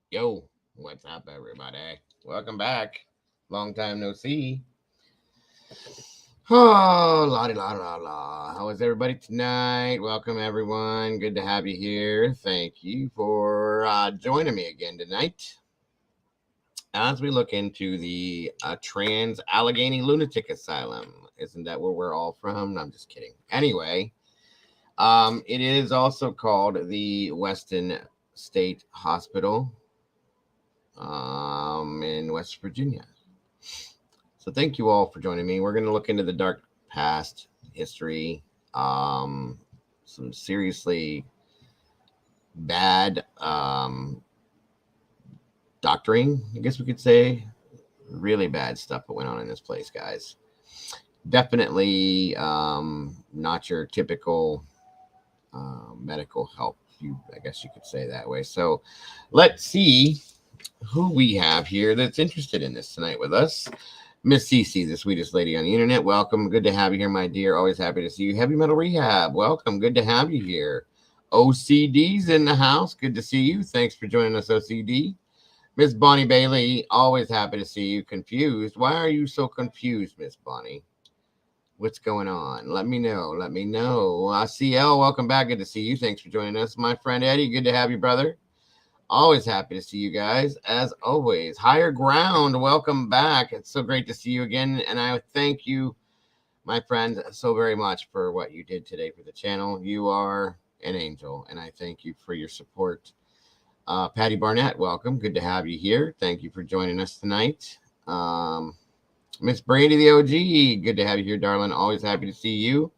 Yo, what's up, everybody? Welcome back. Long time no see. Oh, la la la la. How is everybody tonight? Welcome, everyone. Good to have you here. Thank you for joining me again tonight as we look into the Trans Allegheny Lunatic Asylum. Isn't that where we're all from? No, I'm just kidding. Anyway, it is also called the Weston State Hospital in West Virginia. So thank you all for joining me. We're going to look into the dark past history, um, some seriously bad doctoring, I guess we could say. Really bad stuff that went on in this place, guys. Definitely not your typical medical help. I guess you could say that way. So let's see who we have here that's interested in this tonight with us. Miss Cece, the sweetest lady on the internet. Welcome. Good to have you here, my dear. Always happy to see you. Heavy Metal Rehab. Welcome. Good to have you here. OCD's in the house. Good to see you. Thanks for joining us, OCD. Miss Bonnie Bailey. Always happy to see you. Confused. Why are you so confused, Miss Bonnie? What's going on? Let me know. Let me know. CL, welcome back. Good to see you. Thanks for joining us. My friend Eddie, good to have you, brother. Always happy to see you guys, as always. Higher Ground, welcome back. It's so great to see you again. And I thank you, my friend, so very much for what you did today for the channel. You are an angel, and I thank you for your support. Patty Barnett, welcome. Good to have you here. Thank you for joining us tonight. Miss Brandy, the OG, good to have you here, darling. Always happy to see you.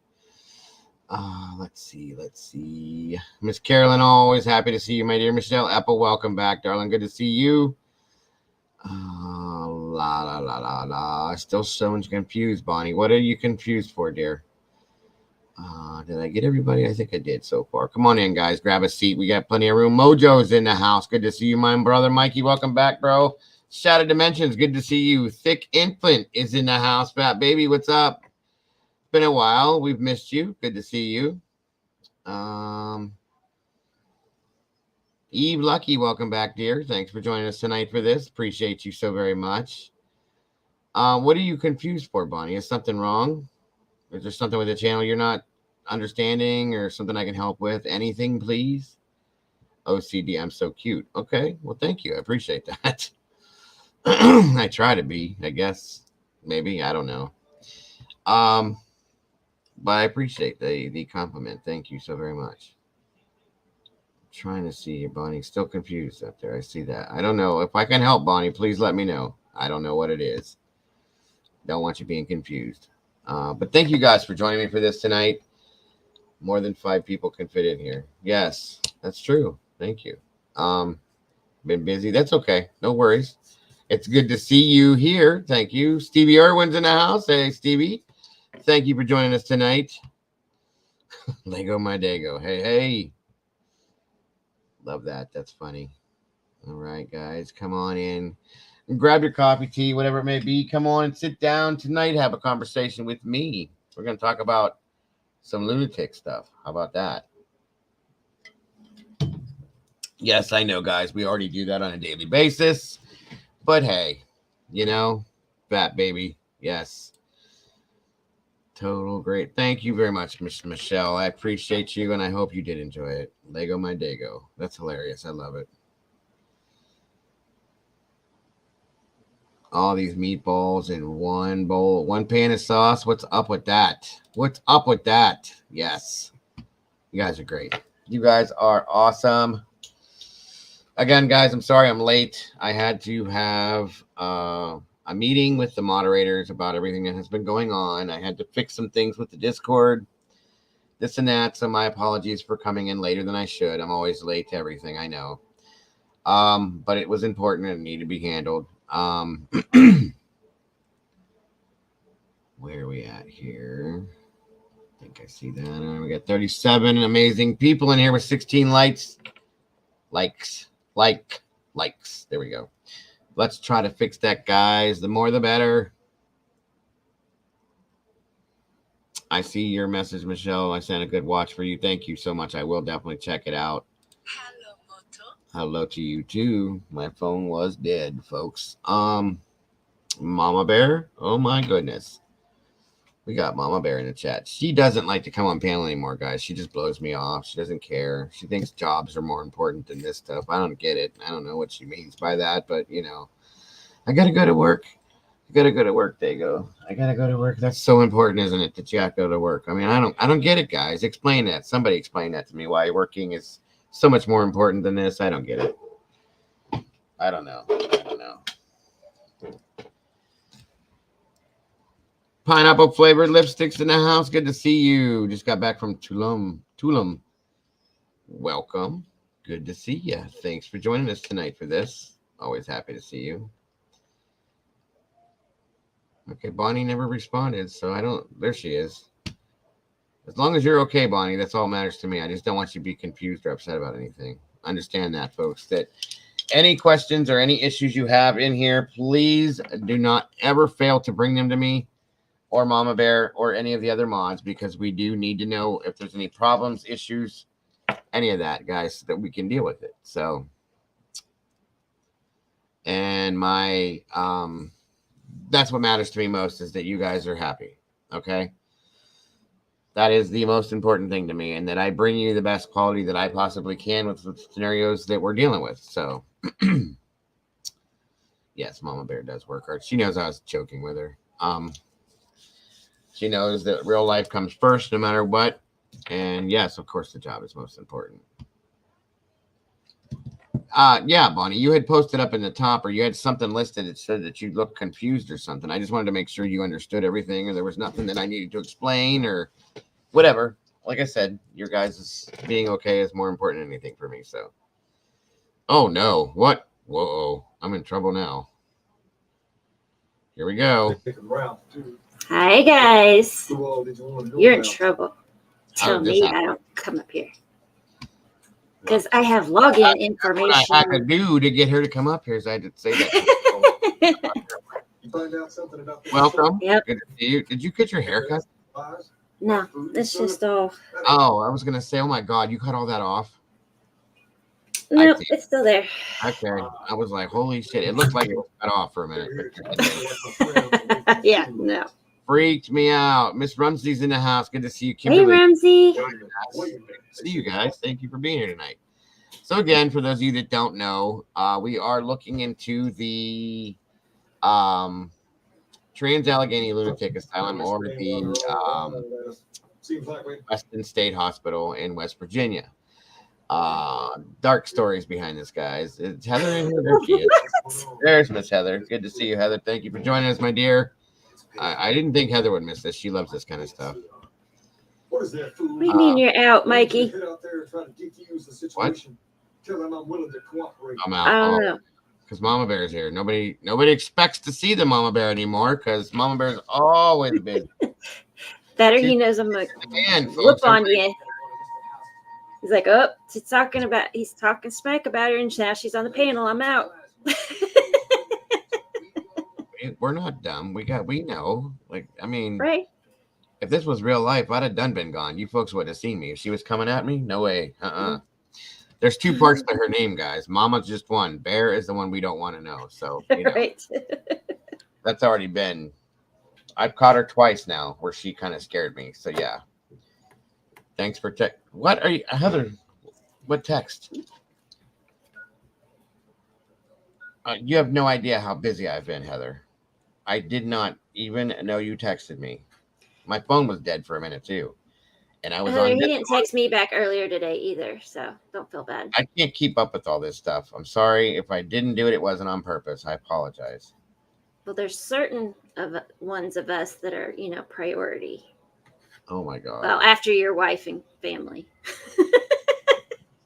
Let's see. Miss Carolyn, always happy to see you, my dear. Michelle Apple, welcome back, darling. Good to see you. La la la la la. Still so much confused, Bonnie. What are you confused for, dear? Did I get everybody? I think I did so far. Come on in, guys. Grab a seat. We got plenty of room. Mojo's in the house. Good to see you, my brother Mikey. Welcome back, bro. Shattered Dimensions. Good to see you. Thick Infant is in the house. Fat Baby, what's up? Been a while. We've missed you. Good to see you. Eve Lucky, welcome back, dear. Thanks for joining us tonight for this. Appreciate you so very much. What are you confused for, Bonnie? Is something wrong? Is there something with the channel you're not understanding or something I can help with? Anything, please? OCD, I'm so cute. Okay, well, thank you. I appreciate that. I try to be, I guess. Maybe, I don't know. But I appreciate the compliment. Thank you so very much. Trying to see you, Bonnie. Still confused up there. I see that. I don't know. If I can help, Bonnie, please let me know. I don't know what it is. Don't want you being confused. But thank you guys for joining me for this tonight. More than 5 people can fit in here. Yes, that's true. Thank you. Been busy. That's okay. No worries. It's good to see you here. Thank you. Stevie Irwin's in the house. Hey, Stevie. Thank you for joining us tonight. Lego my Dago. Hey, hey. Love that. That's funny. All right, guys. Come on in. Grab your coffee, tea, whatever it may be. Come on and sit down tonight. Have a conversation with me. We're going to talk about some lunatic stuff. How about that? Yes, I know, guys. We already do that on a daily basis. But hey, Fat Baby. Yes. Total great. Thank you very much, Miss Michelle. I appreciate you, and I hope you did enjoy it. Lego my Dago. That's hilarious. I love it. All these meatballs in one bowl, one pan of sauce. What's up with that? What's up with that? Yes. You guys are great. You guys are awesome. Again, guys, I'm sorry I'm late. I had to have a meeting with the moderators about everything that has been going on. I had to fix some things with the Discord, this and that. So my apologies for coming in later than I should. I'm always late to everything, I know. But it was important and it needed to be handled. Where are we at here? I think I see that. We got 37 amazing people in here with 16 likes. Likes. There we go. Let's try to fix that, guys. The more, the better. I see your message, Michelle. I sent a good watch for you. Thank you so much. I will definitely check it out. Hello, Moto. Hello to you too. My phone was dead, folks. Mama Bear. Oh my goodness. We got Mama Bear in the chat. She doesn't like to come on panel anymore, guys. She just blows me off. She doesn't care. She thinks jobs are more important than this stuff. I don't get it. I don't know what she means by that, but I gotta go to work. I gotta go to work, Dago. I gotta go to work. That's so important, isn't it? That you have to go to work. I mean, I don't get it, guys. Explain that. Somebody explain that to me. Why working is so much more important than this? I don't get it. I don't know. I don't know. Pineapple flavored lipsticks in the house. Good to see you. Just got back from Tulum. Tulum. Welcome. Good to see you. Thanks for joining us tonight for this. Always happy to see you. Okay, Bonnie never responded, so I don't. There she is. As long as you're okay, Bonnie, that's all that matters to me. I just don't want you to be confused or upset about anything. Understand that, folks. That any questions or any issues you have in here, please do not ever fail to bring them to me or Mama Bear or any of the other mods, because we do need to know if there's any problems, issues, any of that, guys, so that we can deal with it. So, and my that's what matters to me most, is that you guys are happy. Okay, that is the most important thing to me, and that I bring you the best quality that I possibly can with the scenarios that we're dealing with. So yes, Mama Bear does work hard. She knows I was joking with her. She knows that real life comes first no matter what. And yes, of course, the job is most important. Yeah, Bonnie, you had posted up in the top, or you had something listed that said that you looked confused or something. I just wanted to make sure you understood everything, or there was nothing that I needed to explain or whatever. Like I said, your guys' being okay is more important than anything for me. So, oh no, what? Whoa, I'm in trouble now. Here we go. Hi guys, you're in trouble. Tell me I don't come up here because I have login information. What I had to do to get her to come up here is I had to say that. Welcome. Yep. Good to see you. Did you get your hair cut? No, it's just all. Oh, I was gonna say, oh my God, you cut all that off? No, it's still there. Okay. I was like, holy shit. It looked like it was cut off for a minute. Yeah, no. Freaked me out. Miss Rumsey's in the house. Good to see you, Kimberly. Hey, Ramsey. See you guys. Thank you for being here tonight. So again, for those of you that don't know, we are looking into the Allegheny Lunatic Asylum, or the Weston State Hospital in West Virginia. Dark stories behind this, guys. Is Heather in here? There she is. There's Miss Heather. Good to see you, Heather. Thank you for joining us, my dear. I didn't think Heather would miss this. She loves this kind of stuff. What do you mean you're out, Mikey? What? I'm out. I don't know. Because Mama Bear's here. Nobody expects to see the Mama Bear anymore, because Mama Bear's always busy. Better he knows I'm going to whoop on you. He's like, oh, he's talking smack about her, and now she's on the panel. I'm out. We're not dumb. We know. Like, I mean, right? If this was real life, I'd have been gone. You folks would have seen me. If she was coming at me, no way. There's two parts to her name, guys. Mama's just one. Bear is the one we don't want to know. So, right. That's already been. I've caught her twice now where she kind of scared me. So yeah. Thanks for What are you, Heather? What text? You have no idea how busy I've been, Heather. I did not even know you texted me. My phone was dead for a minute too, and I was on. He didn't text me back earlier today either, so don't feel bad. I can't keep up with all this stuff. I'm sorry if I didn't do it. It wasn't on purpose. I apologize. Well, there's certain ones of us that are, priority. Oh my God. Well, after your wife and family.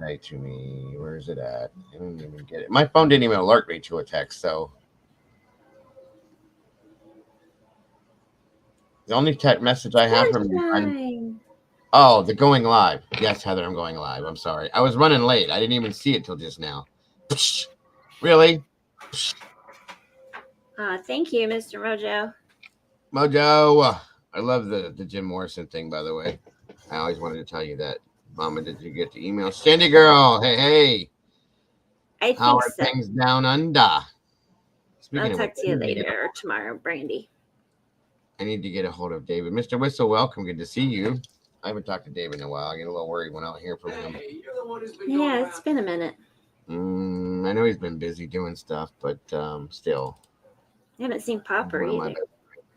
Say to me, where is it at? I didn't even get it. My phone didn't even alert me to a text, so. The only message I have from you. Oh, the going live. Yes, Heather, I'm going live. I'm sorry. I was running late. I didn't even see it till just now. Really? Thank you, Mr. Mojo. Mojo. I love the Jim Morrison thing, by the way. I always wanted to tell you that. Mama, did you get the email? Sandy girl. Hey. I How think are so. things down under? I'll talk to you later or tomorrow, Brandy. I need to get a hold of David. Mr. Whistle, welcome. Good to see you. I haven't talked to David in a while. I get a little worried when I don't hear from him. Yeah, it's been a minute. I know he's been busy doing stuff, but still. I haven't seen Popper either.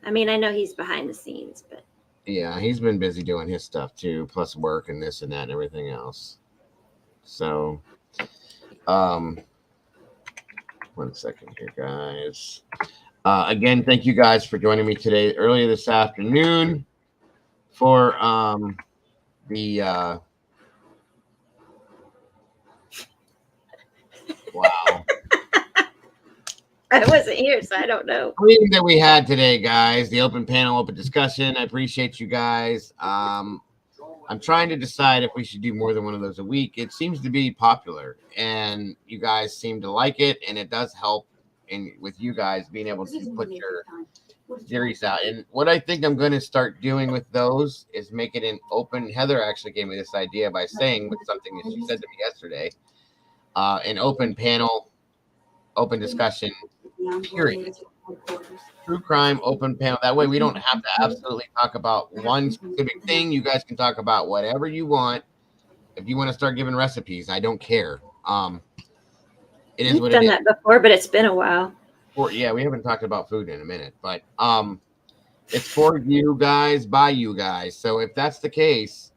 I mean, I know he's behind the scenes, but yeah, he's been busy doing his stuff too, plus work and this and that and everything else. So, 1 second here, guys. Again, thank you guys for joining me today, earlier this afternoon, for the wow. I wasn't here, so I don't know. Meeting that we had today, guys, the open panel, open discussion. I appreciate you guys. I'm trying to decide if we should do more than one of those a week. It seems to be popular, and you guys seem to like it, and it does help with you guys being able to put your theories out. And what I think I'm going to start doing with those is make it an open. Heather actually gave me this idea by saying with something that she said to me yesterday, an open panel, open discussion, period. True crime, open panel. That way we don't have to absolutely talk about one specific thing. You guys can talk about whatever you want. If you want to start giving recipes, I don't care. It is what it is. We've done that before, but it's been a while. Yeah, we haven't talked about food in a minute, but it's for you guys, by you guys. So if that's the case,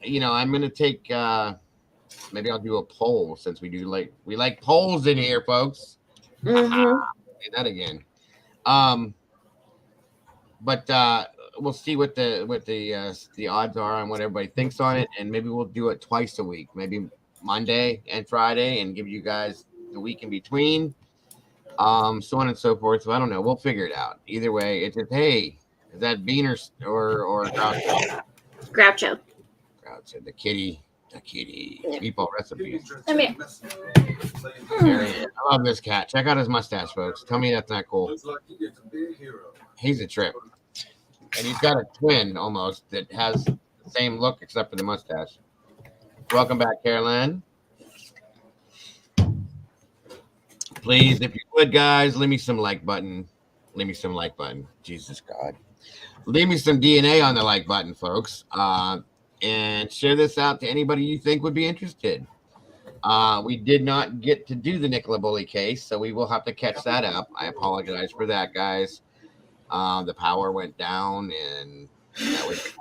I'm gonna take maybe I'll do a poll, since we like polls in here, folks. Mm-hmm. Say that again. But we'll see what the odds are on what everybody thinks on it, and maybe we'll do it twice a week, maybe Monday and Friday, and give you guys the week in between, so on and so forth. So I don't know. We'll figure it out. Either way, it's just, hey, is that Bean or Groucho? Groucho. The kitty. Yeah. Meatball recipes. Come here. There he is. I love this cat. Check out his mustache, folks. Tell me that's not cool. He's a trip. And he's got a twin almost that has the same look except for the mustache. Welcome back, Caroline. Please, if you would, guys, leave me some like button. Leave me some like button. Jesus God. Leave me some DNA on the like button, folks. And share this out to anybody you think would be interested. We did not get to do the Nicola Bully case, so we will have to catch that up. I apologize for that, guys. The power went down, and that was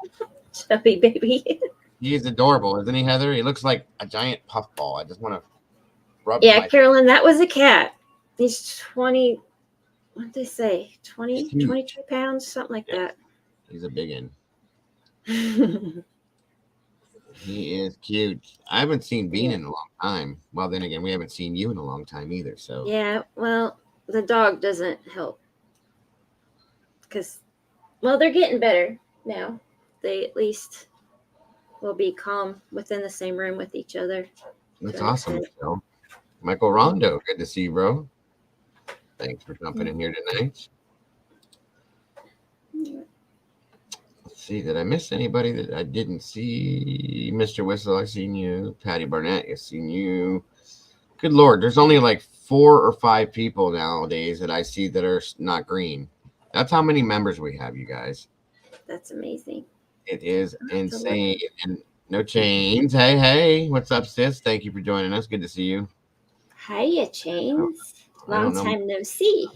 chubby baby. He's adorable, isn't he, Heather? He looks like a giant puffball. I just want to rub. Yeah, Carolyn, that was a cat. He's 20. What did they say? 22 pounds, something like that. He's a big one. He is cute. I haven't seen Bean in a long time. Well, then again, we haven't seen you in a long time either. So yeah, well, the dog doesn't help because, well, they're getting better now. They at least will be calm within the same room with each other. That's awesome, Phil. Michael Rondo, good to see you, bro. Thanks for jumping in here tonight. Let's see, did I miss anybody that I didn't see? Mr. Whistle, I seen you. Patty Barnett, I seen you. Good Lord, there's only like 4 or 5 people nowadays that I see that are not green. That's how many members we have, you guys. That's amazing. It is insane. And no chains. Hey, what's up, sis? Thank you for joining us. Good to see you. Hiya, Chains. Long time no see.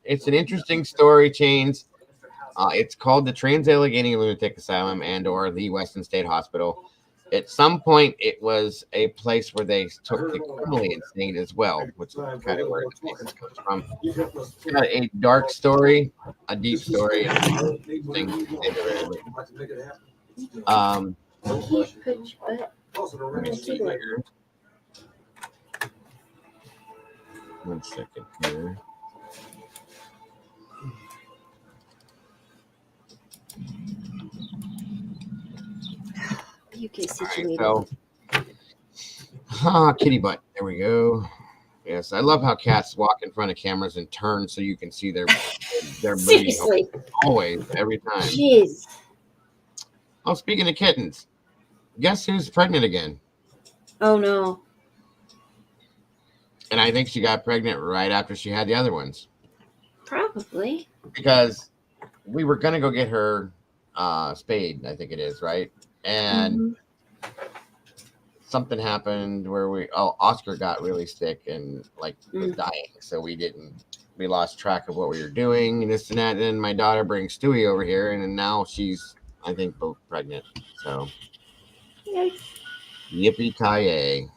It's an interesting story, Chains. It's called the Allegheny Lunatic Asylum and/or the Western State Hospital. At some point, it was a place where they took the criminally insane as well, which is kind of where the name comes from. It's got a dark story, a deep story, and a thing. One second here. You can see kitty butt. There we go. Yes, I love how cats walk in front of cameras and turn so you can see their seriously. Always, every time. Jeez. Oh, speaking of kittens, guess who's pregnant again? Oh no. I think she got pregnant right after she had the other ones. Probably. Because we were going to go get her spayed, I think it is, right? And something happened where Oscar got really sick and like was dying. So we lost track of what we were doing and this and that. And then my daughter brings Stewie over here and now she's, I think, both pregnant. So yippee-ki-yay.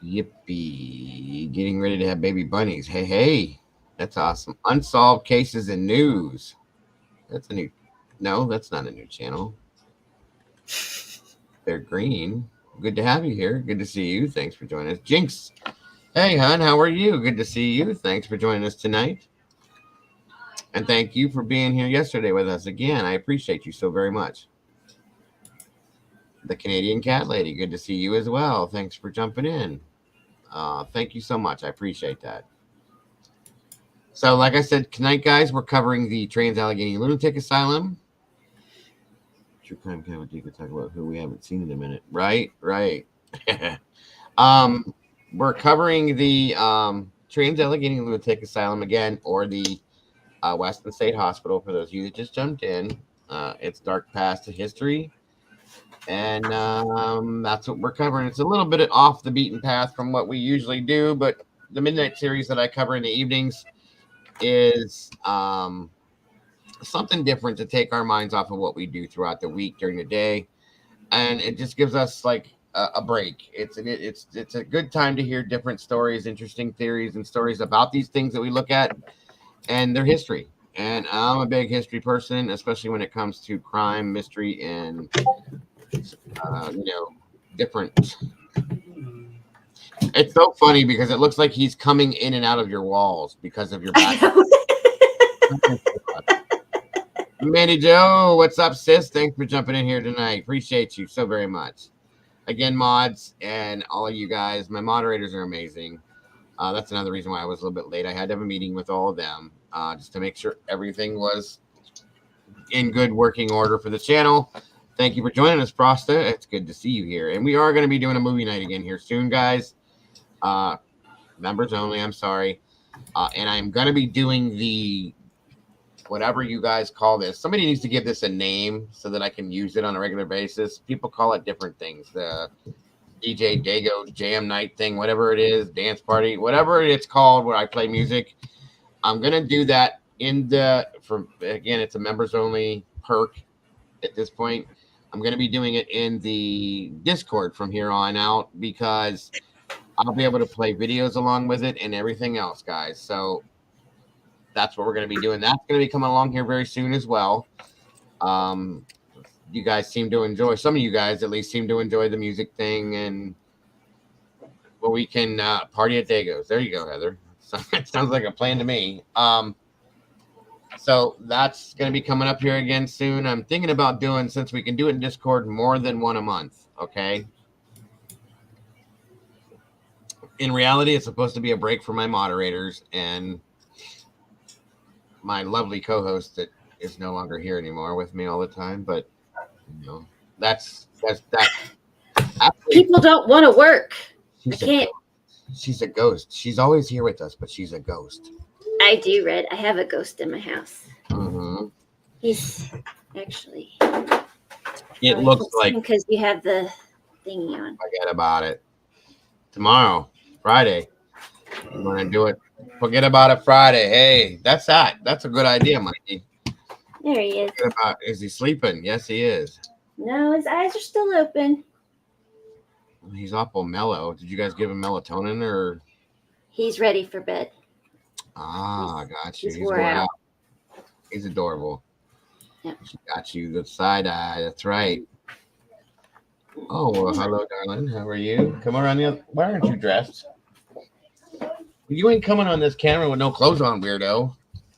Yippee. Getting ready to have baby bunnies. Hey. That's awesome. Unsolved cases and news. No, that's not a new channel. They're green. Good to have you here. Good to see you. Thanks for joining us. Jinx. Hey, hon. How are you? Good to see you. Thanks for joining us tonight. And thank you for being here yesterday with us again. I appreciate you so very much. The Canadian Cat Lady. Good to see you as well. Thanks for jumping in. Thank you so much. I appreciate that. So, like I said, tonight, guys, we're covering the Allegheny Lunatic Asylum. True crime cat, you could talk about who we haven't seen in a minute. Right. We're covering the Allegheny Lunatic Asylum again, or the Western State Hospital for those of you that just jumped in. It's dark past history, and that's what we're covering. It's a little bit off the beaten path from what we usually do, but the midnight series that I cover in the evenings is something different to take our minds off of what we do throughout the week during the day, and it just gives us like a break. It's a good time to hear different stories, interesting theories, and stories about these things that we look at and their history. And I'm a big history person, especially when it comes to crime, mystery, and different. It's so funny because it looks like he's coming in and out of your walls because of your back. Mandy Joe, what's up, sis? Thanks for jumping in here tonight. Appreciate you so very much. Again, mods and all of you guys, my moderators are amazing. That's another reason why I was a little bit late. I had to have a meeting with all of them just to make sure everything was in good working order for the channel. Thank you for joining us, Prosta. It's good to see you here. And we are going to be doing a movie night again here soon, guys. Members only, I'm sorry. And I'm going to be doing the whatever you guys call this. Somebody needs to give this a name so that I can use it on a regular basis. People call it different things. The DJ Dago Jam Night thing, whatever it is, dance party, whatever it's called where I play music. I'm going to do that again, it's a members only perk at this point. I'm going to be doing it in the Discord from here on out because I'll be able to play videos along with it and everything else, guys. So that's what we're going to be doing. That's going to be coming along here very soon as well. You guys seem to enjoy, some of you guys at least seem to enjoy the music thing, and well, we can party at Dago's. There you go, Heather. So, it sounds like a plan to me. So that's going to be coming up here again soon. I'm thinking about doing, since we can do it in Discord, more than one a month. Okay. In reality, it's supposed to be a break for my moderators and my lovely co-host that is no longer here anymore with me all the time. But that's that. People don't want to work. I can't. She's a ghost. She's always here with us, but she's a ghost. I do, Red. I have a ghost in my house. Mm-hmm. He's actually. It looks like because you have the thingy on. Forget about it. Tomorrow, Friday, I'm gonna do it. Forget about it Friday. Hey, that's that. That's a good idea, Mikey. There he is. Is he sleeping? Yes, he is. No, his eyes are still open. He's awful mellow. Did you guys give him melatonin or? He's ready for bed. Ah, got you. He's wore out. He's adorable. Yeah. Got you the side eye. That's right. Oh, well, hello, darling. How are you? Come around the other. Why aren't you dressed? You ain't coming on this camera with no clothes on, weirdo.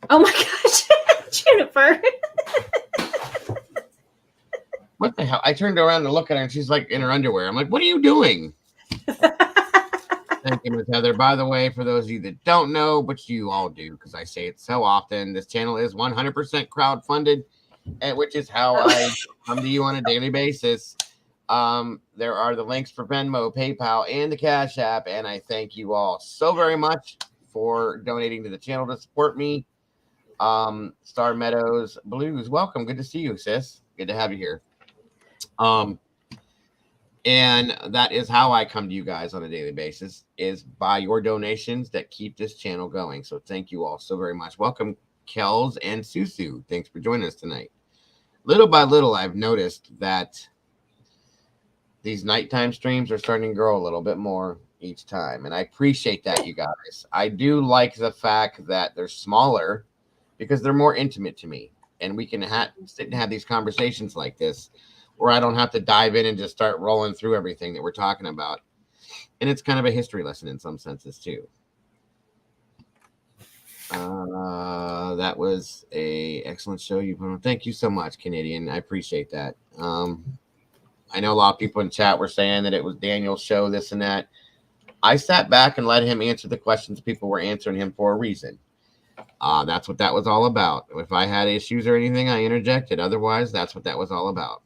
Oh my gosh, Juniper. What the hell? I turned around to look at her and she's like in her underwear. I'm like, what are you doing? Thank you, Ms. Heather. By the way, for those of you that don't know, but you all do, because I say it so often, this channel is 100% crowdfunded, which is how I come to you on a daily basis. There are the links for Venmo, PayPal, and the Cash App. And I thank you all so very much for donating to the channel to support me. Star Meadows Blues, welcome. Good to see you, sis. Good to have you here. And that is how I come to you guys on a daily basis, is by your donations that keep this channel going. So thank you all so very much. Welcome, Kels and Susu. Thanks for joining us tonight. Little by little, I've noticed that these nighttime streams are starting to grow a little bit more each time. And I appreciate that, you guys. I do like the fact that they're smaller because they're more intimate to me. And we can sit and have these conversations like this where I don't have to dive in and just start rolling through everything that we're talking about. And it's kind of a history lesson in some senses too. That was a excellent show you put on. Thank you so much, Canadian. I appreciate that. I know a lot of people in chat were saying that it was Daniel's show, this and that. I sat back and let him answer the questions people were answering him for a reason. That's what that was all about. If I had issues or anything, I interjected. Otherwise, that's what that was all about.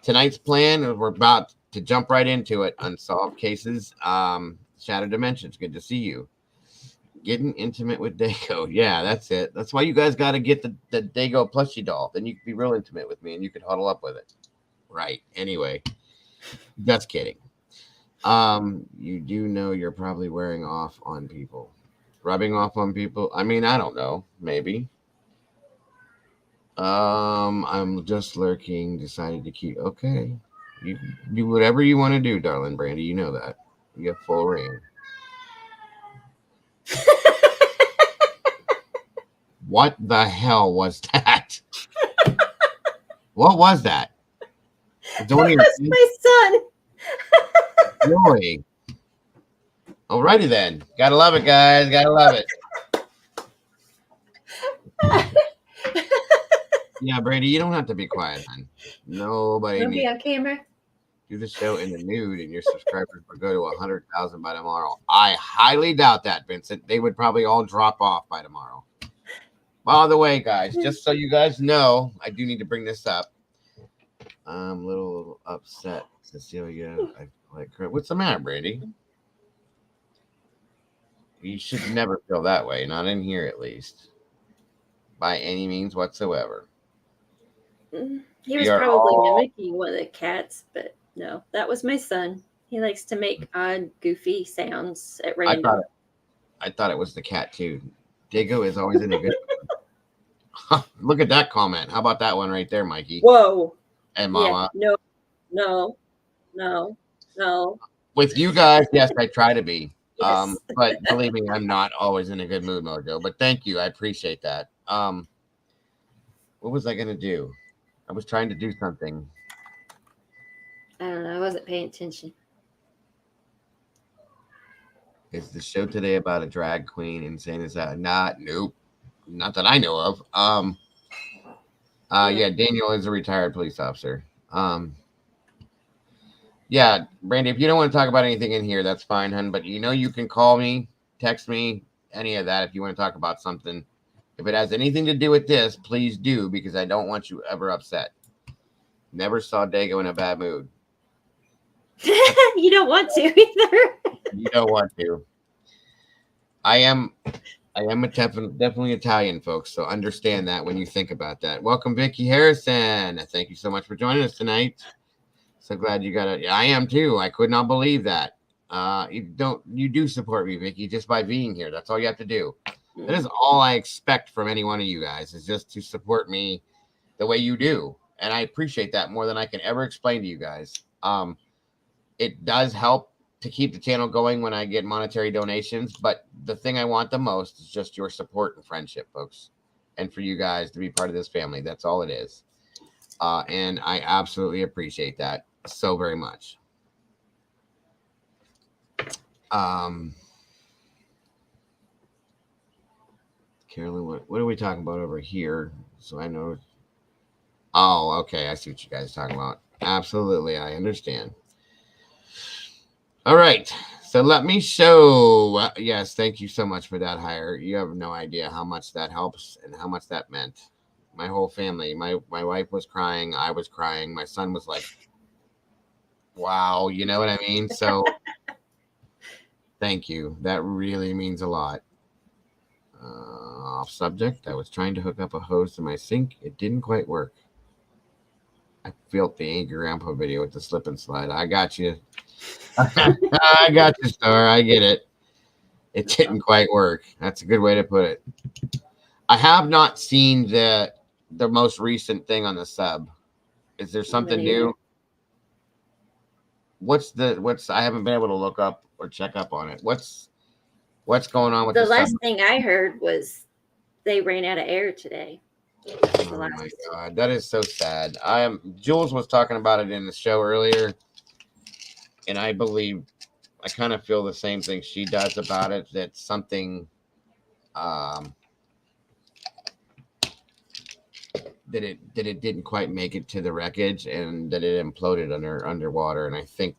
Tonight's plan, we're about to jump right into it. Unsolved cases, Shattered Dimensions. Good to see you. Getting intimate with Dago. Yeah, that's it. That's why you guys got to get the Dago plushie doll. Then you can be real intimate with me and you could huddle up with it. Right. Anyway, just kidding. You do know you're probably wearing off on people. Rubbing off on people? I mean, I don't know. Maybe. I'm just lurking. Decided to keep. Okay, you do whatever you want to do, darling Brandy. You know that. You have full reign. What the hell was that? What was that? That was my son. Really? Alrighty then. Gotta love it, guys. Gotta love it. Yeah, Brady, you don't have to be quiet, man. Nobody Don't needs be on camera. Do the show in the nude and your subscribers will go to 100,000 by tomorrow. I highly doubt that, Vincent. They would probably all drop off by tomorrow. By the way, guys, just so you guys know, I do need to bring this up. I'm a little upset, Cecilia. What's the matter, Brandy? You should never feel that way. Not in here, at least. By any means whatsoever. He was probably mimicking one of the cats, but no, that was my son. He likes to make odd, goofy sounds at random. I thought it was the cat, too. Dago is always in a good Look at that comment. How about that one right there, Mikey? Whoa. And Mama. Yeah, no. With you guys, yes, I try to be. Yes. But believe me, I'm not always in a good mood, Mojo. But thank you. I appreciate that. What was I going to do? I was trying to do something. I don't know. I wasn't paying attention. Is the show today about a drag queen? Insane as that? Nope. Not that I know of. Yeah, Daniel is a retired police officer. Yeah, Brandy, if you don't want to talk about anything in here, that's fine, hun. But you can call me, text me, any of that if you want to talk about something. If it has anything to do with this, please do, because I don't want you ever upset. Never saw Dago in a bad mood. You don't want to either. You don't want to. I am definitely Italian, folks, so understand that when you think about that. Welcome, Vicky Harrison. Thank you so much for joining us tonight. So glad you got it. I am too. I could not believe that. You do support me, Vicky, just by being here. That's all you have to do. That is all I expect from any one of you guys, is just to support me the way you do. And I appreciate that more than I can ever explain to you guys. It does help to keep the channel going when I get monetary donations, but the thing I want the most is just your support and friendship, folks, and for you guys to be part of this family. That's all it is. And I absolutely appreciate that so very much. Carolyn, what are we talking about over here? So I know. Oh, okay. I see what you guys are talking about. Absolutely. I understand. All right. So let me show. Yes. Thank you so much for that hire. You have no idea how much that helps and how much that meant. My whole family, my wife was crying. I was crying. My son was like, Wow, you know what I mean? So thank you. That really means a lot. Off subject. I was trying to hook up a hose to my sink. It didn't quite work. I felt the angry grandpa video with the slip and slide. I got you. I got you, Star. I get it. It didn't quite work. That's a good way to put it. I have not seen the most recent thing on the sub. Is there something new? What's I haven't been able to look up or check up on it. What's going on with The the sub? last thing I heard was they ran out of air today. Oh my god, that is so sad. Jules was talking about it in the show earlier, and I believe I kind of feel the same thing she does about it. That something that it didn't quite make it to the wreckage, and that it imploded underwater. And I think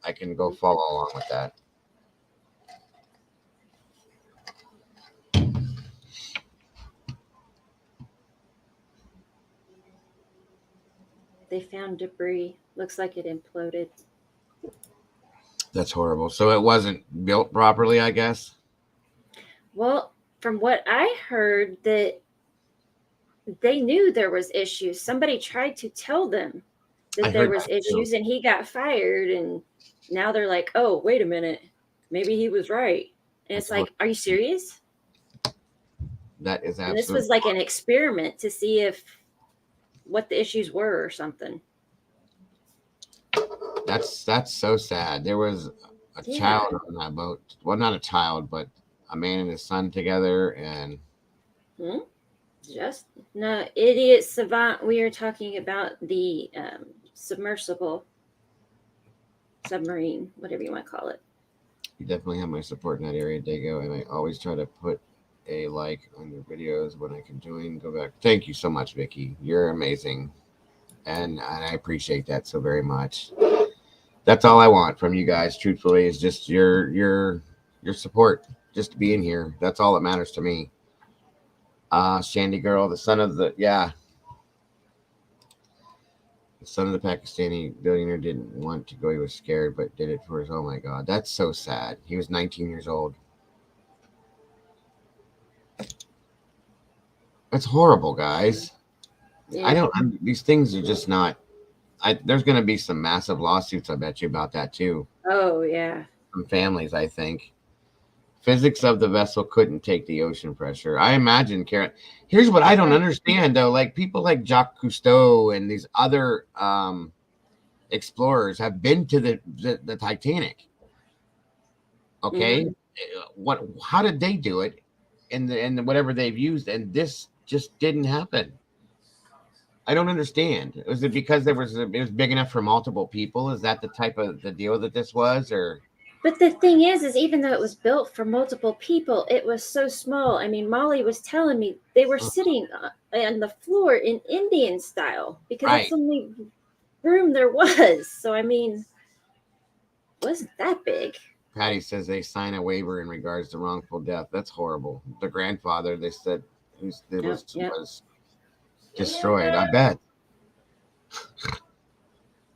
I can go follow along with that. They found debris. Looks like it imploded. That's horrible. So it wasn't built properly, I guess. Well, from what I heard, that they knew there was issues. Somebody tried to tell them that there was issues, and he got fired. And now they're like, "Oh, wait a minute, maybe he was right." And it's like, "Are you serious?" That is absolutely. And this was like an experiment to see if what the issues were or something. That's so sad. There was a child on that boat. Well, not a child, but a man and his son together, and just no idiot savant. We are talking about the submersible submarine, whatever you want to call it. You definitely have my support in that area, Dago, and I always try to put a like on your videos when I can join. Go back. Thank you so much, Vicky. You're amazing, and I appreciate that so very much. That's all I want from you guys, truthfully, is just your support, just being here. That's all that matters to me. Shandy girl, the son of the son of the Pakistani billionaire didn't want to go. He was scared, but did it for his. Oh my God, that's so sad. He was 19 years old. That's horrible, guys. Yeah. I don't. These things are just not. There's going to be some massive lawsuits, I bet you, about that too. Oh yeah. From families, I think. Physics of the vessel couldn't take the ocean pressure. I imagine, Karen. Here's what I don't understand, though. Like people like Jacques Cousteau and these other explorers have been to the Titanic. Okay, how did they do it? And whatever they've used, and this just didn't happen. I don't understand. Was it because it was big enough for multiple people? Is that the type of the deal that this was, or? But the thing is even though it was built for multiple people, it was so small. I mean, Molly was telling me they were sitting on the floor in Indian style because it's the only room there was. So, I mean, it wasn't that big. Patty says they sign a waiver in regards to wrongful death. That's horrible. The grandfather, they said, was destroyed. I bet.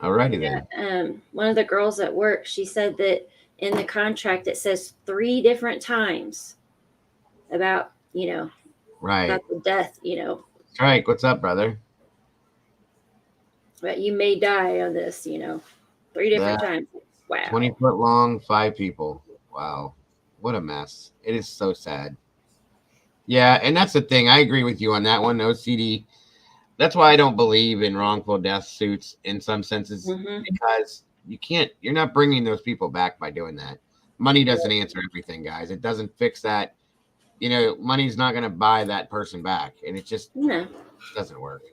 Alrighty then. One of the girls at work, she said that in the contract it says 3 different times about, about the death, Strike, what's up, brother? But you may die on this, 3 different times. Wow. 20 foot long, 5 people. Wow. What a mess. It is so sad. Yeah, and that's the thing. I agree with you on that one, OCD. That's why I don't believe in wrongful death suits in some senses, because you're not bringing those people back by doing that. Money doesn't answer everything, guys. It doesn't fix that. Money's not going to buy that person back, and it just doesn't work.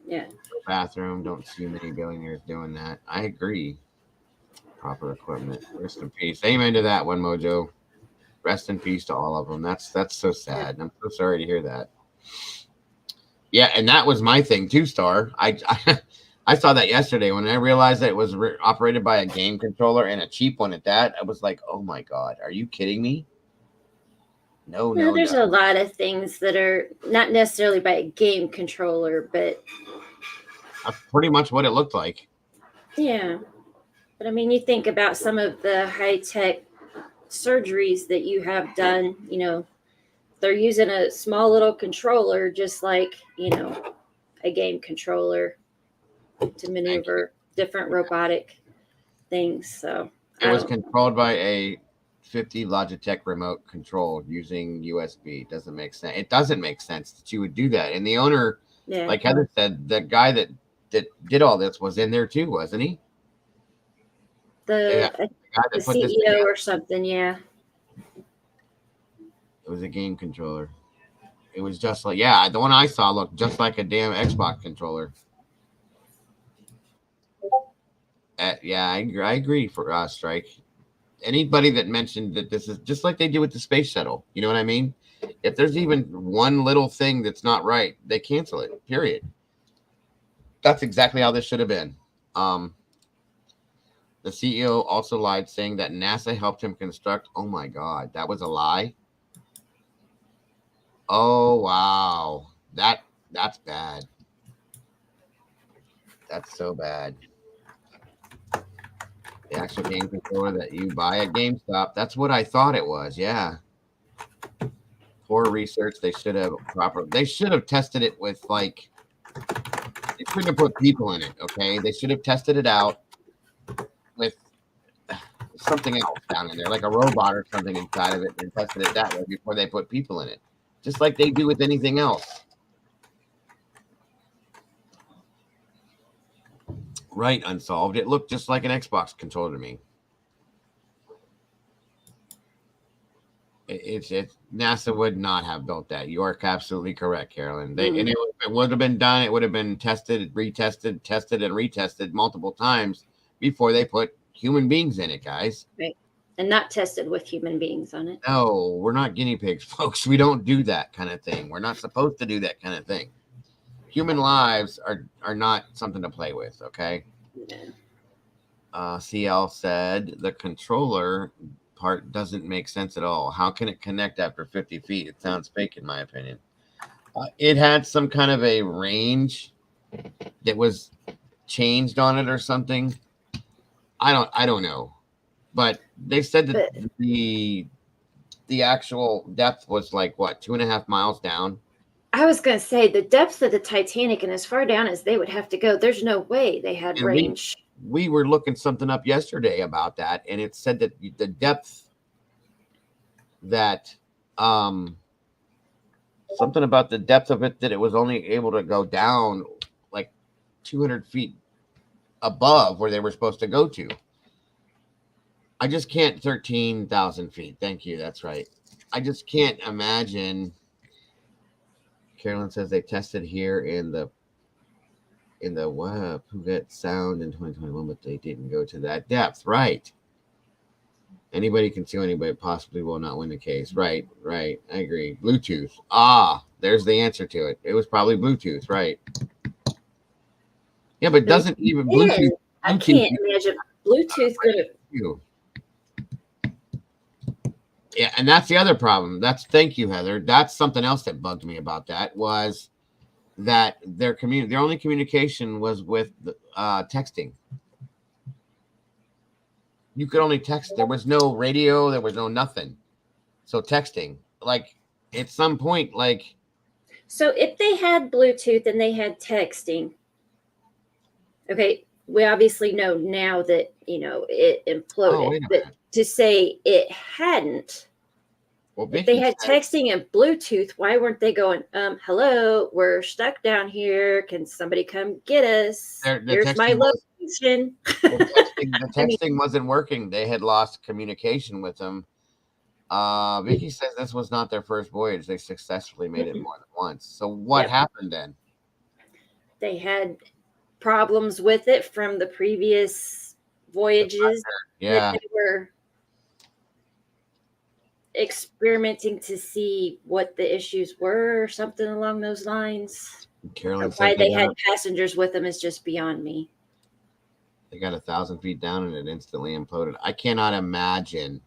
Yeah. Bathroom, don't see many billionaires doing that. I agree. Proper equipment. Rest in peace. Amen to that one, Mojo. Rest in peace to all of them. That's so sad. I'm so sorry to hear that. Yeah, and that was my thing too, Star. I saw that yesterday when I realized that it was operated by a game controller, and a cheap one at that. I was like, oh my God, are you kidding me? No. There's a lot of things that are not necessarily by a game controller, but That's pretty much what it looked like. Yeah. But I mean, you think about some of the high tech surgeries that you have done, they're using a small little controller, just like, a game controller to Thank you. maneuver different robotic things. So It I was don't know. controlled by a 50 Logitech remote control using USB. It doesn't make sense. It doesn't make sense that you would do that. And the owner, Yeah. like Heather said, the guy that did all this was in there too, wasn't he? Yeah, The the guy the that put this CEO together. or something, yeah. It was a game controller. It was just like, yeah, the one I saw looked just like a damn Xbox controller. Yeah, I agree for Strike. Anybody that mentioned that this is just like they do with the space shuttle, you know what I mean? If there's even one little thing that's not right, they cancel it. Period. That's exactly how this should have been. Um, the CEO also lied, saying that NASA helped him construct. Oh my God, that was a lie. Oh wow, that's bad. That's so bad. The actual game controller that you buy at GameStop. That's what I thought it was. Yeah. Poor research. They should have tested it with like, they shouldn't have put people in it. Okay. They should have tested it out with something else down in there, like a robot or something inside of it, and tested it that way before they put people in it. Just like they do with anything else. Right. Unsolved. It looked just like an Xbox controller to me. It's NASA would not have built that. You are absolutely correct, Carolyn. Mm. It would have been done. It would have been tested, retested, tested, and retested multiple times before they put human beings in it, guys. Right. And not tested with human beings on it. No, we're not guinea pigs, folks. We don't do that kind of thing. We're not supposed to do that kind of thing. Human lives are not something to play with. Okay. Yeah. CL said the controller part doesn't make sense at all. How can it connect after 50 feet? It sounds fake, in my opinion. It had some kind of a range that was changed on it or something. I don't know, but they said that But the actual depth was like what 2.5 miles down. I was going to say the depth of the Titanic and as far down as they would have to go, there's no way they had And range. we were looking something up yesterday about that, and it said that the depth that something about the depth of it, that it was only able to go down like 200 feet above where they were supposed to go to. I just can't 13,000 feet. Thank you. That's right. I just can't imagine. Carolyn says they tested here in the Puget Sound in 2021, but they didn't go to that depth. Right. Anybody can sue anybody, possibly will not win the case. Right. Right. I agree. Bluetooth. Ah, there's the answer to it. It was probably Bluetooth. Right. Yeah, but But doesn't even again, Bluetooth. I Bluetooth can't imagine Bluetooth going to. you. Yeah, and that's the other problem. Thank you, Heather. That's something else that bugged me about that was that their only communication was with texting. You could only text. There was no radio. There was no nothing. So texting, like at some point, like So if they had Bluetooth and they had texting, okay, we obviously know now that, it oh imploded. wait a But minute. to say it hadn't, Well, if they Vicky had said texting and Bluetooth, why weren't they going, hello, we're stuck down here. Can somebody come get us? the Here's my texting was location. the I mean, texting wasn't working. They had lost communication with them. Vicky says this was not their first voyage. They successfully made it more than once. So what yep, happened then? they had problems with it from the previous voyages that Yeah, they were experimenting to see what the issues were or something along those lines. Carolyn says Why they had passengers with them is just beyond me. they got 1,000 feet down and it instantly imploded. I cannot imagine.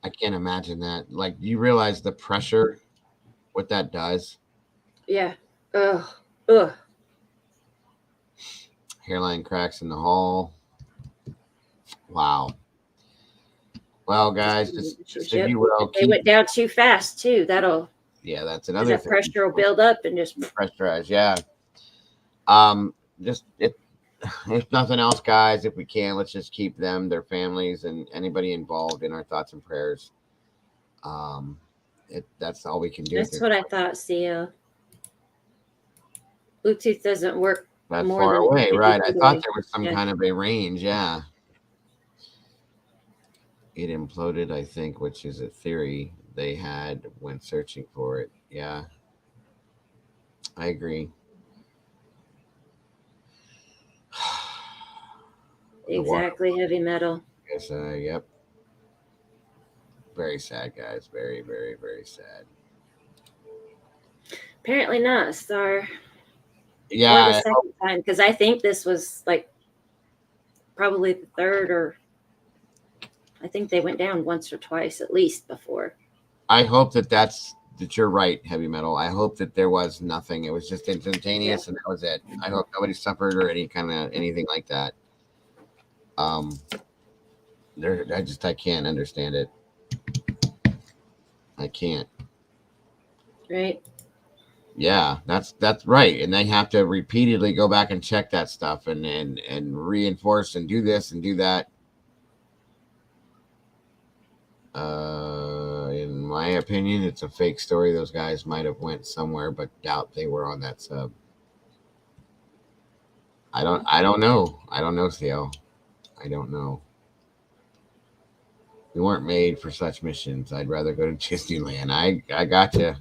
I can't imagine that. Like, do you realize the pressure what that does? Yeah. Ugh. Ugh. Hairline cracks in the hull. Wow. Well, guys, just if you will If they went down too fast too, that'll that's 'cause another that thing. pressure will build up and just Pressurize, yeah. Just if nothing else, guys, if we can, let's just keep them, their families, and anybody involved in our thoughts and prayers. Um, that's all we can do. that's what I thought, CL. Bluetooth doesn't work That more far than away, 50 right? I feet thought away. there was some Yeah. kind of a range. Yeah, it imploded, I think, which is a theory they had when searching for it. Yeah, I agree. The water. Exactly, heavy metal. Yes, yep. Very sad, guys. Very, very, very sad. Apparently not a star. Yeah, Or the second time, because I think this was like probably the third, or I think they went down once or twice at least before. I hope that you're right, heavy metal. I hope that there was nothing. It was just instantaneous, and that was it. I hope nobody suffered or any kind of anything like that. Um, I can't understand it. I can't. Right? Yeah, that's right. And they have to repeatedly go back and check that stuff and reinforce and do this and do that. In my opinion, it's a fake story. Those guys might have went somewhere, but doubt they were on that sub. I don't know. I don't know, CL. I don't know. We weren't made for such missions. I'd rather go to Disneyland. I got you.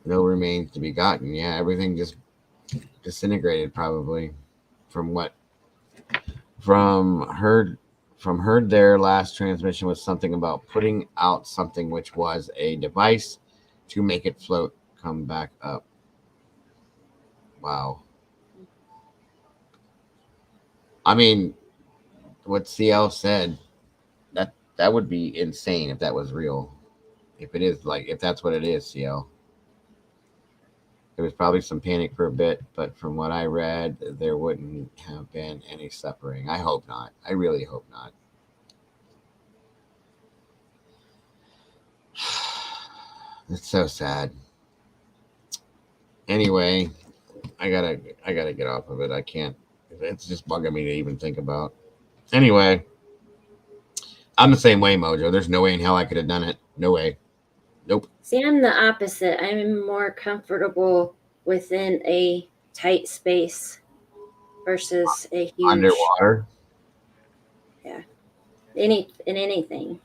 No remains to be gotten. Yeah, everything just disintegrated probably from what from heard their last transmission was something about putting out something which was a device to make it float come back up. Wow. I mean, what CL said, that would be insane if that was real. If it is if that's what it is, CL. There was probably some panic for a bit, but from what I read, there wouldn't have been any suffering. I hope not. I really hope not. It's so sad. Anyway, I gotta get off of it. I can't. It's just bugging me to even think about. Anyway, I'm the same way, Mojo. There's no way in hell I could have done it. No way. Nope. See, I'm the opposite. I'm more comfortable within a tight space versus a huge, Underwater. yeah, in anything.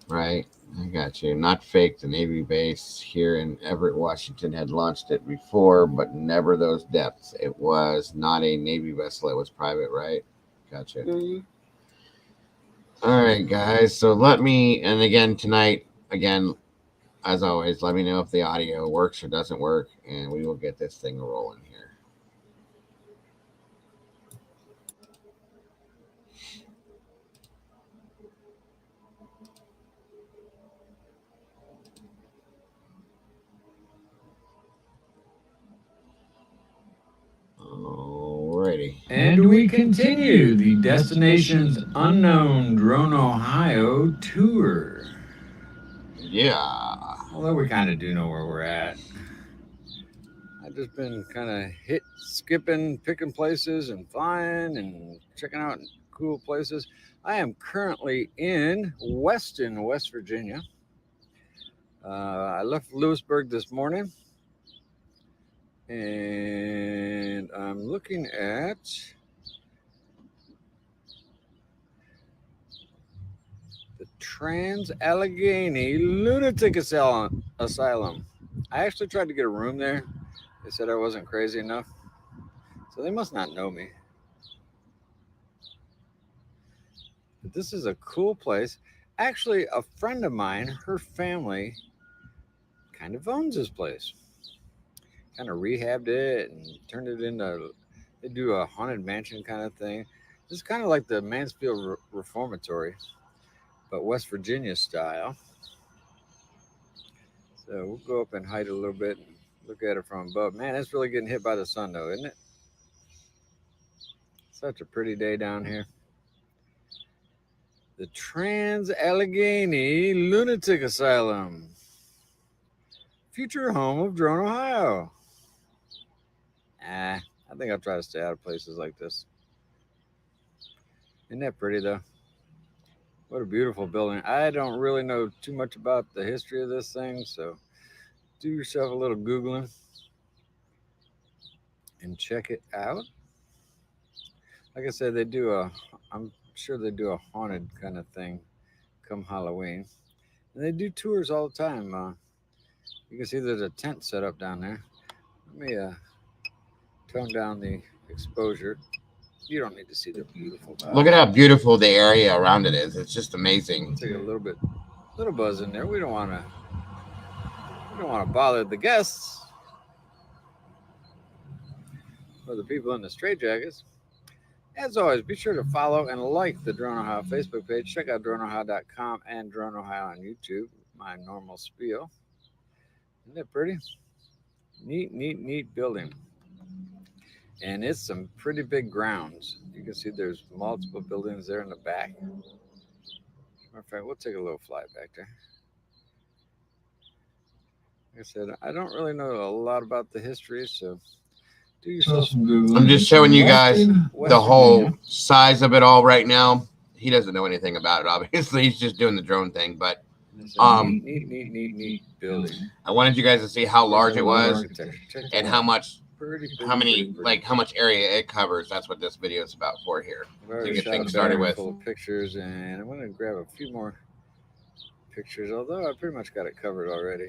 Right. I got you. Not fake. The Navy base here in Everett, Washington had launched it before, but never those depths. It was not a Navy vessel. It was private, right? Gotcha. Mm-hmm. All right, guys. So let me, and again, tonight, again, as always, let me know if the audio works or doesn't work, and we will get this thing rolling here. Alrighty. And we continue the Destinations Unknown Drone Ohio tour. Yeah. Although we kind of do know where we're at. I've just been kind of skipping, picking places and flying and checking out cool places. I am currently in Weston, West Virginia. I left Lewisburg this morning. And I'm looking at the Allegheny Lunatic Asylum. I actually tried to get a room there. They said I wasn't crazy enough. So they must not know me. But this is a cool place. Actually, a friend of mine, her family, kind of owns this place. Kind of rehabbed it and turned it into, they do a haunted mansion kind of thing. This is kind of like the Mansfield Reformatory, but West Virginia style. So we'll go up and hide a little bit and Look at it from above. Man, it's really getting hit by the sun, though, isn't it? Such a pretty day down here. The Allegheny Lunatic Asylum, future home of Drone, Ohio. I think I'll try to stay out of places like this. Isn't that pretty, though? What a beautiful building. I don't really know too much about the history of this thing, so do yourself a little Googling and check it out. Like I said, I'm sure they do a haunted kind of thing come Halloween. And they do tours all the time. You can see there's a tent set up down there. Let me tone down the exposure. You don't need to see the beautiful vibes. Look at how beautiful the area around it is. It's just amazing. Take a little buzz in there. We don't want to bother the guests or the people in the straitjackets. As always, be sure to follow and like the Drone Ohio Facebook page. Check out droneohio.com and Drone Ohio on YouTube. My normal spiel. Isn't that pretty? Neat building. And it's some pretty big grounds. You can see there's multiple buildings there in the back. Matter of fact, we'll take a little fly back there. Like I said, I don't really know a lot about the history, so do yourself some Googling. I'm just showing you guys the whole size of it all right now. He doesn't know anything about it, obviously. He's just doing the drone thing, but neat building. I wanted you guys to see how large it was and how much area it covers. That's what this video is about for here. To get things started with. Full of pictures, and I'm going to grab a few more pictures, although I pretty much got it covered already.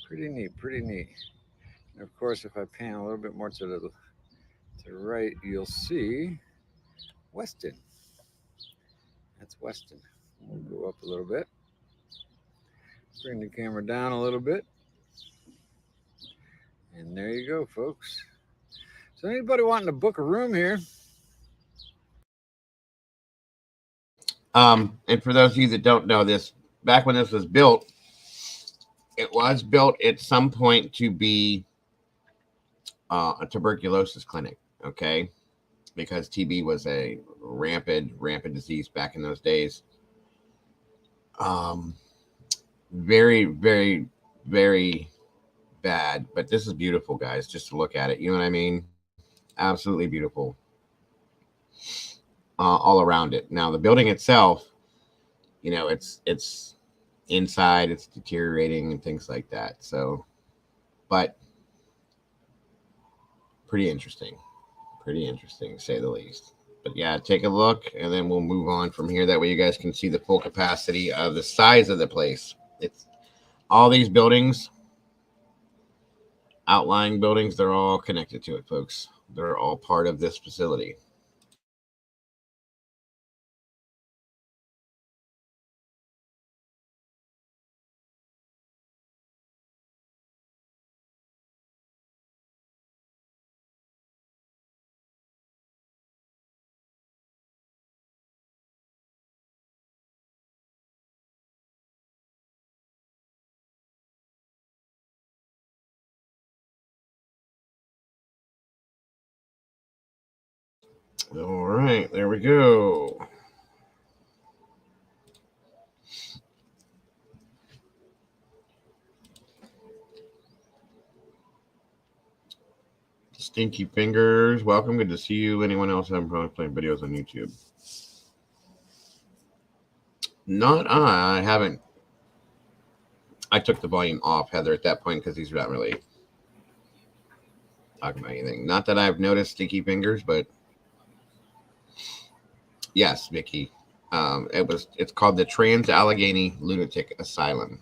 Pretty neat. And of course, if I pan a little bit more to the right, you'll see Weston. That's Weston. We'll go up a little bit. Bring the camera down a little bit. And there you go, folks. So anybody wanting to book a room here? And for those of you that don't know this, back when this was built, it was built at some point to be a tuberculosis clinic, okay? Because TB was a rampant disease back in those days. Very, very, very bad. But this is beautiful, guys, just to look at it. You know what I mean? Absolutely beautiful. All around it. Now, the building itself, you know, it's inside, it's deteriorating and things like that. So, but pretty interesting, to say the least. But yeah, take a look and then we'll move on from here. That way you guys can see the full capacity of the size of the place. It's all these buildings, outlying buildings, they're all connected to it, folks. They're all part of this facility. All right, there we go. Stinky Fingers, welcome. Good to see you. Anyone else having problems playing videos on YouTube? Not I haven't. I took the volume off, Heather, at that point because he's not really talking about anything. Not that I've noticed Stinky Fingers, but yes, Vicky. It's called the Allegheny Lunatic Asylum.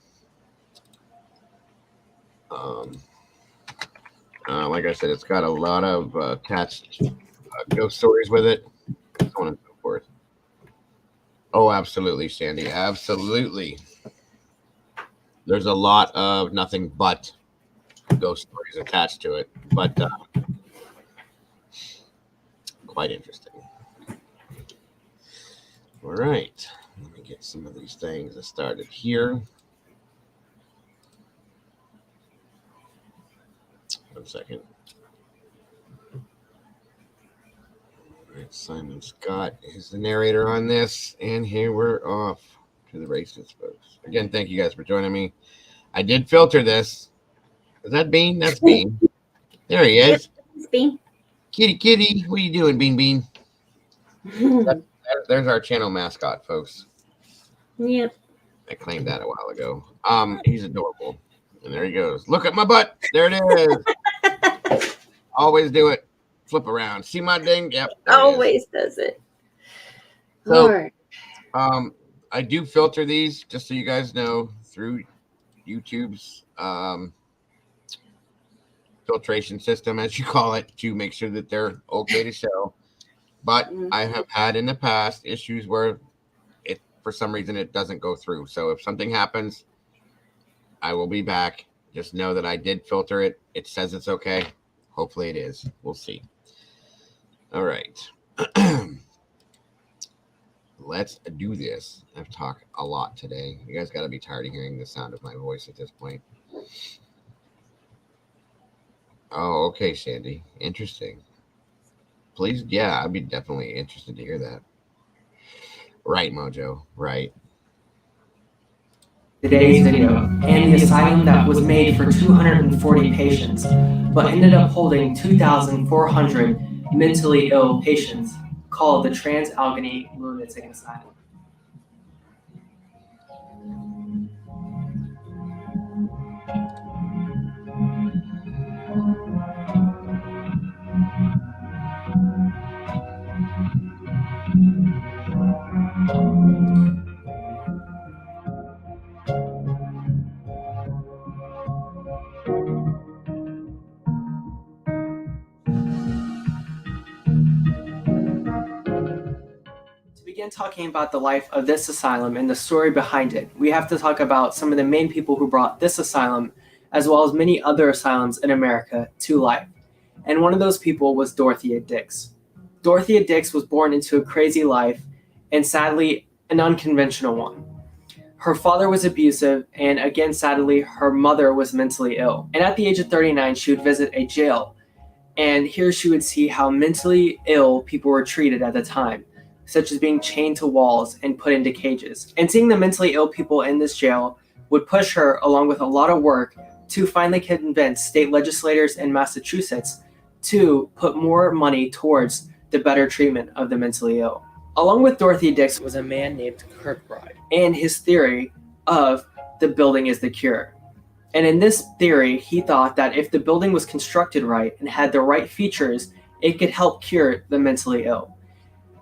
Like I said, it's got a lot of attached ghost stories with it, so on and so forth. Oh, absolutely, Sandy. Absolutely. There's a lot of nothing but ghost stories attached to it, but quite interesting. All right. Let me get some of these things started here. 1 second. All right, Simon Scott is the narrator on this, and here we're off to the races, folks. Again, thank you guys for joining me. I did filter this. Is that Bean? That's Bean. There he is. It's Bean. Kitty, what are you doing, Bean? There's our channel mascot, folks. Yep. I claimed that a while ago. He's adorable. And there he goes. Look at my butt. There it is. Always do it. Flip around. See my ding? Yep. Always does it. So, All right. I do filter these, just so you guys know, through YouTube's filtration system, as you call it, to make sure that they're okay to show. But I have had in the past issues where it, for some reason, it doesn't go through. So if something happens, I will be back. Just know that I did filter it. It says it's okay. Hopefully it is. We'll see. All right. Let's do this. I've talked a lot today. You guys got to be tired of hearing the sound of my voice at this point. Oh, okay, Sandy. Interesting. Please, yeah, I'd be definitely interested to hear that. Right, Mojo. Right. Today's video, and the asylum that was made for 240 patients, but ended up holding 2,400 mentally ill patients, called the Allegheny Lunatic Asylum. Begin talking about the life of this asylum and the story behind it, we have to talk about some of the main people who brought this asylum, as well as many other asylums in America, to life. And one of those people was Dorothea Dix. Dorothea Dix was born into a crazy life, and sadly, an unconventional one. Her father was abusive, and again, sadly, her mother was mentally ill. And at the age of 39, she would visit a jail, and here she would see how mentally ill people were treated at the time, such as being chained to walls and put into cages. And seeing the mentally ill people in this jail would push her, along with a lot of work, to finally convince state legislators in Massachusetts to put more money towards the better treatment of the mentally ill. Along with Dorothea Dix was a man named Kirkbride, and his theory of the building is the cure. And in this theory, he thought that if the building was constructed right and had the right features, it could help cure the mentally ill.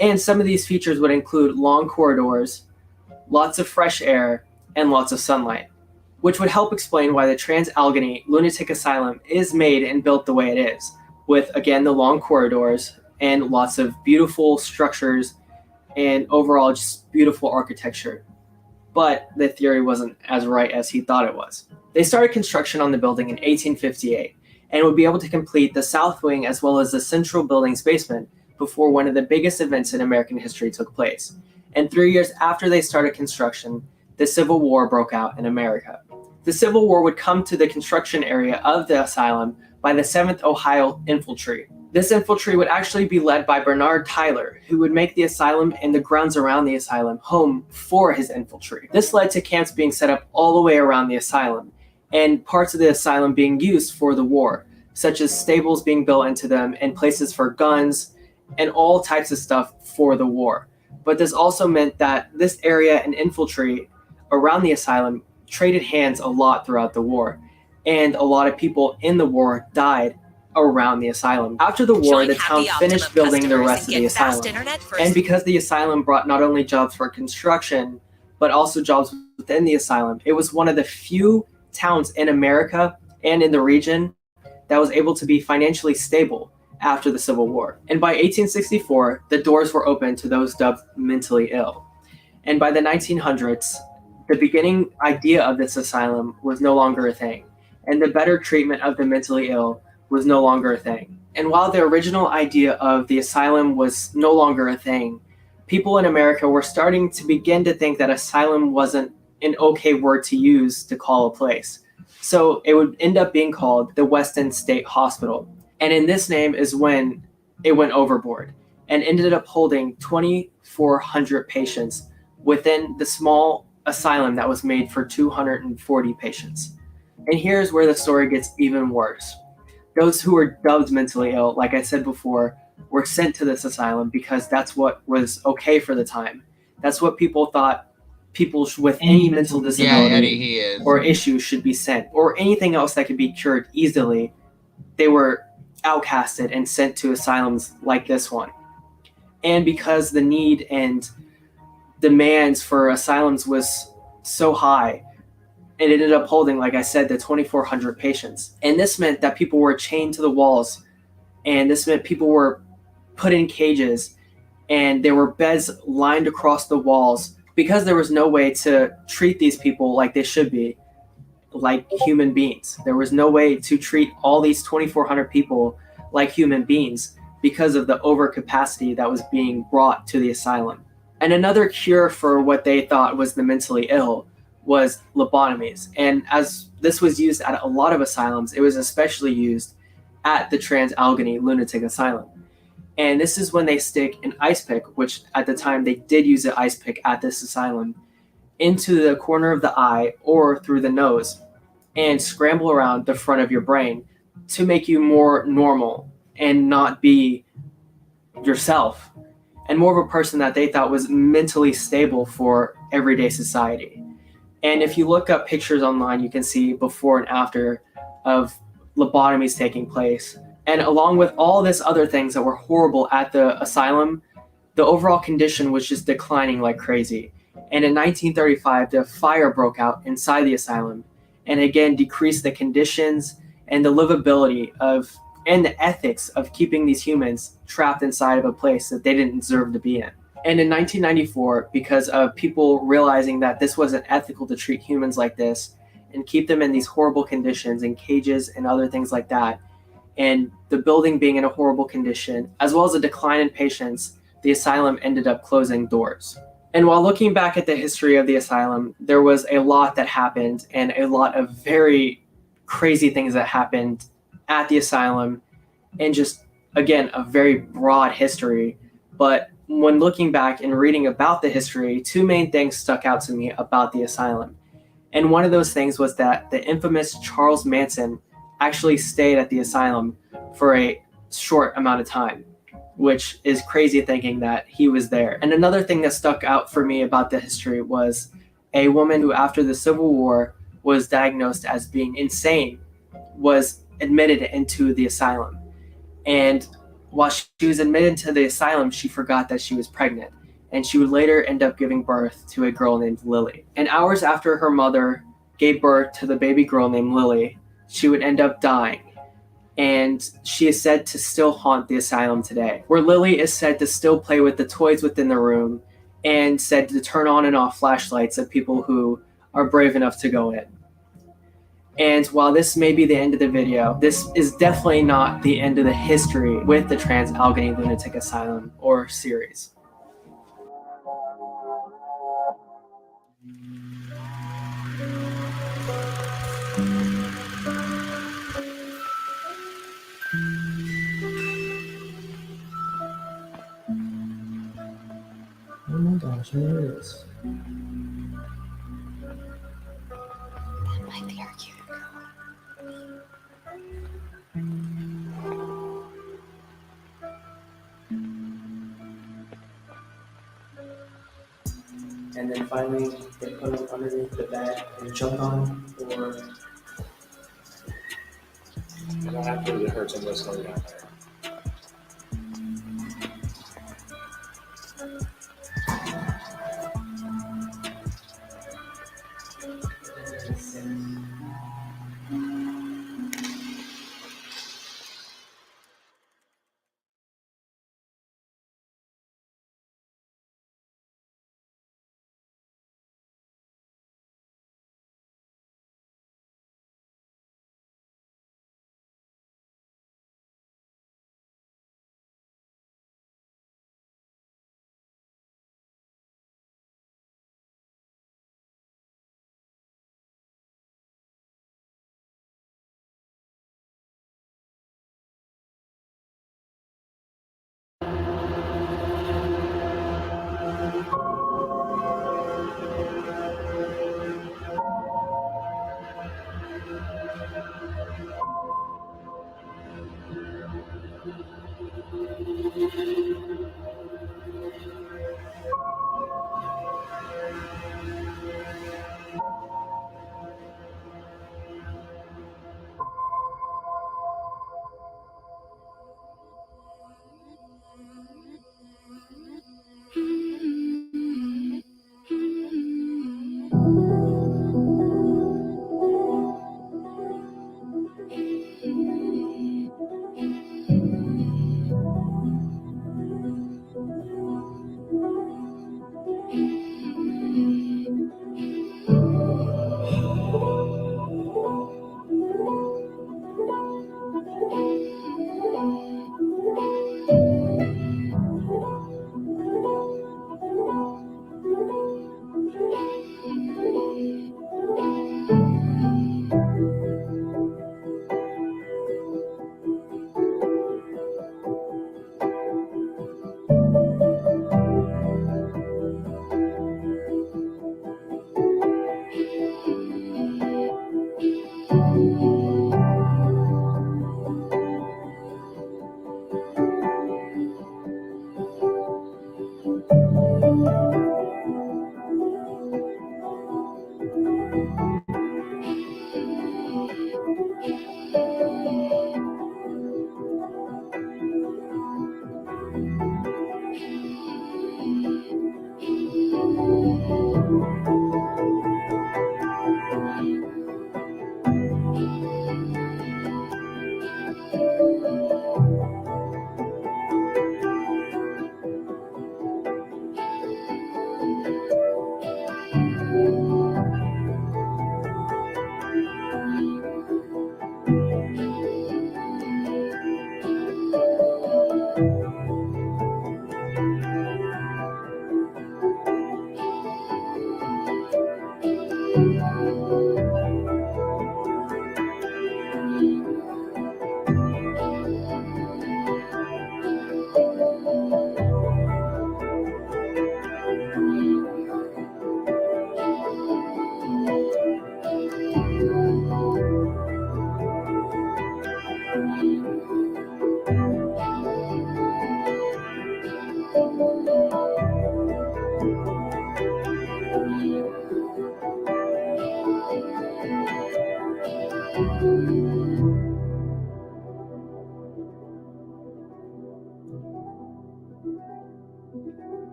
And some of these features would include long corridors, lots of fresh air, and lots of sunlight, which would help explain why the Allegheny Lunatic Asylum is made and built the way it is, with, again, the long corridors and lots of beautiful structures and overall just beautiful architecture. But the theory wasn't as right as he thought it was. They started construction on the building in 1858 and would be able to complete the south wing as well as the central building's basement before one of the biggest events in American history took place. And 3 years after they started construction, the Civil War broke out in America. The Civil War would come to the construction area of the asylum by the 7th Ohio Infantry. This infantry would actually be led by Bernard Tyler, who would make the asylum and the grounds around the asylum home for his infantry. This led to camps being set up all the way around the asylum, and parts of the asylum being used for the war, such as stables being built into them and places for guns, and all types of stuff for the war. But this also meant that this area and infantry around the asylum traded hands a lot throughout the war, and a lot of people in the war died around the asylum. After the war, the town finished building the rest of the asylum. And because the asylum brought not only jobs for construction, but also jobs within the asylum, it was one of the few towns in America and in the region that was able to be financially stable after the Civil War. And by 1864, the doors were open to those dubbed mentally ill. And by the 1900s, the beginning idea of this asylum was no longer a thing, and the better treatment of the mentally ill was no longer a thing. And while the original idea of the asylum was no longer a thing, people in America were starting to begin to think that asylum wasn't an okay word to use to call a place. So it would end up being called the Weston State Hospital. And in this name is when it went overboard and ended up holding 2,400 patients within the small asylum that was made for 240 patients. And here's where the story gets even worse. Those who were dubbed mentally ill, like I said before, were sent to this asylum because that's what was okay for the time. That's what people thought people with any mental Yeah, disability Eddie, he is. or issue should be sent, or anything else that could be cured easily. They were outcasted and sent to asylums like this one. And because the need and demands for asylums was so high, it ended up holding, like I said, the 2,400 patients. And this meant that people were chained to the walls, and this meant people were put in cages, and there were beds lined across the walls because there was no way to treat these people like they should be, like human beings. There was no way to treat all these 2,400 people like human beings because of the overcapacity that was being brought to the asylum. And another cure for what they thought was the mentally ill was lobotomies. And as this was used at a lot of asylums, it was especially used at the Allegheny Lunatic Asylum. And this is when they stick an ice pick, which at the time they did use an ice pick at this asylum, into the corner of the eye or through the nose and scramble around the front of your brain to make you more normal and not be yourself, and more of a person that they thought was mentally stable for everyday society. And if you look up pictures online, you can see before and after of lobotomies taking place. And along with all this other things that were horrible at the asylum, the overall condition was just declining like crazy. And in 1935, the fire broke out inside the asylum and again decreased the conditions and the livability of and the ethics of keeping these humans trapped inside of a place that they didn't deserve to be in. And in 1994, because of people realizing that this wasn't ethical to treat humans like this and keep them in these horrible conditions in cages and other things like that, and the building being in a horrible condition, as well as a decline in patients, the asylum ended up closing doors. And while looking back at the history of the asylum, there was a lot that happened and a lot of very crazy things that happened at the asylum, and just, again, a very broad history. But when looking back and reading about the history, two main things stuck out to me about the asylum. And one of those things was that the infamous Charles Manson actually stayed at the asylum for a short amount of time, which is crazy thinking that he was there. And another thing that stuck out for me about the history was a woman who, after the Civil War, was diagnosed as being insane, was admitted into the asylum. And while she was admitted to the asylum, she forgot that she was pregnant. And she would later end up giving birth to a girl named Lily. And hours after her mother gave birth to the baby girl named Lily, she would end up dying. And she is said to still haunt the asylum today, where Lily is said to still play with the toys within the room and said to turn on and off flashlights of people who are brave enough to go in. And while this may be the end of the video, this is definitely not the end of the history with the Allegheny Lunatic Asylum or series. Oh my gosh, there it is. That might be our cue. And then finally, they put him underneath the bed and jump on him, or I don't have to, it hurts him to slow down there.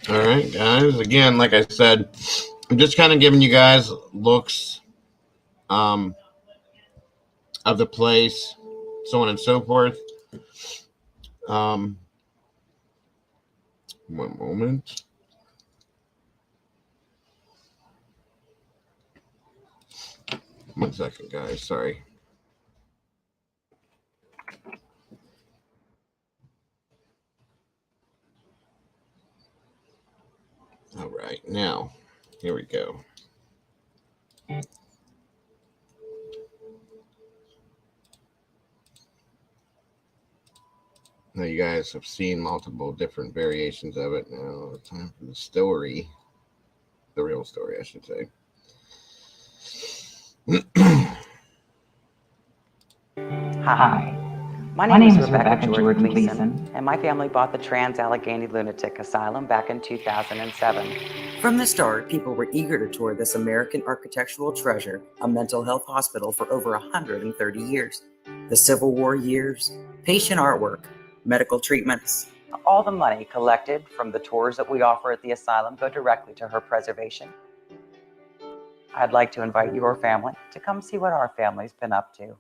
All right, guys. Again, like I said, I'm just kind of giving you guys looks of the place, so on and so forth. One moment. One second, guys. Sorry. All right, now, here we go. Now, you guys have seen multiple different variations of it. Now, time for the story. The real story, I should say. Hi, my name is Rebecca George Gleason, and my family bought the Allegheny Lunatic Asylum back in 2007. From the start, people were eager to tour this American architectural treasure, a mental health hospital for over 130 years. The Civil War years, patient artwork, medical treatments. All the money collected from the tours that we offer at the asylum go directly to her preservation. I'd like to invite your family to come see what our family's been up to.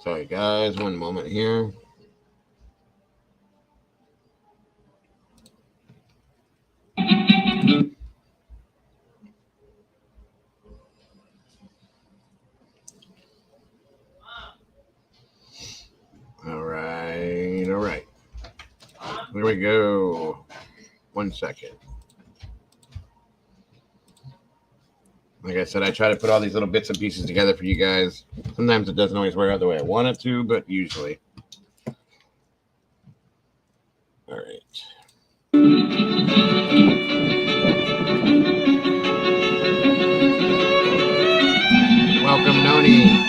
Sorry, guys. One moment here. All right. All right. Here we go. 1 second. Like I said, I try to put all these little bits and pieces together for you guys. Sometimes it doesn't always work out the way I want it to, but usually. All right. Welcome, Noni.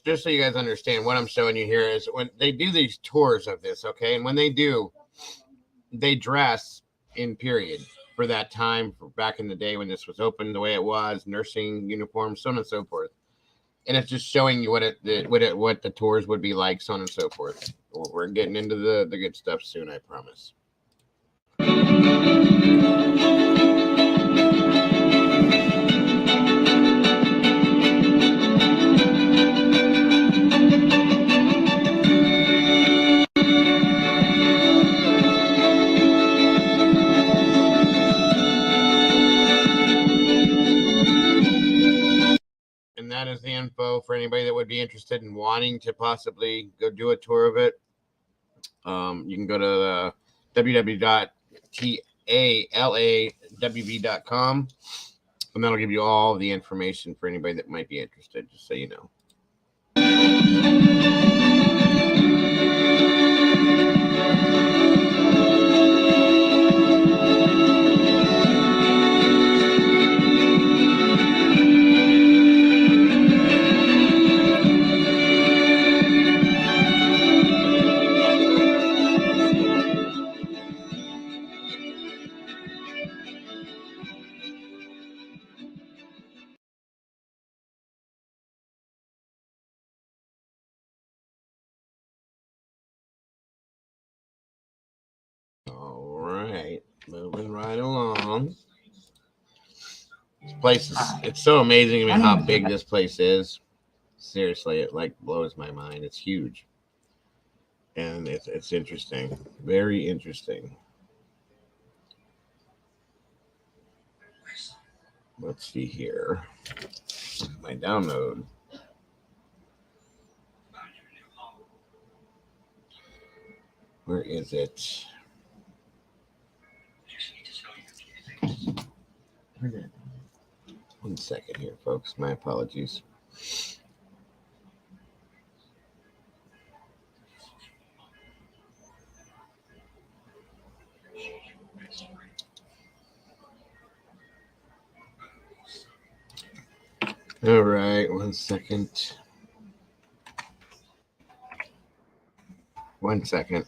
just so you guys understand, what I'm showing you here is when they do these tours of this, okay? And when they do, they dress in period for that time, for back in the day when this was open the way it was, nursing uniforms, so on and so forth. And it's just showing you what the tours would be like, so on and so forth. We're getting into the good stuff soon, I promise. And that is the info for anybody that would be interested in wanting to possibly go do a tour of it. You can go to www.talawv.com, and that'll give you all the information for anybody that might be interested, just so you know. All right, moving right along. This place it's so amazing to me how big this place is. Seriously, it like blows my mind. It's huge. And it's interesting. Very interesting. Let's see here. My download. Where is it? One second here, folks. My apologies. All right, 1 second. 1 second.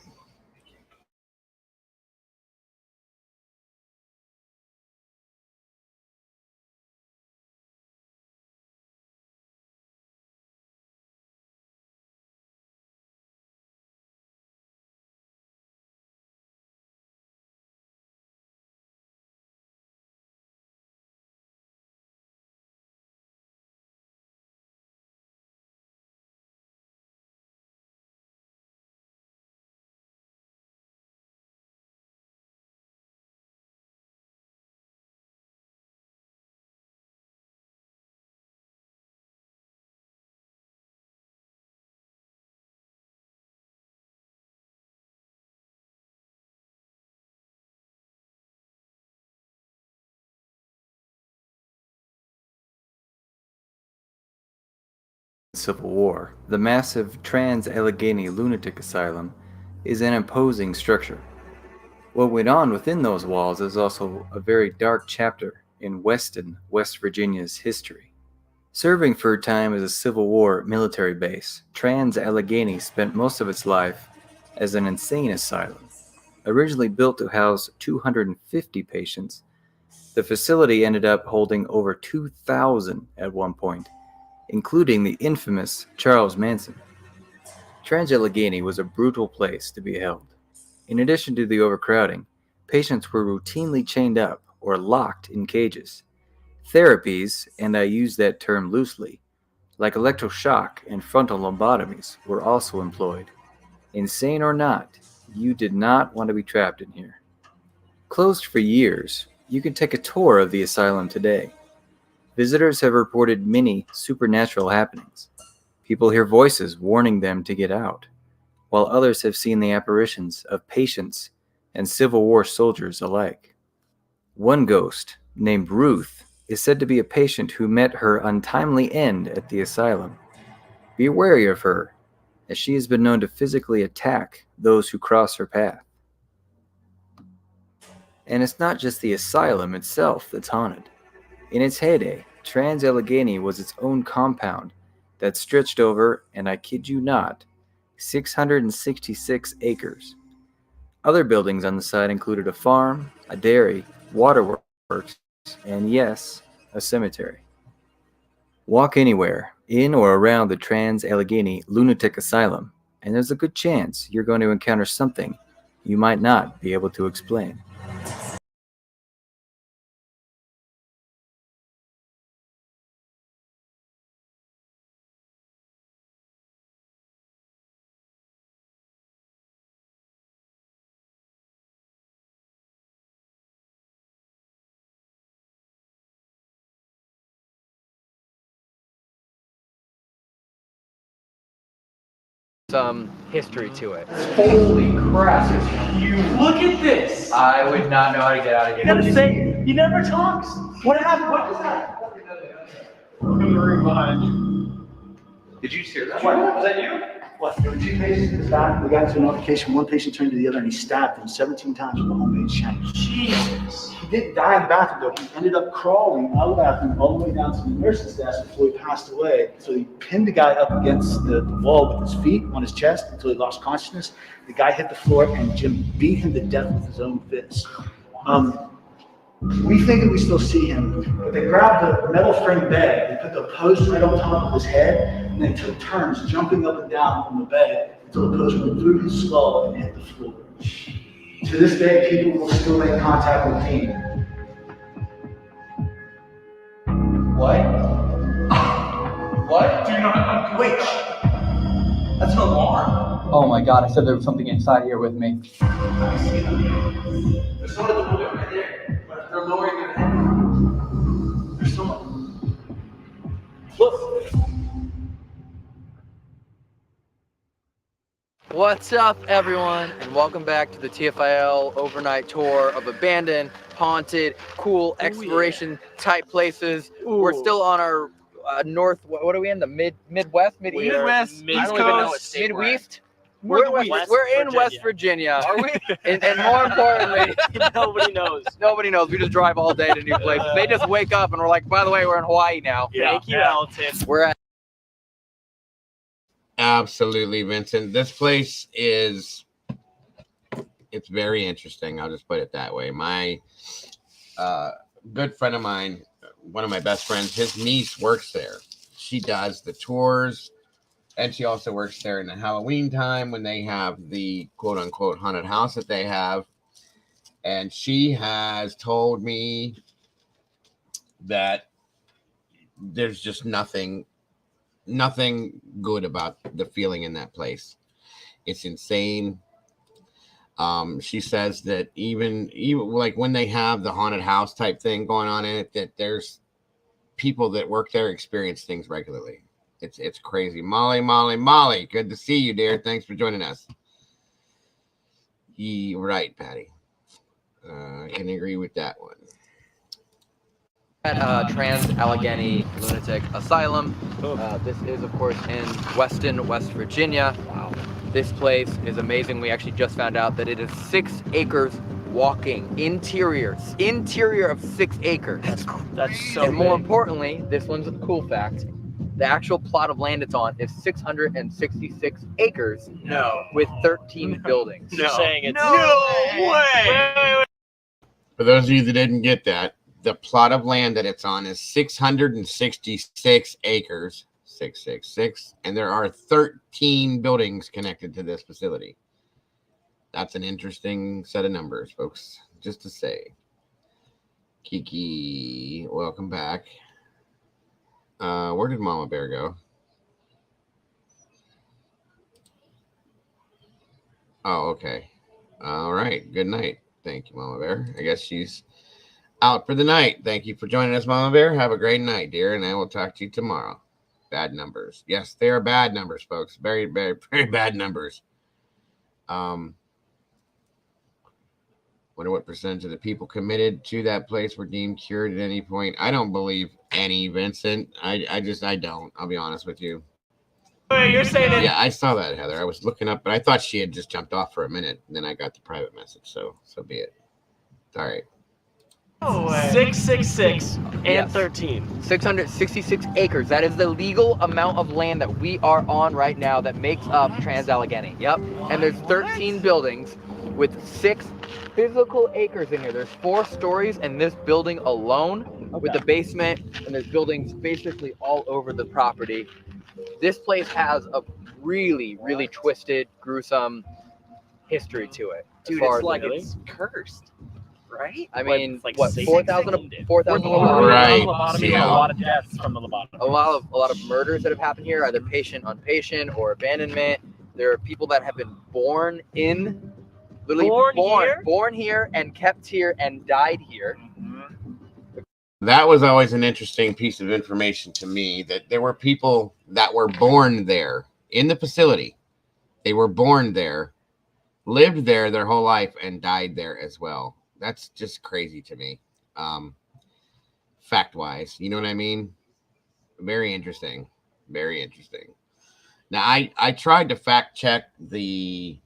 Civil War, the massive Allegheny Lunatic Asylum is an imposing structure. What went on within those walls is also a very dark chapter in Weston, West Virginia's history. Serving for a time as a Civil War military base, Allegheny spent most of its life as an insane asylum. Originally built to house 250 patients, the facility ended up holding over 2,000 at one point, including the infamous Charles Manson. Allegheny was a brutal place to be held. In addition to the overcrowding, patients were routinely chained up or locked in cages. Therapies, and I use that term loosely, like electroshock and frontal lobotomies were also employed. Insane or not, you did not want to be trapped in here. Closed for years, you can take a tour of the asylum today. Visitors have reported many supernatural happenings. People hear voices warning them to get out, while others have seen the apparitions of patients and Civil War soldiers alike. One ghost, named Ruth, is said to be a patient who met her untimely end at the asylum. Be wary of her, as she has been known to physically attack those who cross her path. And it's not just the asylum itself that's haunted. In its heyday, Allegheny was its own compound that stretched over, and I kid you not, 666 acres. Other buildings on the site included a farm, a dairy, waterworks, and yes, a cemetery. Walk anywhere in or around the Allegheny Lunatic Asylum, and there's a good chance you're going to encounter something you might not be able to explain. Some history to it. Holy crap, it's huge. Look at this. I would not know how to get out of here. You gotta say, he never talks. What happened? What is that? Look in the room behind you. Did you hear that? What? Was that you? What? There were 2 patients in the back. We got into an altercation. One patient turned to the other and he stabbed him 17 times with a homemade shank. Jesus. He didn't die in the bathroom though. He ended up crawling out of the bathroom all the way down to the nurse's desk before he passed away. So he pinned the guy up against the wall with his feet on his chest until he lost consciousness. The guy hit the floor and Jim beat him to death with his own fist. We think that we still see him, but they grabbed the metal frame bed and put the post right on top of his head, and they took turns jumping up and down on the bed until the post went through his skull and hit the floor. To this day, people will still make contact with him. What? What? Do not wait. That's an alarm. Oh my god, I said there was something inside here with me. I see them. There's someone at the window right there. But they're lowering their head. There's someone. Look. What's up, everyone, and welcome back to the TFIL overnight tour of abandoned, haunted, cool exploration type places. We're still on our north. What are we in? The Midwest, Mideast? Midwest, I don't even know what state we're in. We're in West Virginia. Are we? And more importantly, Nobody knows. nobody knows. We just drive all day to new places. They just wake up and we're like, by the way, we're in Hawaii now. Thank you, Alton. We're at Absolutely, Vincent. This place it's very interesting. I'll just put it that way. My good friend of mine, one of my best friends, his niece works there. She does the tours, and she also works there in the Halloween time when they have the quote unquote haunted house that they have. And she has told me that there's just nothing good about the feeling in that place. It's insane. She says that even like when they have the haunted house type thing going on in it, that there's people that work there experience things regularly. It's crazy. Molly, good to see you, dear. Thanks for joining us. Right, Patty. I can agree with that one. at Allegheny Lunatic Asylum. This is, of course, in Weston, West Virginia. Wow. This place is amazing. We actually just found out that it is 6 acres walking, interior of 6 acres. That's so And more big. importantly, this one's a cool fact. The actual plot of land it's on is 666 acres. No. With 13 buildings. You're saying it's No way! For those of you that didn't get that, the plot of land that it's on is 666 acres, 666, and there are 13 buildings connected to this facility. That's an interesting set of numbers, folks, just to say. Kiki, welcome back. Where did Mama Bear go? Oh, okay. All right. Good night. Thank you, Mama Bear. I guess she's out for the night. Thank you for joining us, Mama Bear. Have a great night, dear, and I will talk to you tomorrow. Bad numbers. Yes, they are bad numbers, folks. Very, very, very bad numbers. Wonder what percentage of the people committed to that place were deemed cured at any point. I don't believe any, Vincent. I don't. I'll be honest with you. Wait, you're saying that? Yeah, I saw that, Heather. I was looking up, but I thought she had just jumped off for a minute. And then I got the private message, so be it. All right. No way. 666 and Yes. 13. 666 acres. That is the legal amount of land that we are on right now that makes up Trans Allegheny. Yep. And there's 13 buildings with 6 physical acres in here. There's 4 stories in this building alone with the basement, and there's buildings basically all over the property. This place has a really, really twisted, gruesome history to it. Dude, as far it's as like I know. it's cursed, right? I mean, like what, Satan 4,000 named it. 4,000 Right. Lobotomy, Yeah. a lot of deaths from the lobotomy. a lot of murders that have happened here, either patient on patient or abandonment. There are people that have been born in, literally born here and kept here and died here. That was always an interesting piece of information to me, that there were people that were born there in the facility. They were born there, lived there their whole life, and died there as well. That's just crazy to me. Fact wise, you know what I mean? Very interesting. Very interesting. Now, I tried to fact check the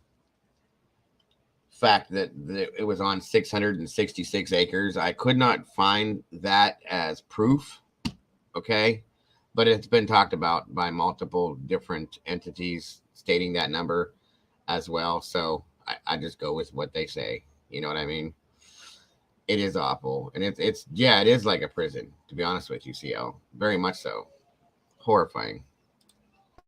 fact that it was on 666 acres. I could not find that as proof. Okay. But it's been talked about by multiple different entities stating that number as well. So I just go with what they say. You know what I mean? It is awful. And it's yeah, it is like a prison, to be honest with you, CL. Very much so. Horrifying.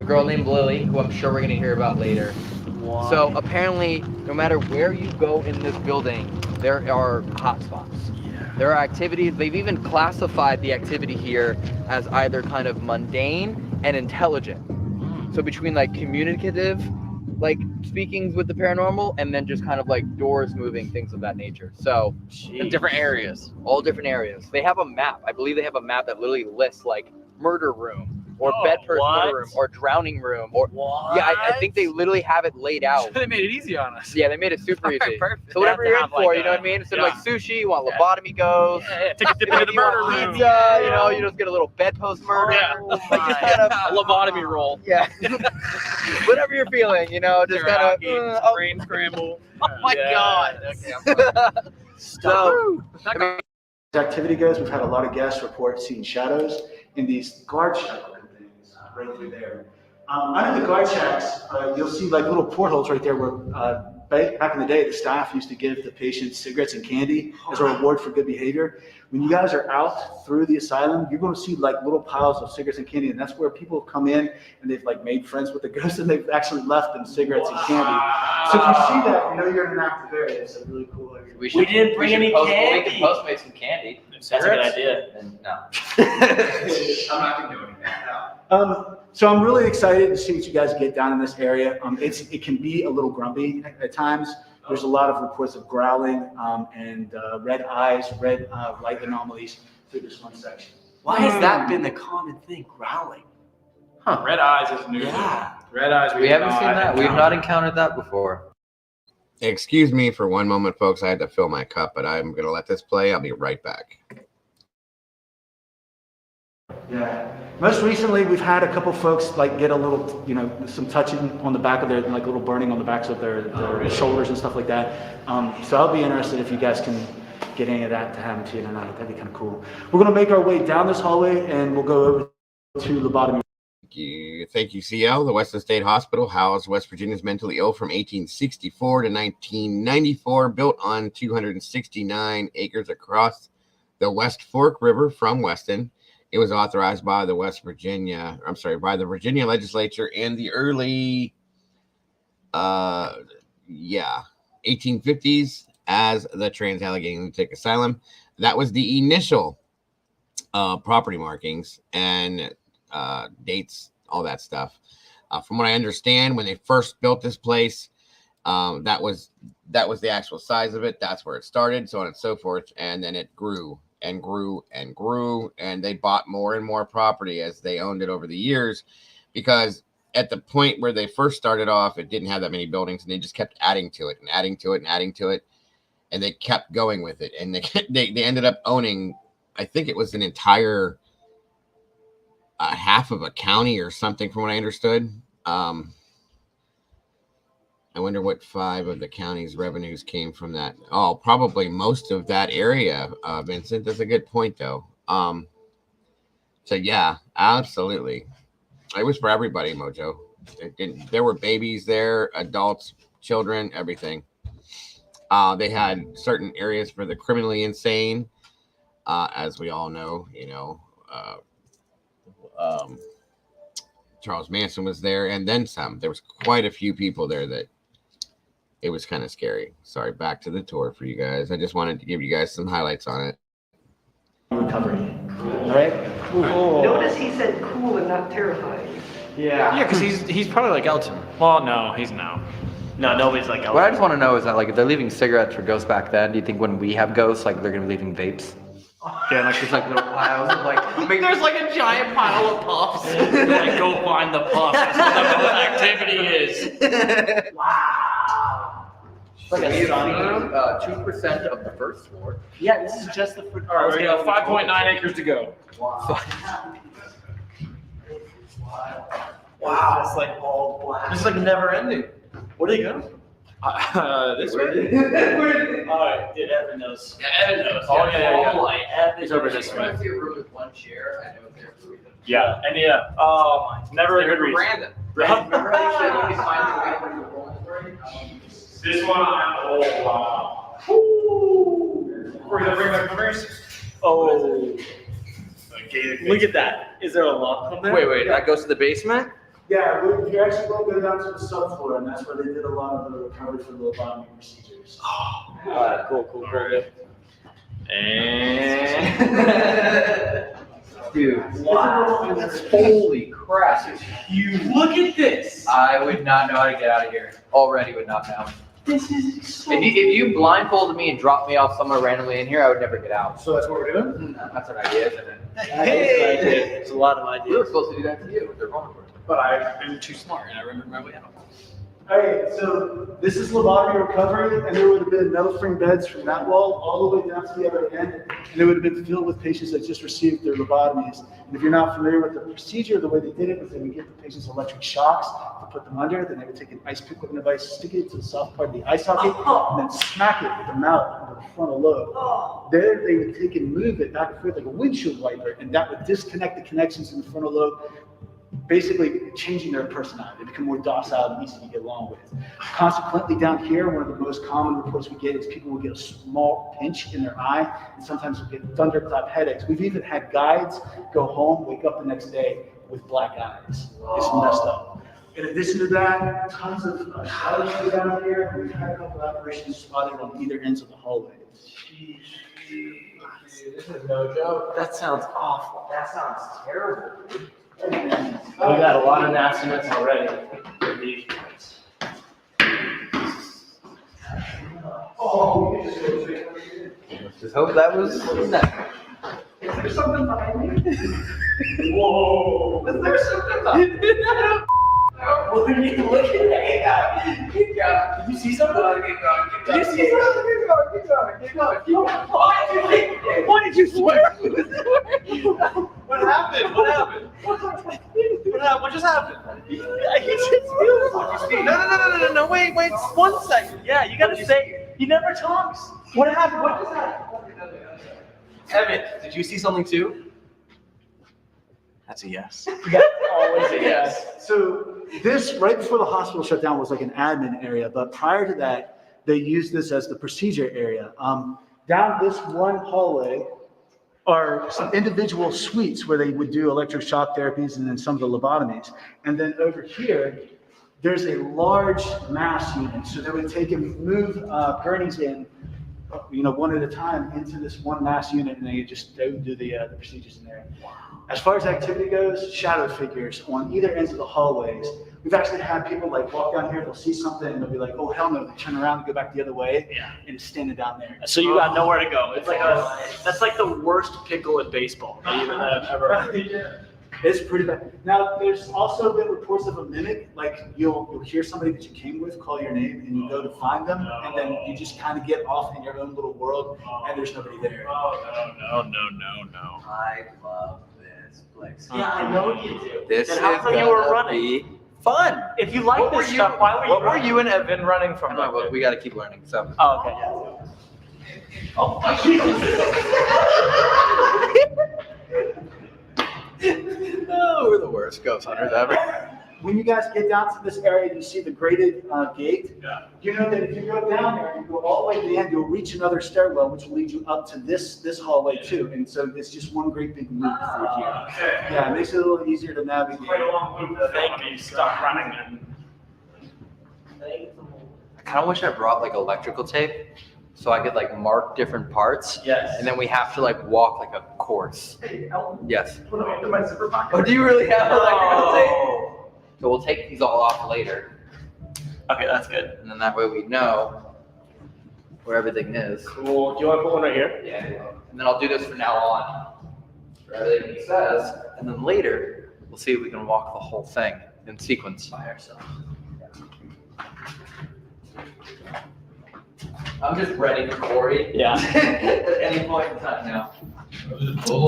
A girl named Lily, who I'm sure we're going to hear about later. Wow. So apparently, no matter where you go in this building, there are hotspots. Yeah. There are activities. They've even classified the activity here as either kind of mundane and intelligent. So between like communicative, like speakings with the paranormal, and then just kind of like doors moving, things of that nature. So In different areas. all different areas. They have a map. I believe they have a map that literally lists like murder room, or Oh, bedpost what? murder room, or drowning room, or What? yeah, I think they literally have it laid out. They made it easy on us. Yeah, they made it super All right, easy. perfect. So whatever They you're have in to have, for, like, you know what I mean? Instead yeah. of like sushi, you want lobotomy goes. Yeah, take a dip You know, into the you want murder room. pizza, you know, you just get a little bedpost murder. Yeah. Like just kind of A lobotomy roll. yeah. Whatever you're feeling, you know, just kind of Teriyaki, brain scramble. Oh my god. Okay, I'm fine. So Activity goes, we've had a lot of guests report seeing shadows in these guard shack looking things right through there. Under the guard shacks, you'll see like little portholes right there where back in the day, the staff used to give the patients cigarettes and candy as a reward for good behavior. When you guys are out through the asylum, you're going to see like little piles of cigarettes and candy, and that's where people have come in and they've like made friends with the ghosts, and they've actually left them cigarettes and candy. So if you see that, you know you're in an active area. It's a really cool area. We didn't bring any candy. We can postmate some candy. That's a good idea. And no. I'm not condoning that. So I'm really excited to see what you guys get down in this area. It can be a little grumpy at times. There's a lot of reports of growling and red eyes, red light anomalies through this one section. Why has that been the common thing, growling? Huh. Red eyes is new. Yeah. Red eyes. We haven't seen that. We've not encountered that before. Excuse me for one moment, folks. I had to fill my cup, but I'm going to let this play. I'll be right back. Yeah. Most recently, we've had a couple folks like get a little, you know, some touching on the back of their, like little burning on the backs of their shoulders and stuff like that. So I'll be interested if you guys can get any of that to happen to you tonight. That'd be kind of cool. We're going to make our way down this hallway and we'll go over to lobotomy. Thank you, CL. The Western State Hospital housed West Virginia's mentally ill from 1864 to 1994, built on 269 acres across the West Fork River from Weston. It was authorized by the by the Virginia legislature in the early 1850s as the Trans Allegheny Lunatic Asylum. That was the initial property markings and dates, all that stuff. From what I understand, when they first built this place, that was the actual size of it. That's where it started, so on and so forth. And then it grew and grew and grew, and they bought more and more property as they owned it over the years, because at the point where they first started off, it didn't have that many buildings, and they just kept adding to it and adding to it and adding to it, and they kept going with it, and they ended up owning, I think it was an entire half of a county or something, from what I understood. I wonder what 5 of the county's revenues came from that. Oh, probably most of that area, Vincent. That's a good point, though. So yeah, absolutely. It was for everybody, Mojo. There were babies there, adults, children, everything. They had certain areas for the criminally insane, as we all know. Charles Manson was there, and then some. There was quite a few people there that it was kind of scary. Sorry, back to the tour for you guys. I just wanted to give you guys some highlights on it. Recovery. All right? Cool. Notice he said cool and not terrifying. Yeah. Yeah, because he's probably like Elton. Well, no, he's no. No, nobody's like Elton. What I just want to know is that, like, if they're leaving cigarettes for ghosts back then, do you think when we have ghosts, like, they're gonna be leaving vapes? Yeah, like there's like little piles of like. There's like a giant pile of puffs. Like, go find the puffs. That's what the ghost activity is. Wow. Like a sunroom, 2% of the first floor. Yeah, this is just the first. All right, we got 5.9 acres to go. Wow. Wow. It's like all black. It's like never ending. Where do they go? This way. All right, dude, Evan knows. Yeah, Evan knows. Oh, yeah. Like, Evan He's over this way. If you room with one chair, I know they're for reason. Yeah, and yeah. Oh my. Never a good reason. Brandon. Remember how you said you could find your way when you were rolling for This one, wow. We're gonna bring back numbers. Oh. Look at that. Is there a lock on there? Wait, that goes to the basement? Yeah, you actually go down to the subfloor, and that's where they did a lot of the recovery for the lobotomy procedures. All right, cool. And Dude, wow. Holy crap. it's huge. Look at this. I would not know how to get out of here. Already would not know. This is so If you blindfolded me and dropped me off somewhere randomly in here, I would never get out. So that's what we're doing? That's an idea, isn't it? Hey! There's a lot of We were ideas. supposed to do that to you. They're wrong for it. But I've been too smart and I remember my way out. Alright, so this is lobotomy recovery, and there would have been metal frame beds from that wall all the way down to the other end, and it would have been filled with patients that just received their lobotomies. And if you're not familiar with the procedure, the way they did it was they would give the patients electric shocks to put them under, then they would take an ice pick looking device, stick it to the soft part of the eye socket, and then smack it with the mouth into the frontal lobe. There they would take and move it back and forth like a windshield wiper, and that would disconnect the connections in the frontal lobe, basically changing their personality. They become more docile and easy to get along with. Consequently, down here, one of the most common reports we get is people will get a small pinch in their eye, and sometimes will get thunderclap headaches. We've even had guides go home, wake up the next day with black eyes. It's messed up. In addition to that, tons of shadows down here. We've had a couple of apparitions spotted on either ends of the hallway. This is no joke. That sounds awful. That sounds terrible. We got a lot of nastiness already. Just hope that was that. Is there something behind me? Whoa! Is there something behind me? What are you looking at? Did you see something? Did you see something? Why did you swear? What happened? What just happened? I can just feel it. No, wait, 1 second. Yeah, you gotta say it. He never talks. What happened? What just happened? Evan, did you see something too? That's a yes. That's always a yes. So this, right before the hospital shut down, was like an admin area, but prior to that, they used this as the procedure area. Down this one hallway are some individual suites where they would do electric shock therapies and then some of the lobotomies. And then over here, there's a large mass unit. So they would take and move gurneys in, one at a time into this one mass unit, and they would do the procedures in there. As far as activity goes, shadow figures on either ends of the hallways. We've actually had people like walk down here, they'll see something, and they'll be like, oh, hell no, they turn around and go back the other way, and it's standing down there. So you got nowhere to go. It's like that's like the worst pickle in baseball that you've ever heard. It's pretty bad. Now, there's also been reports of a mimic, like you'll hear somebody that you came with call your name, and you go to find them, and then you just kind of get off in your own little world, and there's nobody there. No. I love this place. Yeah, I know you do. This Then is how come you were gonna running? be Fun. If you like this stuff, why were you? What were you and Evan running from? No, but we got to keep learning. So. Oh, okay. Yeah. Oh, Oh, we're the worst ghost hunters ever. When you guys get down to this area, you see the graded gate. Yeah. You know that if you go down there and you go all the way to the end, you'll reach another stairwell, which will lead you up to this hallway too. And so it's just one great big loop through here. okay. Yeah, it makes it a little easier to navigate. Quite a long loop to think and you stop running and. I kind of wish I brought like electrical tape so I could like mark different parts. Yes. And then we have to like walk like a course. Hey, Ellen, Yes. put them into my zipper pocket. Oh, do you really have electrical tape? Oh. So we'll take these all off later. Okay, that's good. And then that way we know where everything is. Cool. Do you want to put one right here? Yeah. And then I'll do this from now on for everything he says. And then later, we'll see if we can walk the whole thing in sequence by ourselves. I'm just ready for Corey. Yeah. At any point in time now.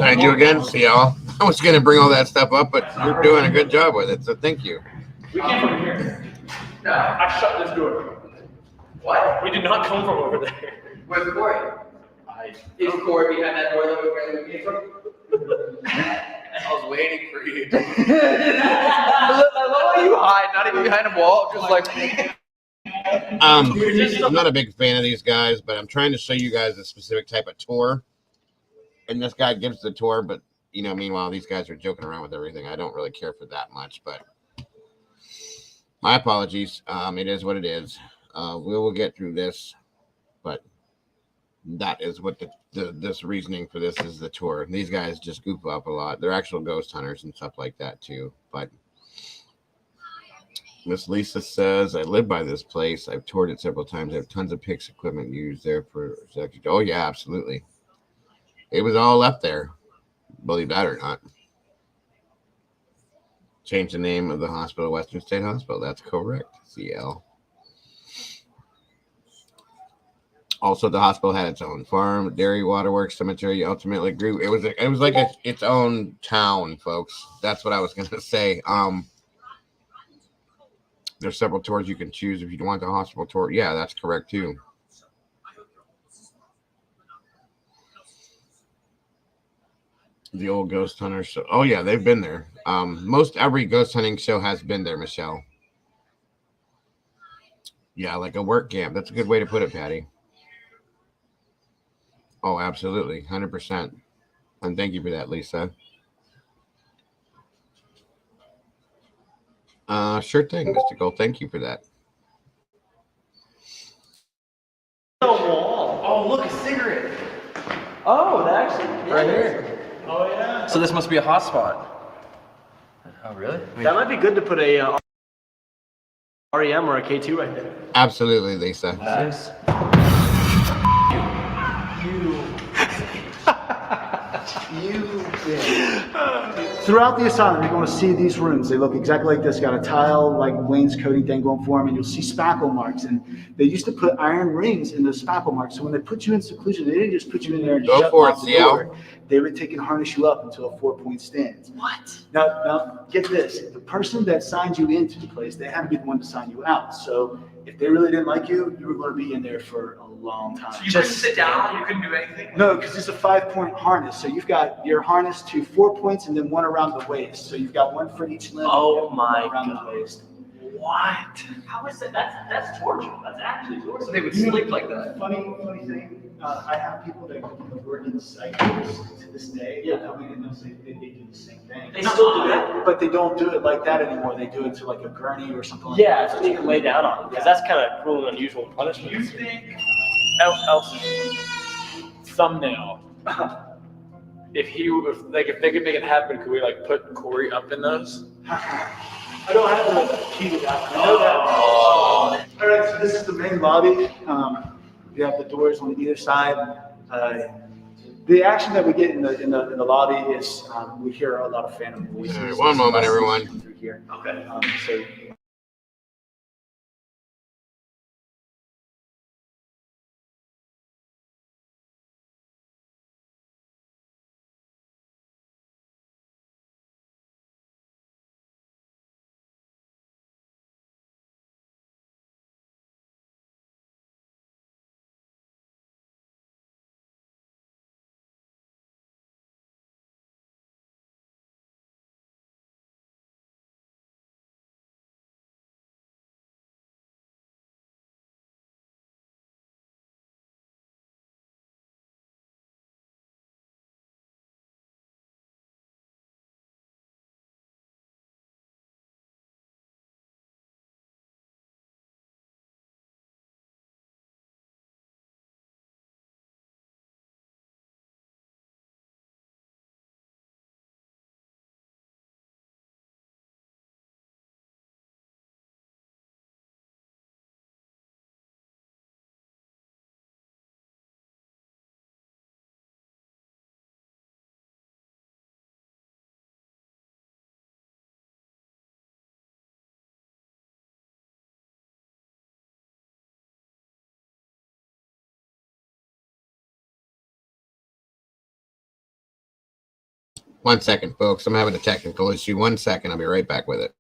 Thank you again. See y'all. I was going to bring all that stuff up, but you're doing a good job with it. So thank you. We came from here. No. I shut this door. What? We did not come from over there. Where's Corey? Is Corey behind that door that we came from? I was waiting for you. I love how you hide, not even behind a wall, just like. I'm not a big fan of these guys, but I'm trying to show you guys a specific type of tour. And this guy gives the tour, but meanwhile, these guys are joking around with everything. I don't really care for that much, but my apologies. It is what it is. We will get through this, but that is what this reasoning for this is the tour. These guys just goof up a lot. They're actual ghost hunters and stuff like that too. But Miss Lisa says, I live by this place. I've toured it several times. I have tons of PICS equipment used there for. Oh yeah, absolutely. It was all left there, believe that or not. Change the name of the hospital, Western State Hospital. That's correct, CL. Also, the hospital had its own farm, dairy, waterworks, cemetery. Ultimately grew. It was like its own town, folks. That's what I was gonna say. There's several tours you can choose if you want the hospital tour. Yeah, that's correct too. The old ghost hunter show. Oh yeah, they've been there. Most every ghost hunting show has been there, Michelle. Yeah, like a work camp. That's a good way to put it, Patty. Oh, absolutely, 100%. And thank you for that, Lisa. Sure thing, Mystical. Thank you for that. Oh, look, a cigarette. Oh, that actually. Right here. Oh, yeah. So this must be a hotspot. Oh, really? That might be good to put a REM or a K2 right there. Absolutely, Lisa. Nice. Throughout the asylum, you're going to see these rooms. They look exactly like this. Got a tile, like wainscoting thing going for them, and you'll see spackle marks. And they used to put iron rings in the spackle marks. So when they put you in seclusion, they didn't just put you in there and Go shut for off it, the CL. door. They would take and harness you up until a 4-point stand. What? Now, get this. The person that signed you into the place, they had to be the one to sign you out. So if they really didn't like you, you were going to be in there for a long time. So you couldn't sit down? You couldn't do anything? No, because it's a 5-point harness. So you've got your harness to 4 points and then one around the waist. So you've got one for each limb. Oh and my one around God. the waist. What? How is that? That's torture. That's actually torture. So they would sleep like that. Funny thing. I have people that work in psychos to this day. Yeah. And they'll say they do the same thing. They still do that? But they don't do it like that anymore. They do it to like a gurney or something like Yeah, that. so you can lay down on it, because that's kind of cruel and unusual punishment. You think Thumbnail. If they could make it happen, could we like put Corey up in those? I don't have the key to that. I know that. All right, so this is the main lobby. You have the doors on either side. The action that we get in the lobby is we hear a lot of phantom voices. All right, one moment, everyone. Through here. Okay. So 1 second, folks. I'm having a technical issue. 1 second. I'll be right back with it.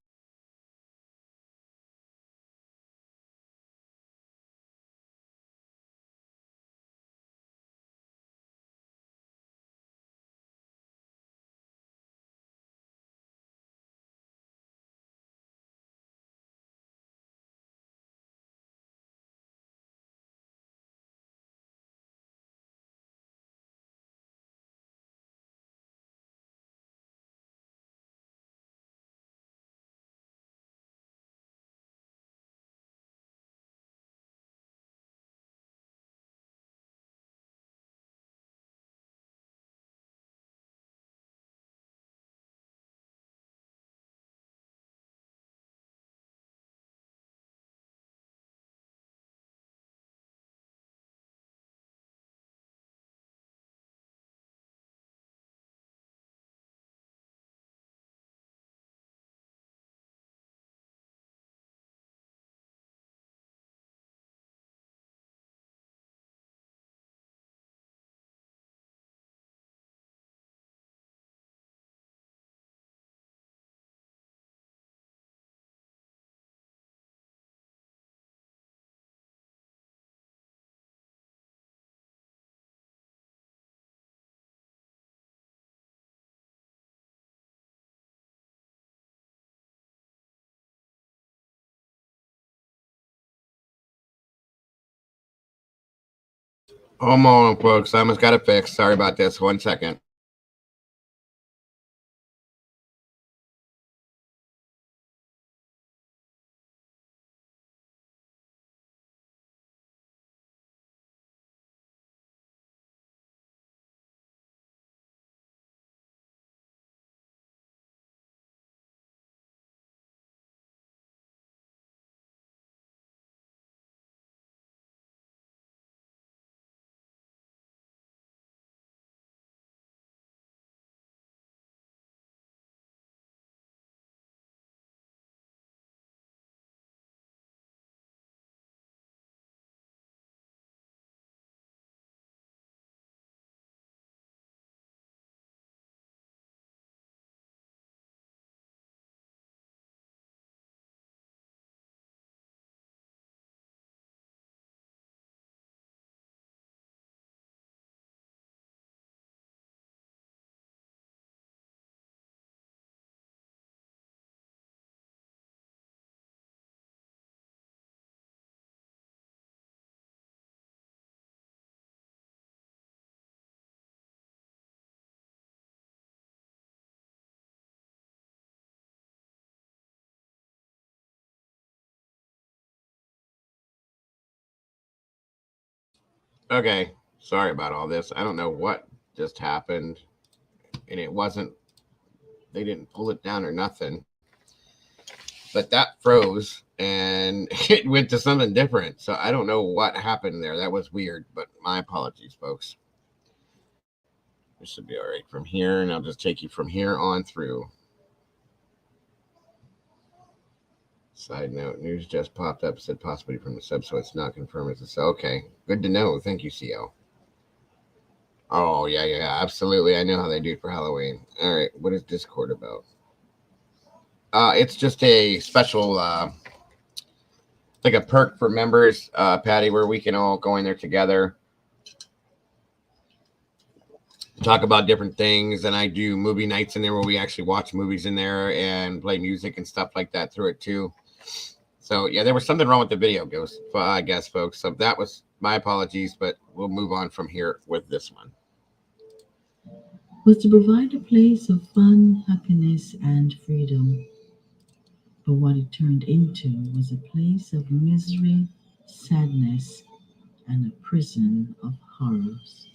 Hold on, folks. I almost got it fixed. Sorry about this. 1 second. Okay. Sorry about all this. I don't know what just happened. And it wasn't, they didn't pull it down or nothing. But that froze and it went to something different. So I don't know what happened there. That was weird, but my apologies, folks. This should be all right from here, and I'll just take you from here on through. Side note, news just popped up, said possibly from the sub, so it's not confirmed. It's okay. Good to know. Thank you, CO. Oh, yeah, absolutely. I know how they do it for Halloween. All right, what is Discord about? It's just a special, like a perk for members, Patty, where we can all go in there together, talk about different things, and I do movie nights in there where we actually watch movies in there and play music and stuff like that through it too. So yeah, there was something wrong with the video, Ghost, I guess, folks. So that was my apologies, but we'll move on from here with this one. Was to provide a place of fun, happiness, and freedom. But what it turned into was a place of misery, sadness, and a prison of horrors.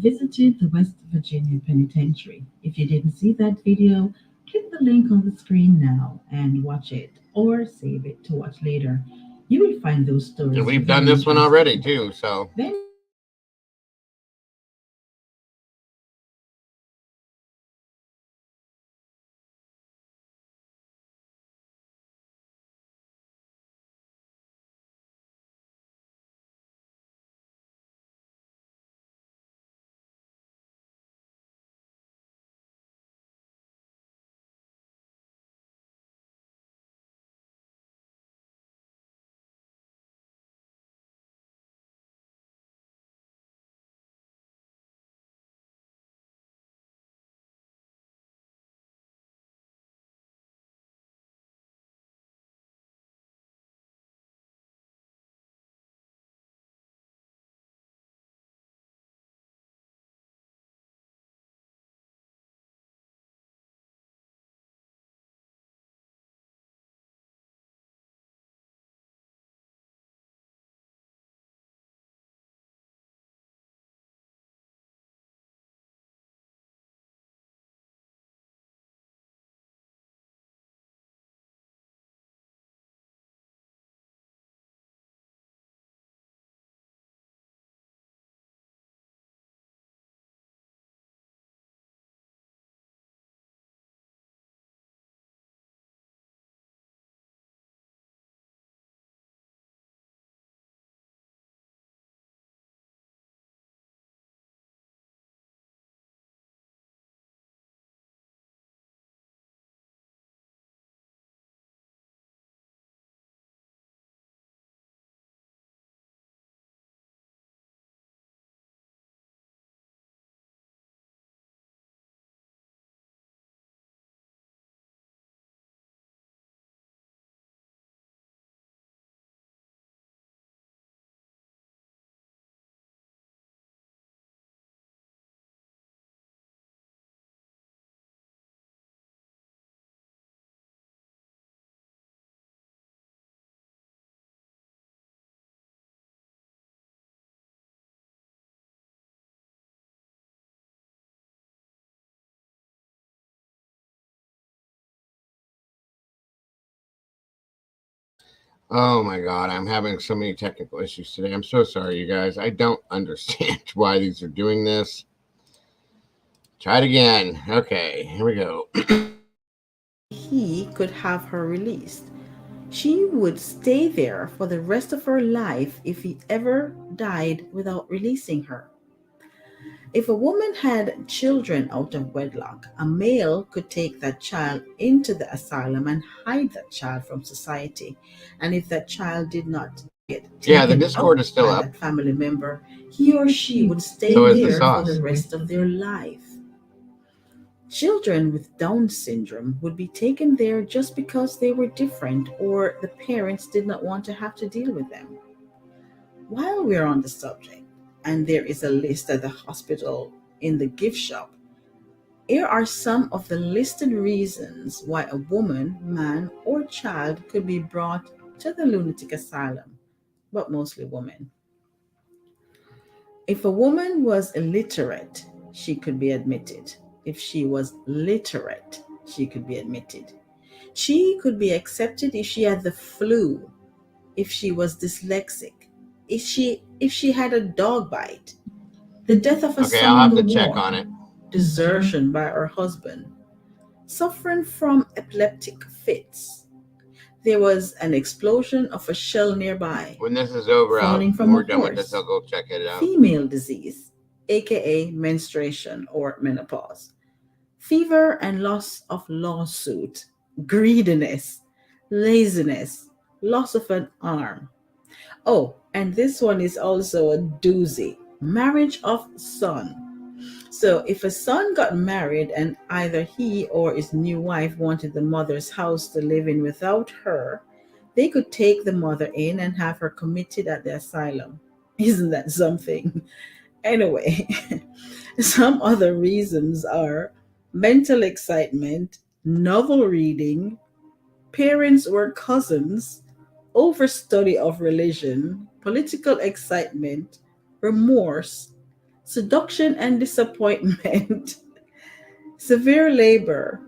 visited the West Virginia Penitentiary. If you didn't see that video, click the link on the screen now and watch it or save it to watch later. You will find those stories. And we've done this one already too, so. Then Oh my God, I'm having so many technical issues today. I'm so sorry, you guys. I don't understand why these are doing this. Try it again. Okay, here we go. he could have her released. She would stay there for the rest of her life if he ever died without releasing her. If a woman had children out of wedlock, a male could take that child into the asylum and hide that child from society. And if that child did not get taken the Discord is still by up. that family member, he or she would stay So is the there for sauce. the rest of their life. Children with Down syndrome would be taken there just because they were different or the parents did not want to have to deal with them. While we're on the subject, and there is a list at the hospital in the gift shop, here are some of the listed reasons why a woman, man, or child could be brought to the lunatic asylum, but mostly women. If a woman was illiterate, she could be admitted. If she was literate, she could be admitted. She could be accepted if she had the flu, if she was dyslexic, if she had a dog bite, the death of a Okay, son I'll in have the to check war, on it. desertion by her husband, suffering from epileptic fits. There was an explosion of a shell nearby. When this is over, Falling from when we're a done with this, horse. I'll go check it out. Female disease, aka menstruation or menopause. Fever and loss of lawsuit, greediness, laziness, loss of an arm. Oh, and this one is also a doozy. Marriage of son. So if a son got married and either he or his new wife wanted the mother's house to live in without her, they could take the mother in and have her committed at the asylum. Isn't that something? Anyway, some other reasons are mental excitement, novel reading, parents or cousins, overstudy of religion, political excitement, remorse, seduction and disappointment, severe labor.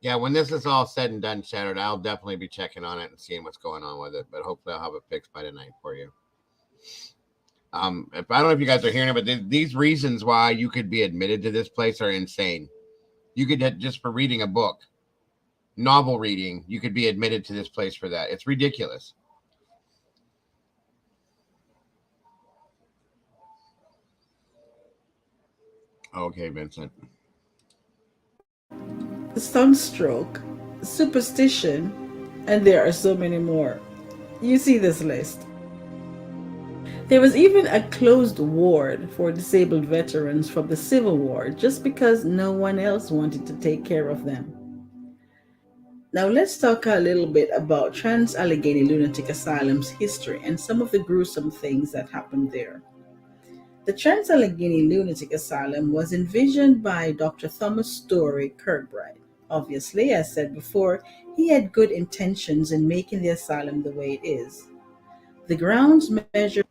Yeah, when this is all said and done, Shattered, I'll definitely be checking on it and seeing what's going on with it. But hopefully, I'll have it fixed by tonight for you. If I don't know if you guys are hearing it, but these reasons why you could be admitted to this place are insane. You could just for reading a book, novel reading, you could be admitted to this place for that. It's ridiculous. Okay, Vincent. Sunstroke, superstition, and there are so many more. You see this list. There was even a closed ward for disabled veterans from the Civil War just because no one else wanted to take care of them. Now, let's talk a little bit about Trans Allegheny Lunatic Asylum's history and some of the gruesome things that happened there. The Trans Allegheny Lunatic Asylum was envisioned by Dr. Thomas Story Kirkbride. Obviously, as said before, he had good intentions in making the asylum the way it is. The grounds measure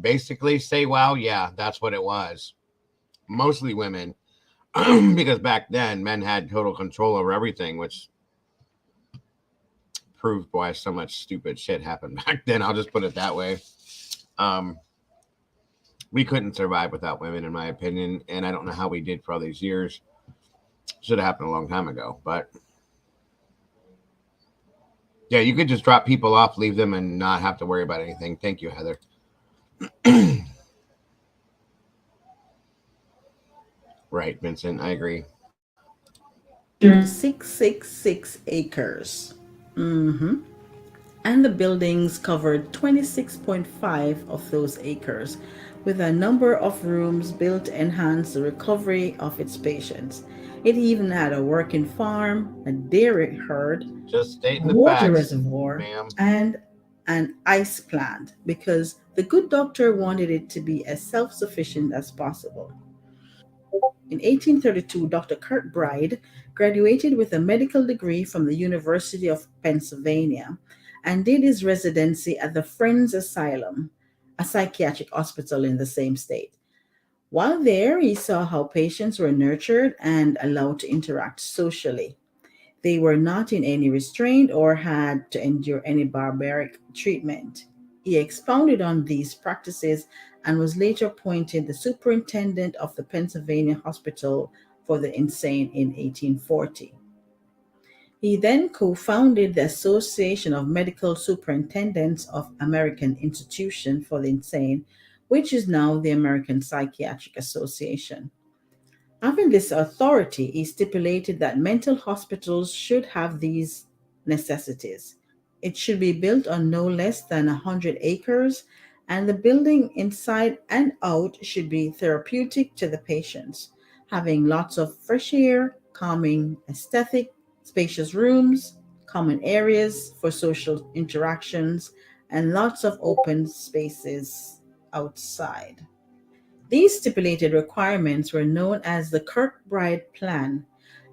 Basically, say, well, yeah, that's what it was. Mostly women, because back then men had total control over everything, which proved why so much stupid shit happened back then. I'll just put it that way. Um, we couldn't survive without women, in my opinion, and I don't know how we did for all these years. Should have happened a long time ago, but yeah, you could just drop people off, leave them, and not have to worry about anything. Thank you, Heather. Right, Vincent, I agree. 666 acres. And the buildings covered 26.5 of those acres, with a number of rooms built to enhance the recovery of its patients. It even had a working farm, a dairy herd, Just stating a the water facts, reservoir, ma'am. and an ice plant because the good doctor wanted it to be as self sufficient as possible. In 1832, Dr. Kirkbride graduated with a medical degree from the University of Pennsylvania and did his residency at the Friends Asylum, a psychiatric hospital in the same state. While there, he saw how patients were nurtured and allowed to interact socially. They were not in any restraint or had to endure any barbaric treatment. He expounded on these practices and was later appointed the superintendent of the Pennsylvania Hospital for the Insane in 1840. He then co founded the Association of Medical Superintendents of American Institution for the Insane, which is now the American Psychiatric Association. Having this authority, he stipulated that mental hospitals should have these necessities. It should be built on no less than 100 acres, and the building inside and out should be therapeutic to the patients, having lots of fresh air, calming aesthetic, spacious rooms, common areas for social interactions, and lots of open spaces outside. These stipulated requirements were known as the Kirkbride Plan,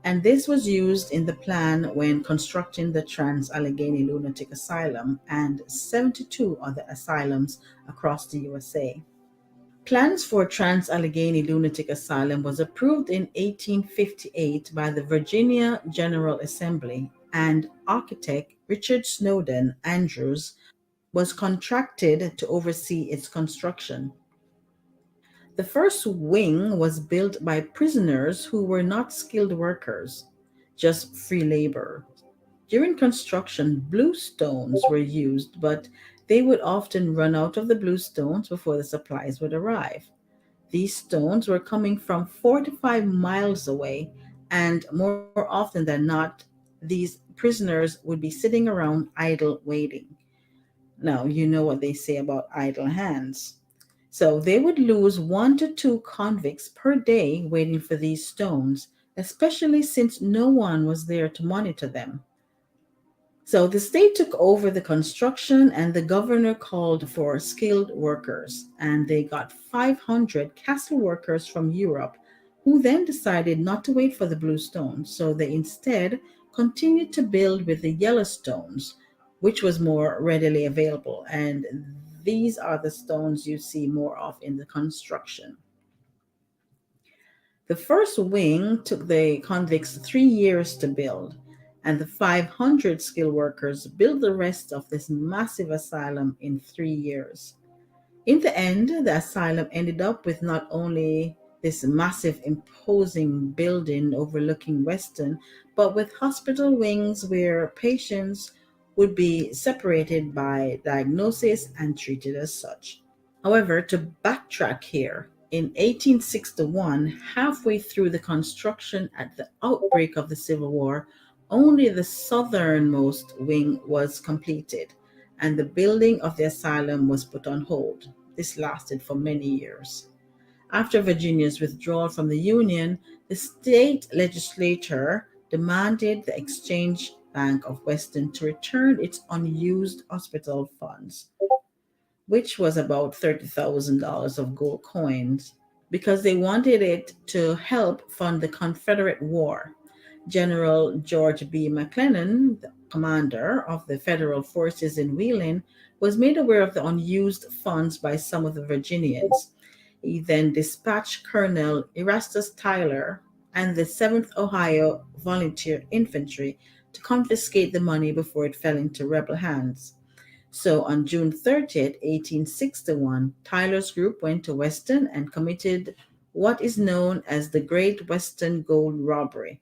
and this was used in the plan when constructing the Trans Allegheny Lunatic Asylum and 72 other asylums across the USA. Plans for Trans Allegheny Lunatic Asylum was approved in 1858 by the Virginia General Assembly, and architect Richard Snowden Andrews was contracted to oversee its construction. The first wing was built by prisoners who were not skilled workers, just free labor. During construction, blue stones were used, but they would often run out of the blue stones before the supplies would arrive. These stones were coming from 45 miles away, and more often than not, these prisoners would be sitting around idle waiting. Now, you know what they say about idle hands. So they would lose 1 to 2 convicts per day waiting for these stones, especially since no one was there to monitor them. So the state took over the construction, and the governor called for skilled workers, and they got 500 castle workers from Europe who then decided not to wait for the blue stones. So they instead continued to build with the yellow stones, which was more readily available. And these are the stones you see more of in the construction. The first wing took the convicts 3 years to build, and the 500 skilled workers built the rest of this massive asylum in 3 years. In the end, the asylum ended up with not only this massive, imposing building overlooking Weston, but with hospital wings where patients would be separated by diagnosis and treated as such. However, to backtrack here, in 1861, halfway through the construction at the outbreak of the Civil War, only the southernmost wing was completed, and the building of the asylum was put on hold. This lasted for many years. After Virginia's withdrawal from the Union, the state legislature demanded the Exchange Bank of Weston to return its unused hospital funds, which was about $30,000 of gold coins, because they wanted it to help fund the Confederate War. General George B. McClellan, the commander of the Federal forces in Wheeling, was made aware of the unused funds by some of the Virginians. He then dispatched Colonel Erastus Tyler and the 7th Ohio Volunteer Infantry to confiscate the money before it fell into rebel hands. So on June 30th, 1861, Tyler's group went to Weston and committed what is known as the Great Western Gold Robbery.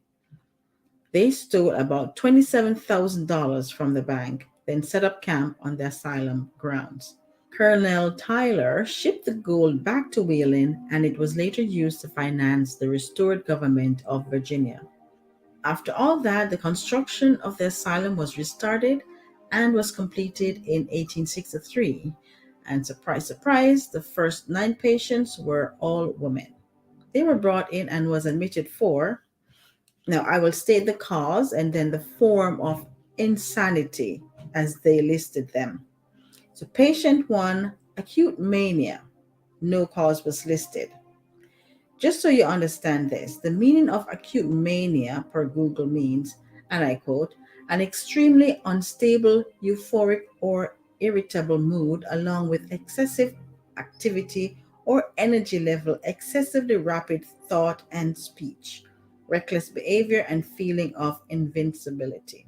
They stole about $27,000 from the bank, then set up camp on the asylum grounds. Colonel Tyler shipped the gold back to Wheeling, and it was later used to finance the restored government of Virginia. After all that, the construction of the asylum was restarted and was completed in 1863. And surprise, surprise, the first 9 patients were all women. They were brought in and was admitted for, now I will state the cause and then the form of insanity as they listed them. So patient 1, acute mania, no cause was listed. Just so you understand this, the meaning of acute mania per Google means, and I quote, an extremely unstable, euphoric, or irritable mood along with excessive activity or energy level, excessively rapid thought and speech, reckless behavior, and feeling of invincibility.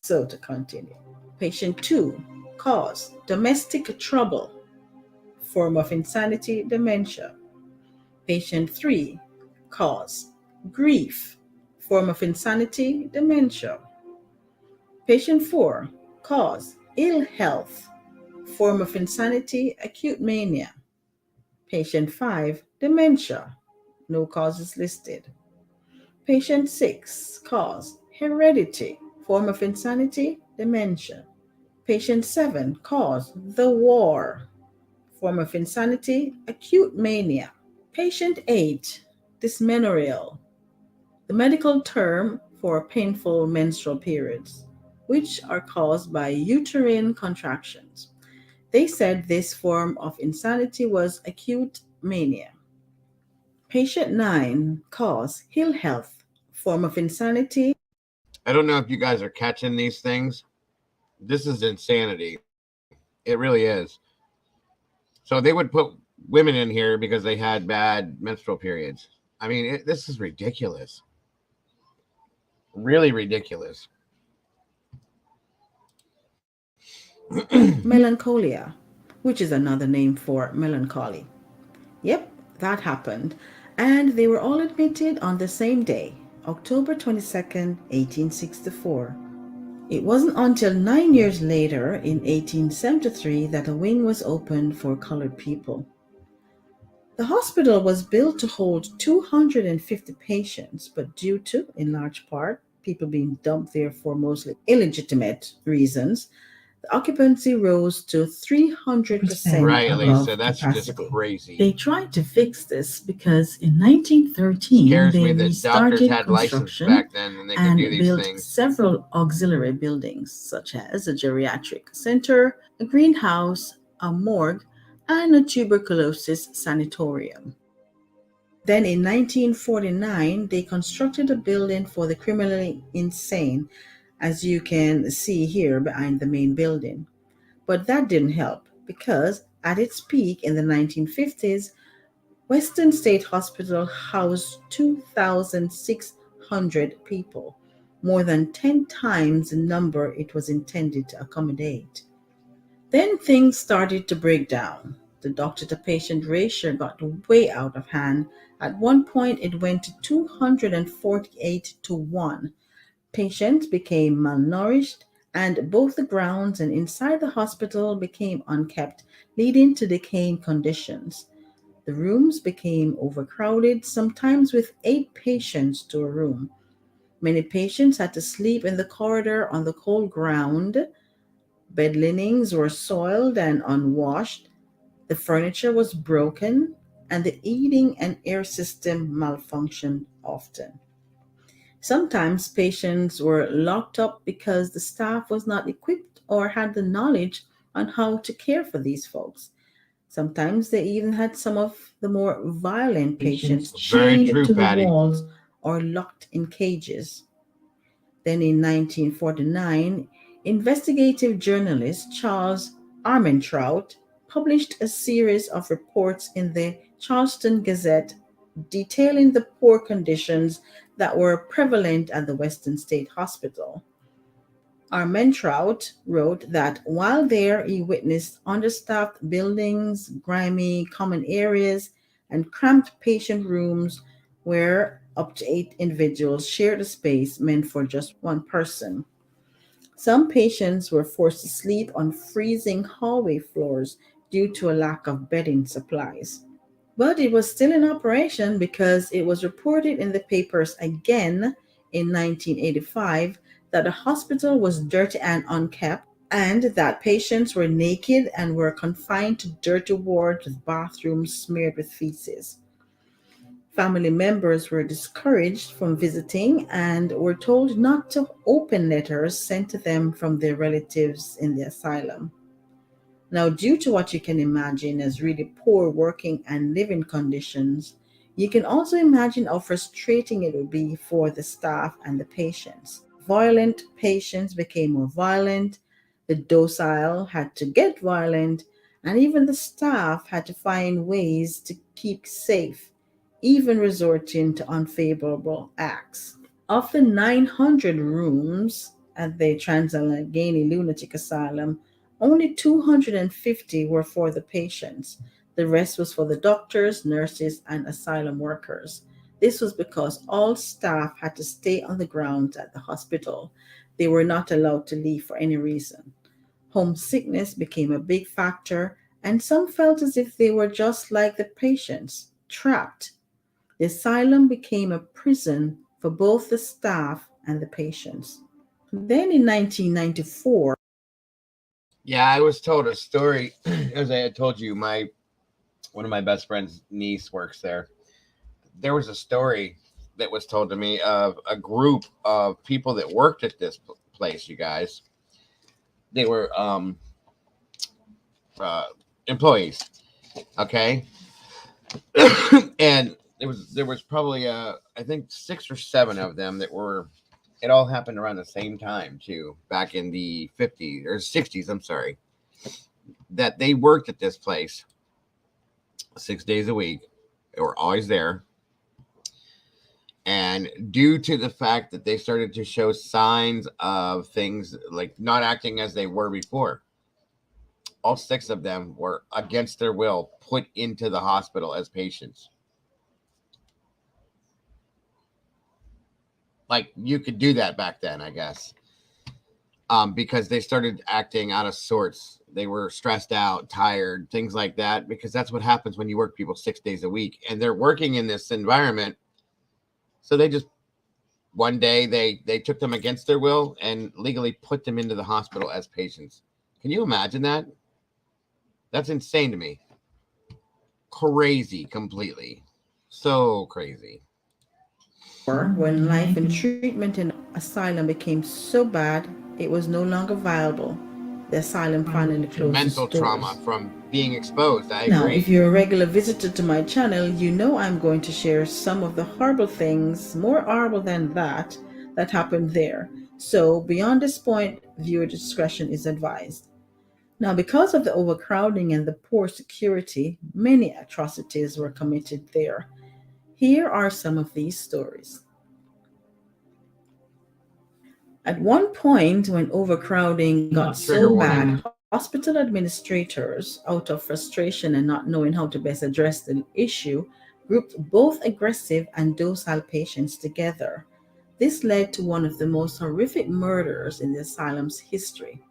So to continue. Patient 2, cause, domestic trouble, form of insanity, dementia. Patient 3, cause, grief, form of insanity, dementia. Patient 4, cause, ill health, form of insanity, acute mania. Patient 5, dementia, no causes listed. Patient 6, cause, heredity, form of insanity, dementia. Patient 7, cause, the war, form of insanity, acute mania. Patient 8, dysmenorrhea, the medical term for painful menstrual periods, which are caused by uterine contractions. They said this form of insanity was acute mania. Patient 9, cause, ill health, form of insanity. I don't know if you guys are catching these things. This is insanity. It really is. So they would put women in here because they had bad menstrual periods. I mean, this is ridiculous. Really ridiculous. Melancholia, which is another name for melancholy. Yep, that happened. And they were all admitted on the same day, October 22nd, 1864. It wasn't until 9 years later, in 1873, that a wing was opened for colored people. The hospital was built to hold 250 patients, but due to, in large part, people being dumped there for mostly illegitimate reasons, the occupancy rose to 300% Right, above Lisa. That's capacity. just crazy. They tried to fix this because in 1913 Scares they me that doctors restarted had license construction back then and they could and do these built things. several auxiliary buildings such as a geriatric center, a greenhouse, a morgue, and a tuberculosis sanatorium. Then in 1949, they constructed a building for the criminally insane, as you can see here behind the main building. But that didn't help because at its peak in the 1950s, Western State Hospital housed 2,600 people, more than 10 times the number it was intended to accommodate. Then things started to break down. The doctor to patient ratio got way out of hand. At one point, it went to 248 to 1. Patients became malnourished, and both the grounds and inside the hospital became unkept, leading to decaying conditions. The rooms became overcrowded, sometimes with 8 patients to a room. Many patients had to sleep in the corridor on the cold ground. Bed linens were soiled and unwashed. The furniture was broken, and the heating and air system malfunctioned often. Sometimes patients were locked up because the staff was not equipped or had the knowledge on how to care for these folks. Sometimes they even had some of the more violent patients Very chained true, to the Patty. walls or locked in cages. Then in 1949, investigative journalist Charles Armentrout published a series of reports in the Charleston Gazette detailing the poor conditions that were prevalent at the Western State Hospital. Armentrout wrote that while there he witnessed understaffed buildings, grimy common areas, and cramped patient rooms where up to 8 individuals shared a space meant for just one person. Some patients were forced to sleep on freezing hallway floors due to a lack of bedding supplies. But it was still in operation because it was reported in the papers again in 1985 that the hospital was dirty and unkept, and that patients were naked and were confined to dirty wards with bathrooms smeared with feces. Family members were discouraged from visiting and were told not to open letters sent to them from their relatives in the asylum. Now, due to what you can imagine as really poor working and living conditions, you can also imagine how frustrating it would be for the staff and the patients. Violent patients became more violent, the docile had to get violent, and even the staff had to find ways to keep safe, even resorting to unfavorable acts. Of the 900 rooms at the Allegheny Lunatic Asylum, only 250 were for the patients. The rest was for the doctors, nurses, and asylum workers. This was because all staff had to stay on the grounds at the hospital. They were not allowed to leave for any reason. Homesickness became a big factor, and some felt as if they were just like the patients, trapped. The asylum became a prison for both the staff and the patients. Then in 1994, Yeah, I was told a story, as I had told you, my one of my best friend's niece works there. There was a story that was told to me of a group of people that worked at this place, you guys. They were uh, employees, okay? And there was probably I think 6 or 7 of them that were. It all happened around the same time too, back in the 50s or 60s. I'm sorry, that they worked at this place 6 days a week. They were always there, and due to the fact that they started to show signs of things like not acting as they were before, all 6 of them were against their will put into the hospital as patients. Like you could do that back then, I guess. Because they started acting out of sorts. They were stressed out, tired, things like that, because that's what happens when you work people 6 days a week and they're working in this environment. So they just one day they took them against their will and legally put them into the hospital as patients. Can you imagine that? That's insane to me. Crazy completely. So crazy. when life and treatment in asylum became so bad it was no longer viable, the asylum finally closed its Mental trauma doors. from being exposed. I Now, if agree. you're a regular visitor to my channel, you know I'm going to share some of the horrible things, more horrible than that happened there. So, beyond this point, viewer discretion is advised. Now, because of the overcrowding and the poor security, many atrocities were committed there. Here are some of these stories. At one point, when overcrowding got Trigger so warning. bad, hospital administrators, out of frustration and not knowing how to best address the issue, grouped both aggressive and docile patients together. This led to one of the most horrific murders in the asylum's history.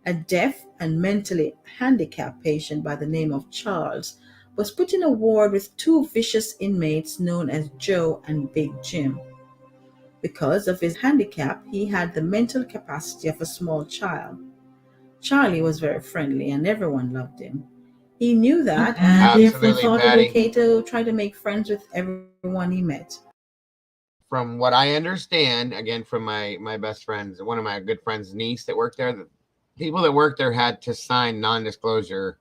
A deaf and mentally handicapped patient by the name of Charles was put in a ward with two vicious inmates known as Joe and Big Jim. Because of his handicap, he had the mental capacity of a small child. Charlie was very friendly and everyone loved him. He knew that and therefore Absolutely, thought it Patty. okay to try to make friends with everyone he met. From what I understand, again from my best friends, one of my good friends' niece that worked there, the people that worked there had to sign non-disclosure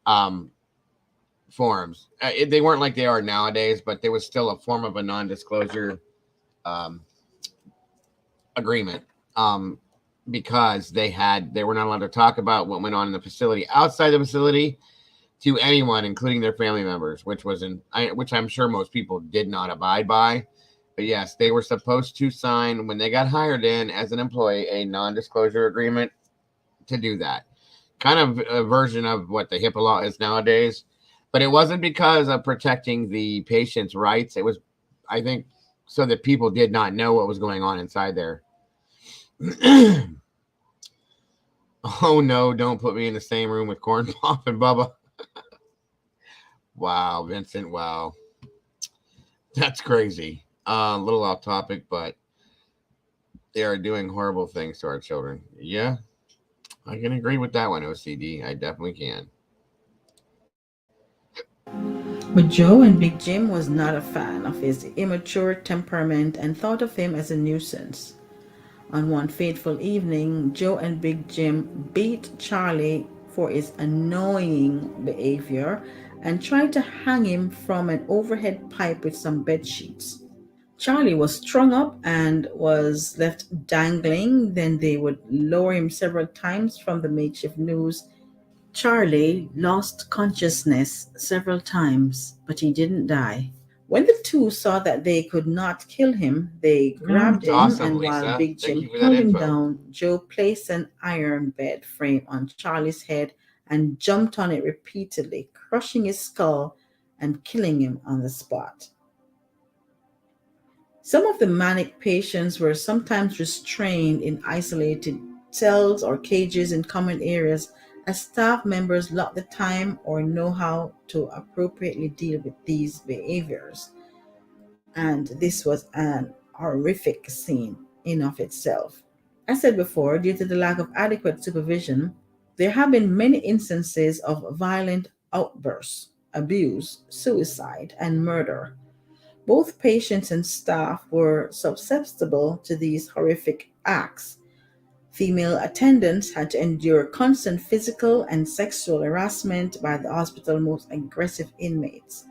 um, forms. They weren't like they are nowadays, but there was still a form of a non-disclosure um, agreement because they were not allowed to talk about what went on in the facility outside the facility to anyone, including their family members, which I'm sure most people did not abide by. But yes, they were supposed to sign when they got hired in as an employee a non-disclosure agreement to do that. Kind of a version of what the HIPAA law is nowadays. But it wasn't because of protecting the patient's rights. It was, I think, so that people did not know what was going on inside there. Oh no, don't put me in the same room with Corn Pop and Bubba. Wow, Vincent, wow. That's crazy. A little off topic, but they are doing horrible things to our children. Yeah, I can agree with that one, OCD. I definitely can. But Joe and Big Jim was not a fan of his immature temperament and thought of him as a nuisance. On one fateful evening, Joe and Big Jim beat Charlie for his annoying behavior and tried to hang him from an overhead pipe with some bed sheets. Charlie was strung up and was left dangling. Then they would lower him several times from the makeshift noose. Charlie lost consciousness several times, but he didn't die. When the two saw that they could not kill him, they grabbed That's him, awesome, and while Lisa. Big Thank Jim you for that held him info. down, Joe placed an iron bed frame on Charlie's head and jumped on it repeatedly, crushing his skull and killing him on the spot. Some of the manic patients were sometimes restrained in isolated cells or cages in common areas as staff members lacked the time or know how to appropriately deal with these behaviors. And this was an horrific scene in of itself. As said before, due to the lack of adequate supervision, there have been many instances of violent outbursts, abuse, suicide, and murder. Both patients and staff were susceptible to these horrific acts. Female attendants had to endure constant physical and sexual harassment by the hospital's most aggressive inmates.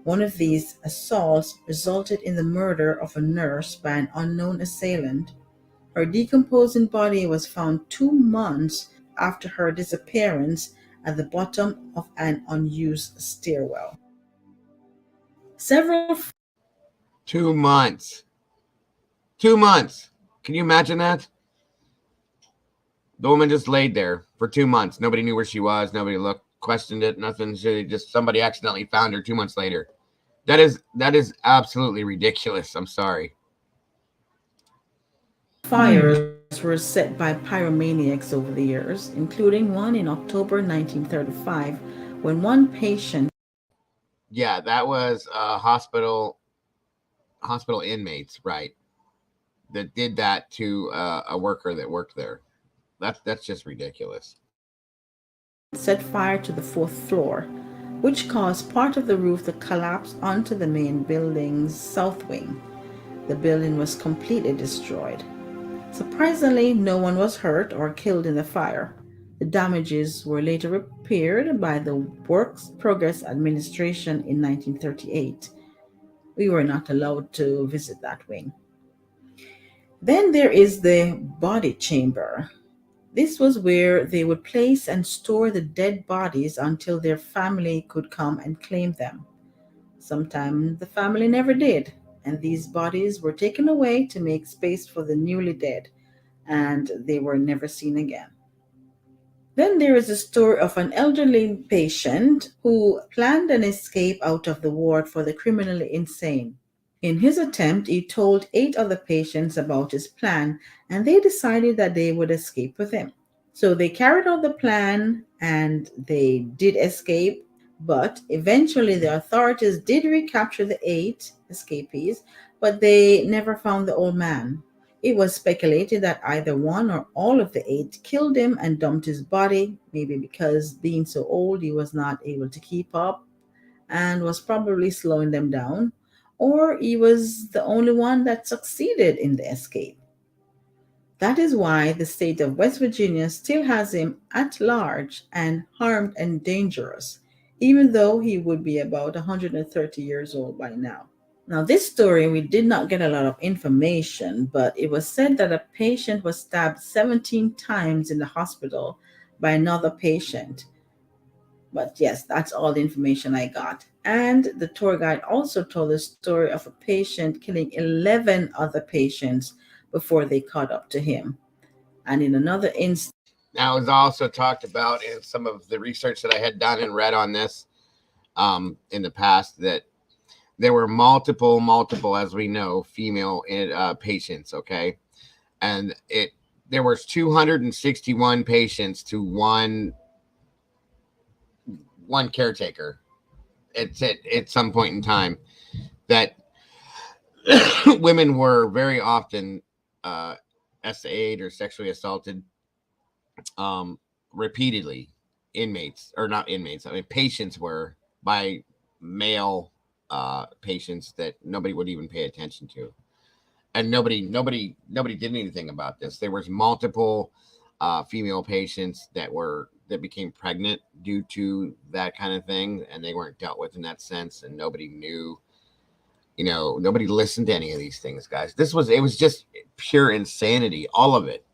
One of these assaults resulted in the murder of a nurse by an unknown assailant. Her decomposing body was found 2 months after her disappearance at the bottom of an unused stairwell. Several 2 months. 2 months. Can you imagine that? The woman just laid there for 2 months. Nobody knew where she was. Nobody looked, questioned it, nothing. Somebody accidentally found her 2 months later. That is absolutely ridiculous. I'm sorry. fires were set by pyromaniacs over the years, including one in October 1935 when one patient. Yeah, that was hospital inmates, right? That did that to a worker that worked there. That's just ridiculous. Set fire to the fourth floor, which caused part of the roof to collapse onto the main building's south wing. The building was completely destroyed. Surprisingly, no one was hurt or killed in the fire. The damages were later repaired by the Works Progress Administration in 1938. We were not allowed to visit that wing. Then there is the body chamber. This was where they would place and store the dead bodies until their family could come and claim them. Sometimes the family never did, and these bodies were taken away to make space for the newly dead, and they were never seen again. Then there is a story of an elderly patient who planned an escape out of the ward for the criminally insane. In his attempt, he told 8 other patients about his plan, and they decided that they would escape with him. So they carried out the plan and they did escape, but eventually the authorities did recapture the 8 escapees, but they never found the old man. It was speculated that either one or all of the 8 killed him and dumped his body, maybe because being so old he was not able to keep up and was probably slowing them down, or he was the only one that succeeded in the escape. That is why the state of West Virginia still has him at large and harmed and dangerous, even though he would be about 130 years old by now. Now, this story, we did not get a lot of information, but it was said that a patient was stabbed 17 times in the hospital by another patient. But yes, that's all the information I got. And the tour guide also told the story of a patient killing 11 other patients before they caught up to him. And in another instance, Now, it was also talked about in some of the research that I had done and read on this in the past that there were multiple, as we know, female patients. Okay, and there was 261 patients to one caretaker at some point in time. That women were very often SA'd or sexually assaulted repeatedly. Inmates, or not inmates, I mean patients, were by male patients that nobody would even pay attention to, and nobody did anything about this. There was multiple female patients that became pregnant due to that kind of thing, and they weren't dealt with in that sense, and nobody knew. Nobody listened to any of these things, guys. It was just pure insanity, all of it,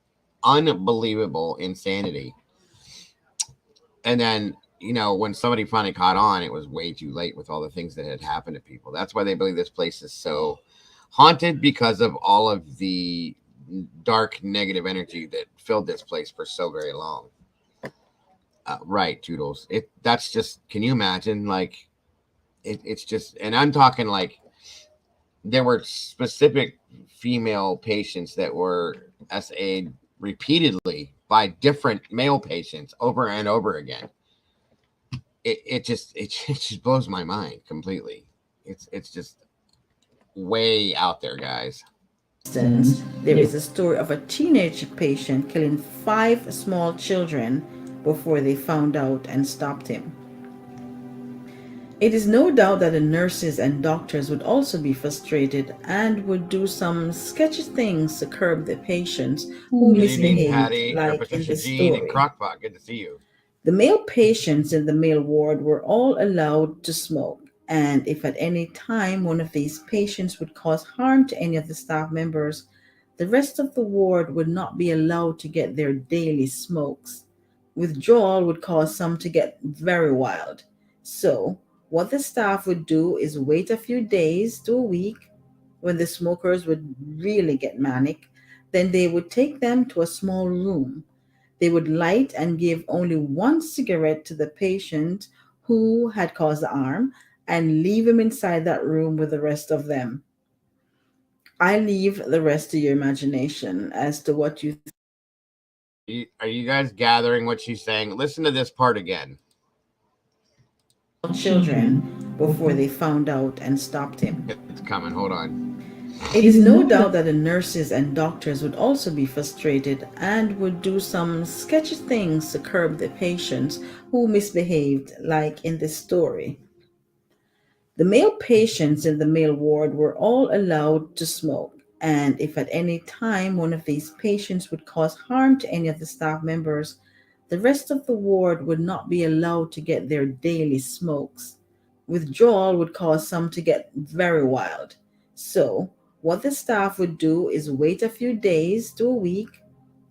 unbelievable insanity. And then, when somebody finally caught on, it was way too late with all the things that had happened to people. That's why they believe this place is so haunted, because of all of the dark negative energy that filled this place for so very long. Right, Toodles. That's just, can you imagine? Like, it's just, and I'm talking like there were specific female patients that were SA'd repeatedly by different male patients over and over again. It just blows my mind completely. It's just way out there, guys. There is a story of a teenage patient killing 5 small children before they found out and stopped him. It is no doubt that the nurses and doctors would also be frustrated and would do some sketchy things to curb the patients who Good evening, misbehaved, Patty, or like in Patricia this Jean, and story. Crockpot. Good to see you. The male patients in the male ward were all allowed to smoke, and if at any time one of these patients would cause harm to any of the staff members, the rest of the ward would not be allowed to get their daily smokes. Withdrawal would cause some to get very wild. So, what the staff would do is wait a few days to a week when the smokers would really get manic. Then they would take them to a small room. They would light and give only one cigarette to the patient who had caused the harm and leave him inside that room with the rest of them. I leave the rest to your imagination as to what you Are you guys gathering what she's saying? Listen to this part again. children before they found out and stopped him. It's coming. Hold on. It is no doubt that the nurses and doctors would also be frustrated and would do some sketchy things to curb the patients who misbehaved, like in this story. The male patients in the male ward were all allowed to smoke, and if at any time one of these patients would cause harm to any of the staff members, the rest of the ward would not be allowed to get their daily smokes. Withdrawal would cause some to get very wild. So, what the staff would do is wait a few days to a week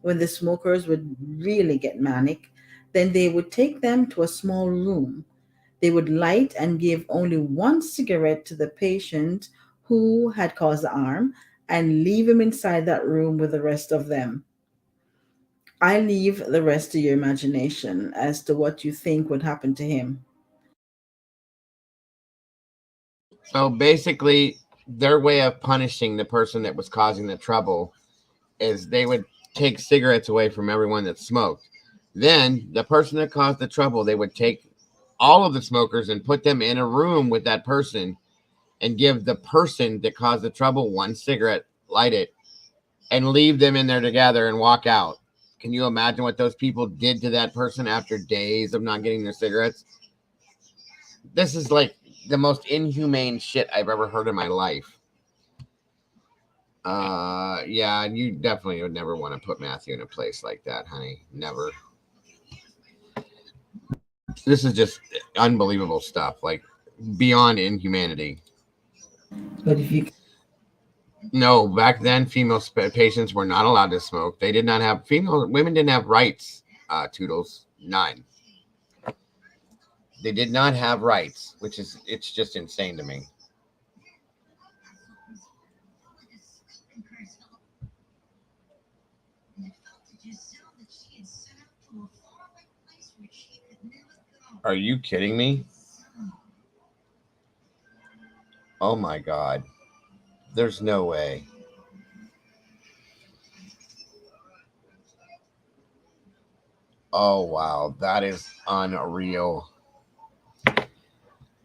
when the smokers would really get manic, then they would take them to a small room. They would light and give only one cigarette to the patient who had caused the harm and leave him inside that room with the rest of them. I leave the rest to your imagination as to what you think would happen to him. So basically, their way of punishing the person that was causing the trouble is they would take cigarettes away from everyone that smoked. Then the person that caused the trouble, they would take all of the smokers and put them in a room with that person and give the person that caused the trouble one cigarette, light it, and leave them in there together and walk out. Can you imagine what those people did to that person after days of not getting their cigarettes? This is like the most inhumane shit I've ever heard in my life. Yeah, you definitely would never want to put Matthew in a place like that, honey. Never. This is just unbelievable stuff, like beyond inhumanity. But if you No, back then female patients were not allowed to smoke. They did not have women didn't have rights. Toodles, none. They did not have rights, which is it's just insane to me. Are you kidding me? Oh my God. There's no way. Oh wow, that is unreal.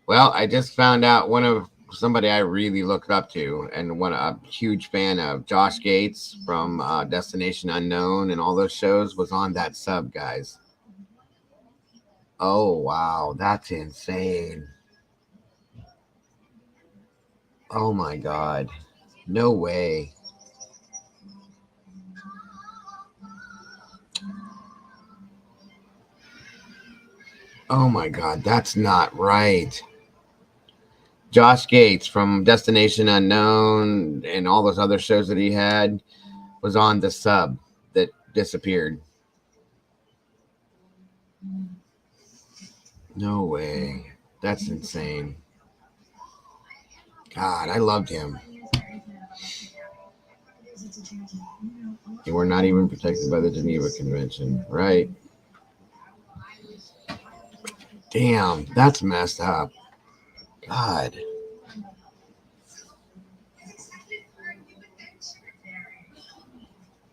Well, I just found out one of somebody I really looked up to and one a huge fan of Josh Gates from Destination Unknown and all those shows was on that sub, guys. Oh wow, that's insane. Oh my God. No way. Oh my God, that's not right. Josh Gates from Destination Unknown and all those other shows that he had was on the sub that disappeared. No way. That's insane. God, I loved him. And we're not even protected by the Geneva Convention, right? Damn, that's messed up. God.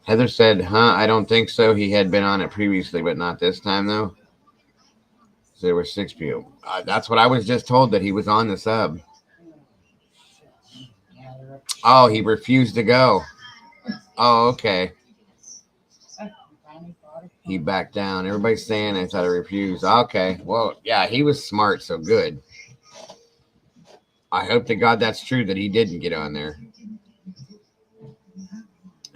Heather said, I don't think so. He had been on it previously, but not this time, though. So there were 6 people. That's what I was just told, that he was on the sub. Oh, he refused to go. Oh, okay. He backed down. Everybody's saying I thought he refused. Okay. Well, yeah, he was smart, so good. I hope to God that's true, that he didn't get on there.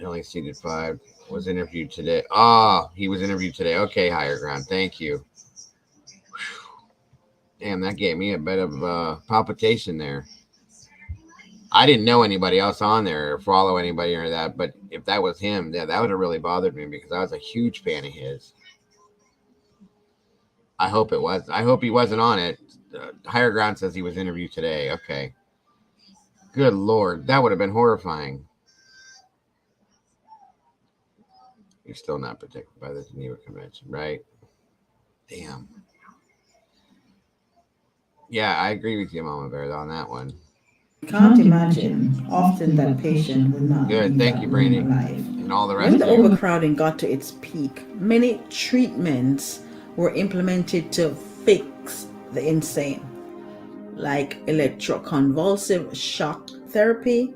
Only seated 5. Was interviewed today. Oh, he was interviewed today. Okay, Higher Ground. Thank you. Damn, that gave me a bit of palpitation there. I didn't know anybody else on there or follow anybody or that, but if that was him, yeah, that would have really bothered me because I was a huge fan of his. I hope it was. I hope he wasn't on it. Higher Ground says he was interviewed today. Okay. Good Lord. That would have been horrifying. You're still not protected by the Geneva Convention, right? Damn. Yeah, I agree with you, Mama Bear, on that one. can't imagine, often that patient would not Good. leave Thank that you, room Brandy. alive. And all the rest When the of you. overcrowding got to its peak, many treatments were implemented to fix the insane, like electroconvulsive shock therapy,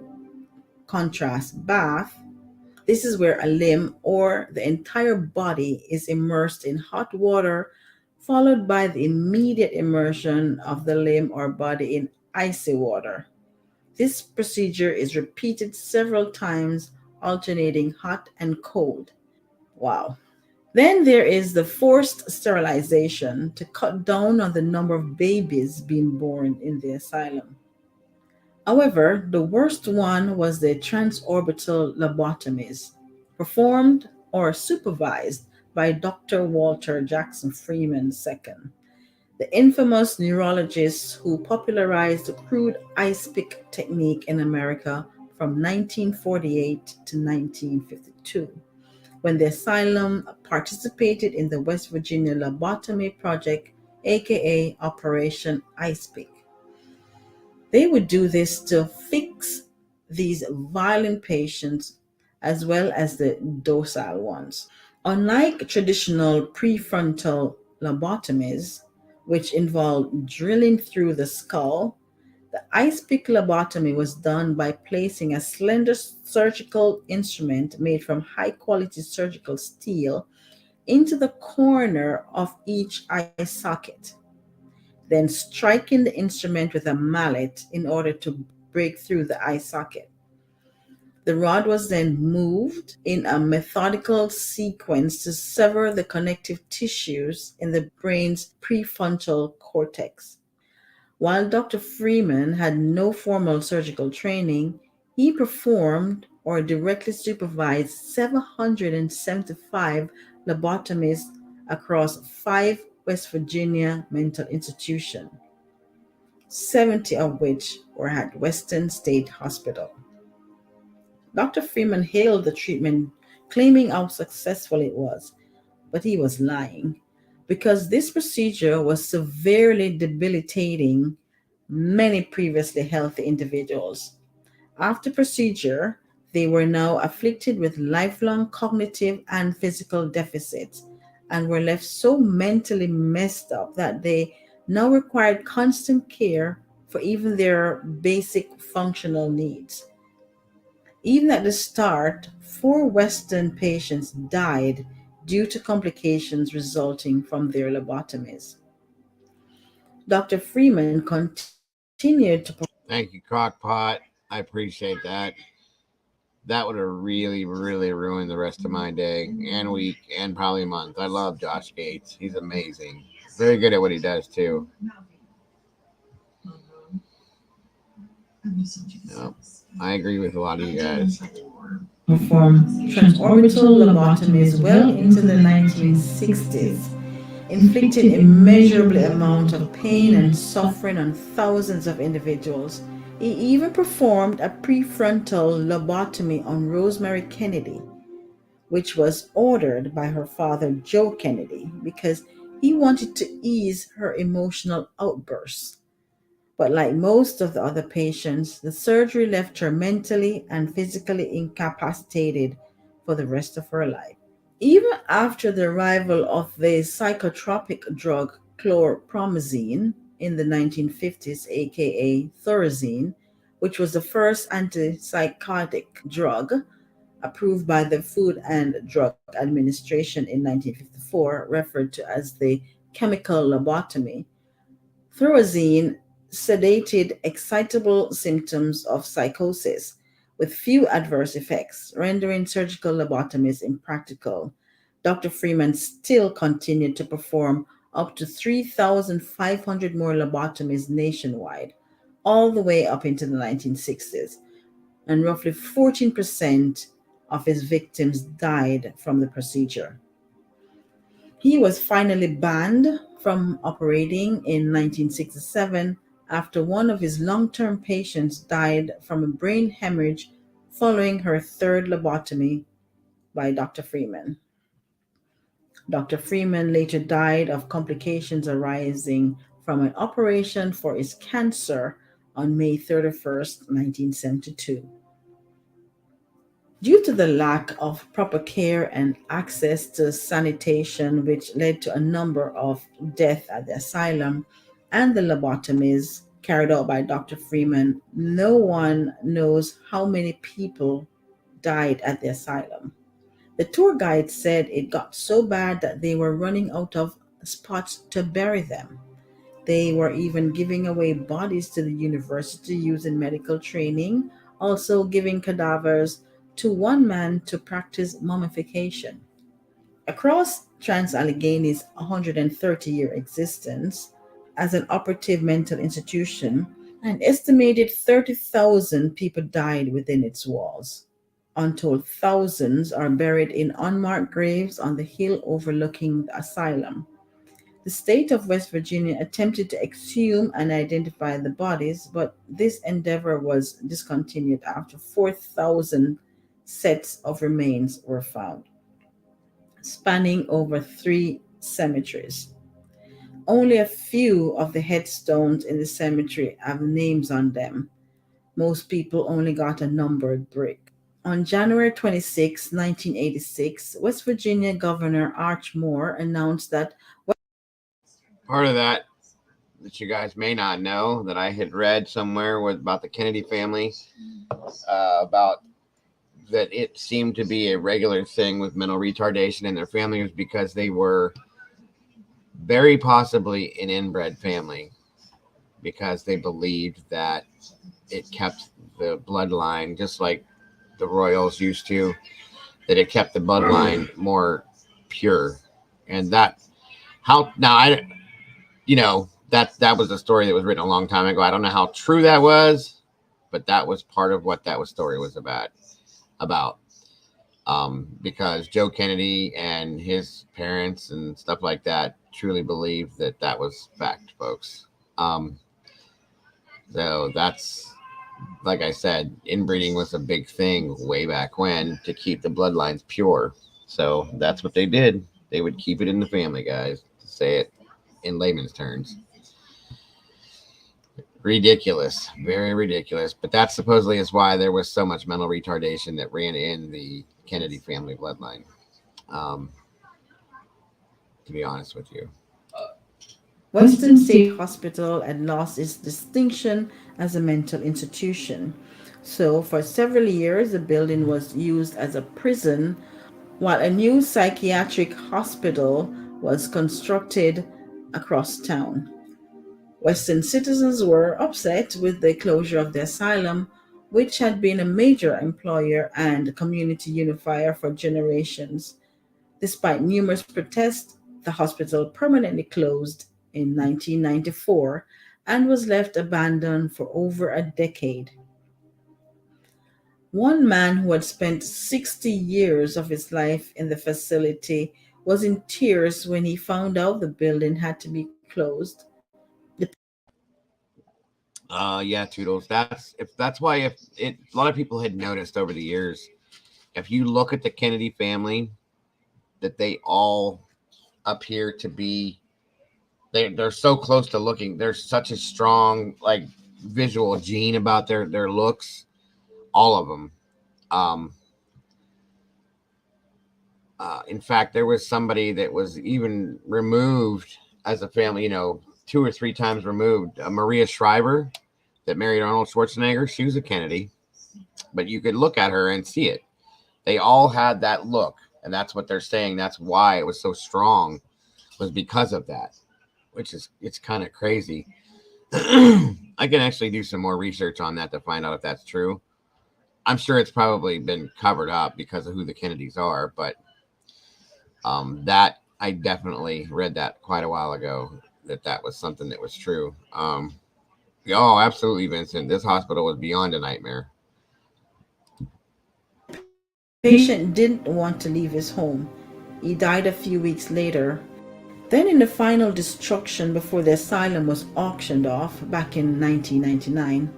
contrast bath. This is where a limb or the entire body is immersed in hot water, followed by the immediate immersion of the limb or body in icy water. This procedure is repeated several times, alternating hot and cold. Wow. Then there is the forced sterilization to cut down on the number of babies being born in the asylum. However, the worst one was the transorbital lobotomies, performed or supervised by Dr. Walter Jackson Freeman II, the infamous neurologist who popularized the crude ice pick technique in America from 1948 to 1952, when the asylum participated in the West Virginia lobotomy project, aka Operation Ice Pick. They would do this to fix these violent patients as well as the docile ones. Unlike traditional prefrontal lobotomies, which involve drilling through the skull, the ice pick lobotomy was done by placing a slender surgical instrument made from high quality surgical steel into the corner of each eye socket, then striking the instrument with a mallet in order to break through the eye socket. The rod was then moved in a methodical sequence to sever the connective tissues in the brain's prefrontal cortex. While Dr. Freeman had no formal surgical training, he performed or directly supervised 775 lobotomies across 5 West Virginia mental institutions, 70 of which were at Western State Hospital. Dr. Freeman hailed the treatment, claiming how successful it was, but he was lying because this procedure was severely debilitating many previously healthy individuals. After procedure, they were now afflicted with lifelong cognitive and physical deficits and were left so mentally messed up that they now required constant care for even their basic functional needs. Even at the start, 4 Western patients died due to complications resulting from their lobotomies. Dr. Freeman continued to. Thank you, Crockpot. I appreciate that. That would have really, really ruined the rest of my day and week and probably month. I love Josh Gates. He's amazing. Very good at what he does, too. Yep. I agree with a lot of you guys. Perform transorbital lobotomies well into the 1960s, inflicting immeasurable amount of pain and suffering on thousands of individuals. He even performed a prefrontal lobotomy on Rosemary Kennedy, which was ordered by her father, Joe Kennedy, because he wanted to ease her emotional outbursts. But like most of the other patients, the surgery left her mentally and physically incapacitated for the rest of her life. Even after the arrival of the psychotropic drug chlorpromazine in the 1950s, aka Thorazine, which was the first antipsychotic drug approved by the Food and Drug Administration in 1954, referred to as the chemical lobotomy, Thorazine sedated excitable symptoms of psychosis with few adverse effects, rendering surgical lobotomies impractical. Dr. Freeman still continued to perform up to 3,500 more lobotomies nationwide, all the way up into the 1960s, and roughly 14% of his victims died from the procedure. He was finally banned from operating in 1967 after one of his long term patients died from a brain hemorrhage following her third lobotomy by Dr. Freeman. Dr. Freeman later died of complications arising from an operation for his cancer on May 31st, 1972. Due to the lack of proper care and access to sanitation, which led to a number of deaths at the asylum and the lobotomies carried out by Dr. Freeman, no one knows how many people died at the asylum. The tour guide said it got so bad that they were running out of spots to bury them. They were even giving away bodies to the university using medical training, also giving cadavers to one man to practice mummification. Across Trans-Allegheny's 130-year existence as an operative mental institution, an estimated 30,000 people died within its walls. Untold thousands are buried in unmarked graves on the hill overlooking the asylum. The state of West Virginia attempted to exhume and identify the bodies, but this endeavor was discontinued after 4,000 sets of remains were found, spanning over 3 cemeteries. Only a few of the headstones in the cemetery have names on them. Most people only got a numbered brick. On January 26, 1986, West Virginia Governor Arch Moore announced that Part of that you guys may not know that I had read somewhere was about the Kennedy family, about that it seemed to be a regular thing with mental retardation in their family was because they were very possibly an inbred family because they believed that it kept the bloodline just like the royals used to, that it kept the bloodline more pure. And that how now I that was a story that was written a long time ago. I don't know how true that was, but that was part of what that was story was about because Joe Kennedy and his parents and stuff like that truly believed that that was fact, folks. So that's, like I said, inbreeding was a big thing way back when to keep the bloodlines pure. So that's what they did. They would keep it in the family, guys, to say it in layman's terms. Ridiculous, very ridiculous. But that supposedly is why there was so much mental retardation that ran in the Kennedy family bloodline. To be honest with you. Western State Hospital had lost its distinction as a mental institution. So, for several years, the building was used as a prison while a new psychiatric hospital was constructed across town. Western citizens were upset with the closure of the asylum, which had been a major employer and community unifier for generations. Despite numerous protests, the hospital permanently closed in 1994 and was left abandoned for over a decade. One man who had spent 60 years of his life in the facility was in tears when he found out the building had to be closed. Yeah, Toodles. That's why if it a lot of people had noticed over the years, if you look at the Kennedy family, that they all appear to be they're so close to looking. There's such a strong like visual gene about their looks, all of them. Um, in fact, there was somebody that was even removed as a family, 2 or 3 times removed. Maria Shriver that married Arnold Schwarzenegger. She was a Kennedy, but you could look at her and see it. They all had that look, and that's what they're saying. That's why it was so strong, was because of that, which is it's kind of crazy. I can actually do some more research on that to find out if that's true. I'm sure it's probably been covered up because of who the Kennedys are, but that I definitely read that quite a while ago that was something that was true. Oh, absolutely, Vincent. This hospital was beyond a nightmare. Patient didn't want to leave his home. He died a few weeks later. Then, in the final destruction before the asylum was auctioned off back in 1999,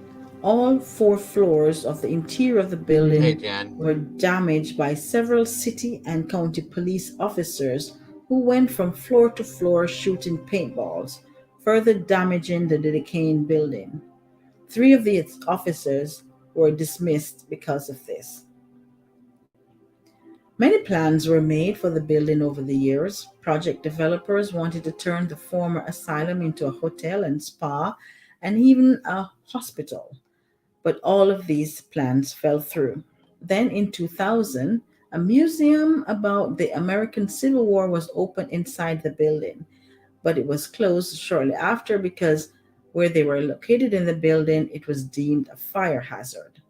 all 4 floors of the interior of the building were damaged by several city and county police officers who went from floor to floor shooting paintballs, further damaging the decaying building. 3 of the officers were dismissed because of this. Many plans were made for the building over the years. Project developers wanted to turn the former asylum into a hotel and spa and even a hospital. But all of these plans fell through. Then in 2000, a museum about the American Civil War was opened inside the building, but it was closed shortly after because where they were located in the building, it was deemed a fire hazard.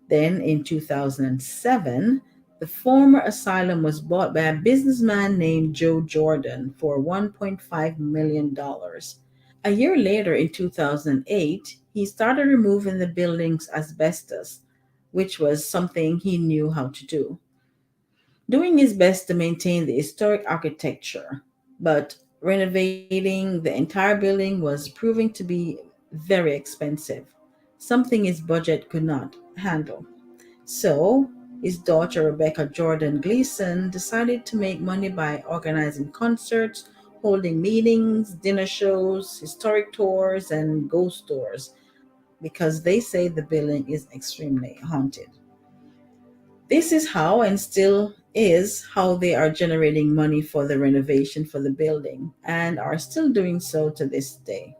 Then in 2007, the former asylum was bought by a businessman named Joe Jordan for $1.5 million. A year later, in 2008, he started removing the building's asbestos, which was something he knew how to do, doing his best to maintain the historic architecture. But renovating the entire building was proving to be very expensive, something his budget could not handle. So, his daughter Rebecca Jordan Gleason decided to make money by organizing concerts, holding meetings, dinner shows, historic tours, and ghost tours because they say the building is extremely haunted. This is how, and still is, how they are generating money for the renovation for the building and are still doing so to this day.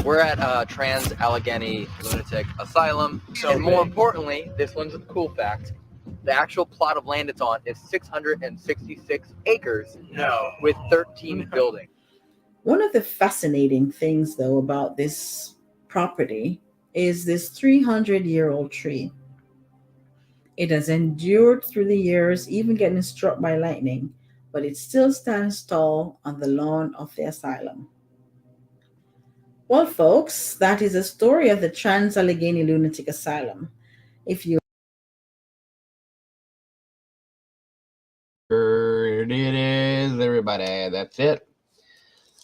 We're at Trans Allegheny Lunatic Asylum, and more importantly, this one's a cool fact. The actual plot of land it's on is 666 acres with 13 buildings. One of the fascinating things, though, about this property is this 300-year-old tree. It has endured through the years, even getting struck by lightning, but it still stands tall on the lawn of the asylum. Well, folks, that is the story of the Trans Allegheny Lunatic Asylum. If you It is, everybody. That's it.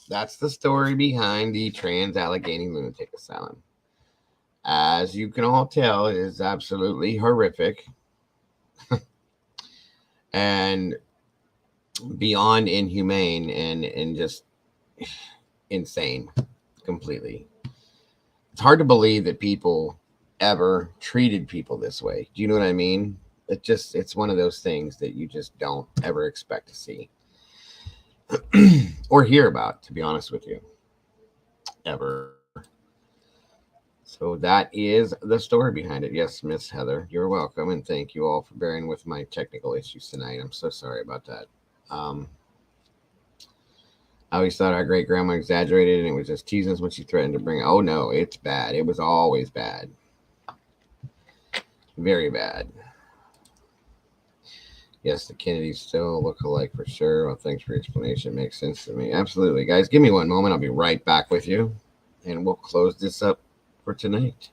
That's the story behind the Trans Allegheny Lunatic Asylum. As you can all tell, it is absolutely horrific and beyond inhumane and just insane completely. It's hard to believe that people ever treated people this way. Do you know what I mean? It's one of those things that you just don't ever expect to see or hear about, to be honest with you, ever. So that is the story behind it. Yes, Miss Heather, you're welcome, and thank you all for bearing with my technical issues tonight. I'm so sorry about that. I always thought our great grandma exaggerated and it was just teasing us when she threatened to bring. Oh no, it's bad. It was always bad. Very bad. Yes, the Kennedys still look alike for sure. Well, thanks for your explanation. It makes sense to me. Absolutely. Guys, give me one moment. I'll be right back with you. And we'll close this up for tonight.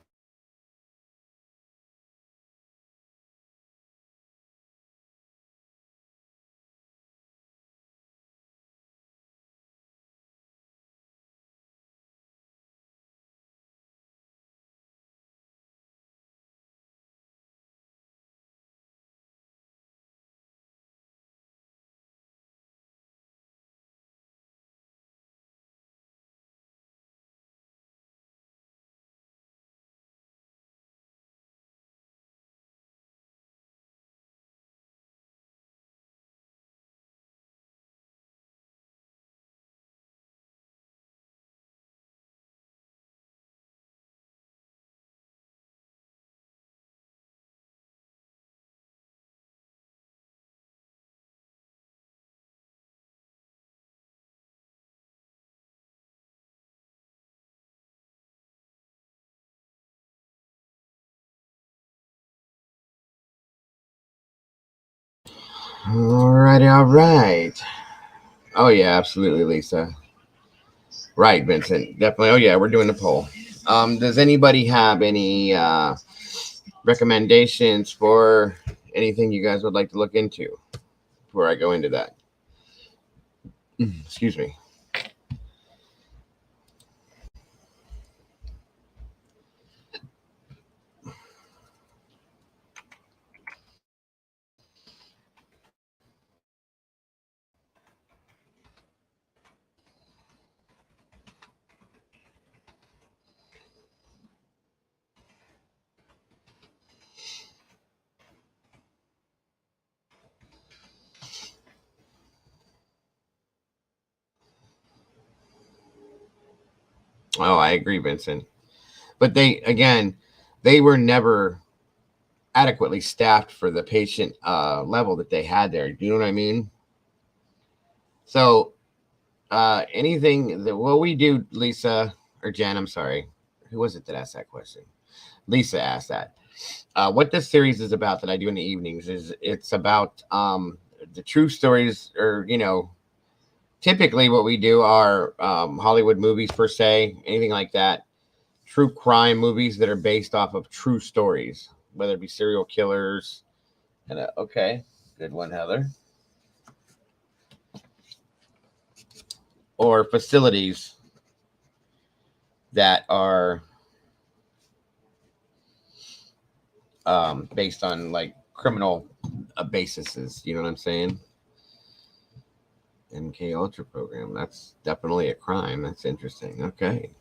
All right. Oh, yeah, absolutely, Lisa. Right, Vincent. Definitely. Oh, yeah, we're doing the poll. Does anybody have any recommendations for anything you guys would like to look into before I go into that? Excuse me. Oh, I agree, Vincent. But they were never adequately staffed for the patient level that they had there. Do you know what I mean? So anything that what we do, Lisa or Jen, I'm sorry. Who was it that asked that question? Lisa asked that. What this series is about that I do in the evenings is it's about the true stories, or typically what we do are Hollywood movies per se, anything like that, true crime movies that are based off of true stories, whether it be serial killers. And okay, good one, Heather. Or facilities that are based on like criminal bases. You know what I'm saying? MK Ultra program. That's definitely a crime. That's interesting. Okay.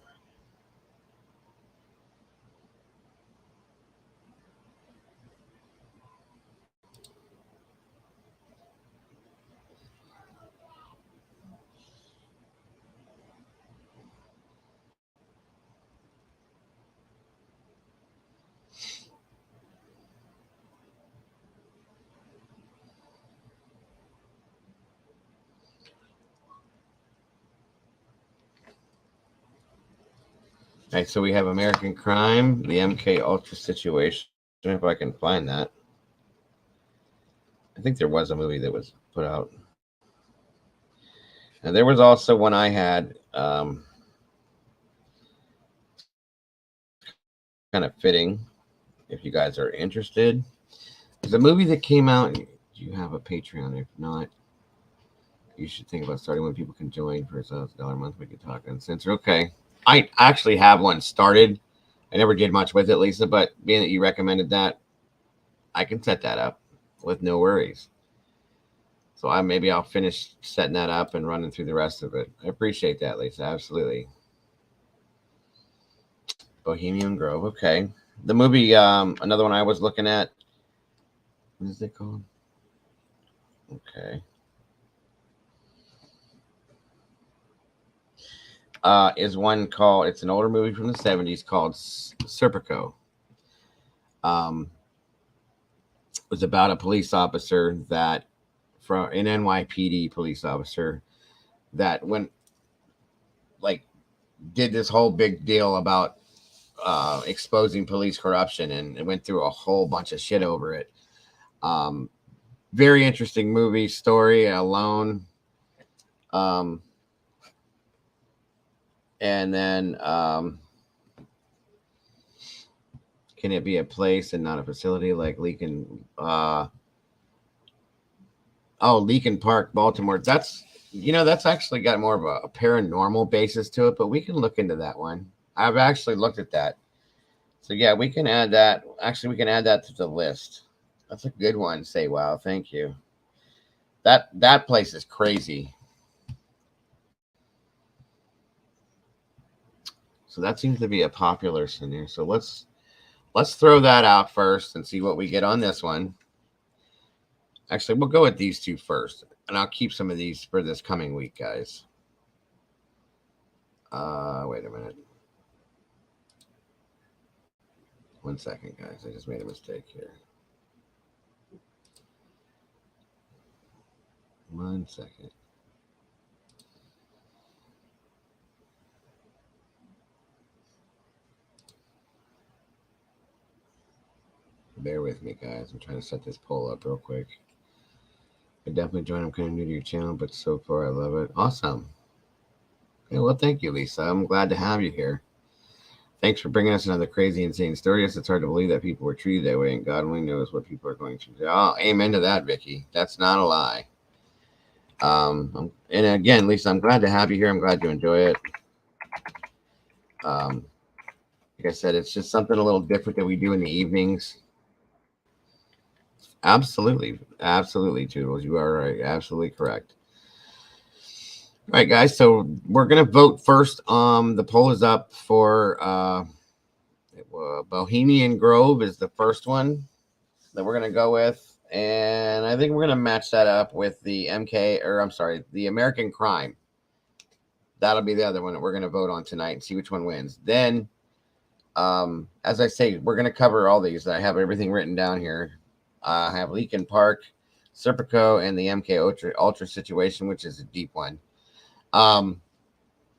All right, so we have American Crime, the MK Ultra situation. If I can find that. I think there was a movie that was put out. And there was also one I had kind of fitting if you guys are interested. There's a movie that came out. Do you have a Patreon? If not, you should think about starting when people can join for $1,000 a month. We could talk uncensored. Okay. I actually have one started. I never did much with it, Lisa, but being that you recommended that, I can set that up with no worries. So maybe I'll finish setting that up and running through the rest of it. I appreciate that, Lisa. Absolutely. Bohemian Grove. Okay. The movie, another one I was looking at. What is it called? Okay. Is one called, it's an older movie from the 70s called Serpico. It was about a police officer that, from an NYPD police officer that went, like, did this whole big deal about exposing police corruption, and it went through a whole bunch of shit over it. Very interesting movie story alone. And then can it be a place and not a facility, like Leakin? Leakin Park, Baltimore. That's actually got more of a paranormal basis to it, but we can look into that one. I've actually looked at that. So yeah, we can add that. Actually, we can add that to the list. That's a good one. Say wow, thank you. That place is crazy. So that seems to be a popular scenario. So let's throw that out first and see what we get on this one. Actually, we'll go with these two first, and I'll keep some of these for this coming week, guys. Wait a minute. 1 second, guys. I just made a mistake here. 1 second. Bear with me, guys. I'm trying to set this poll up real quick. I definitely joined. I'm kind of new to your channel, but so far I love it. Awesome. Okay, well, thank you, Lisa. I'm glad to have you here. Thanks for bringing us another crazy, insane story. Yes, it's hard to believe that people were treated that way, and God only knows what people are going through. Oh, amen to that, Vicky. That's not a lie. And again, Lisa, I'm glad to have you here. I'm glad you enjoy it. Like I said, it's just something a little different that we do in the evenings. Absolutely. Absolutely, Toodles. You are right. Absolutely correct. All right, guys. So we're going to vote first. The poll is up for Bohemian Grove is the first one that we're going to go with. And I think we're going to match that up with the the American Crime. That'll be the other one that we're going to vote on tonight and see which one wins. Then, as I say, we're going to cover all these. I have everything written down here. I have Leakin Park, Serpico, and the MK Ultra situation, which is a deep one.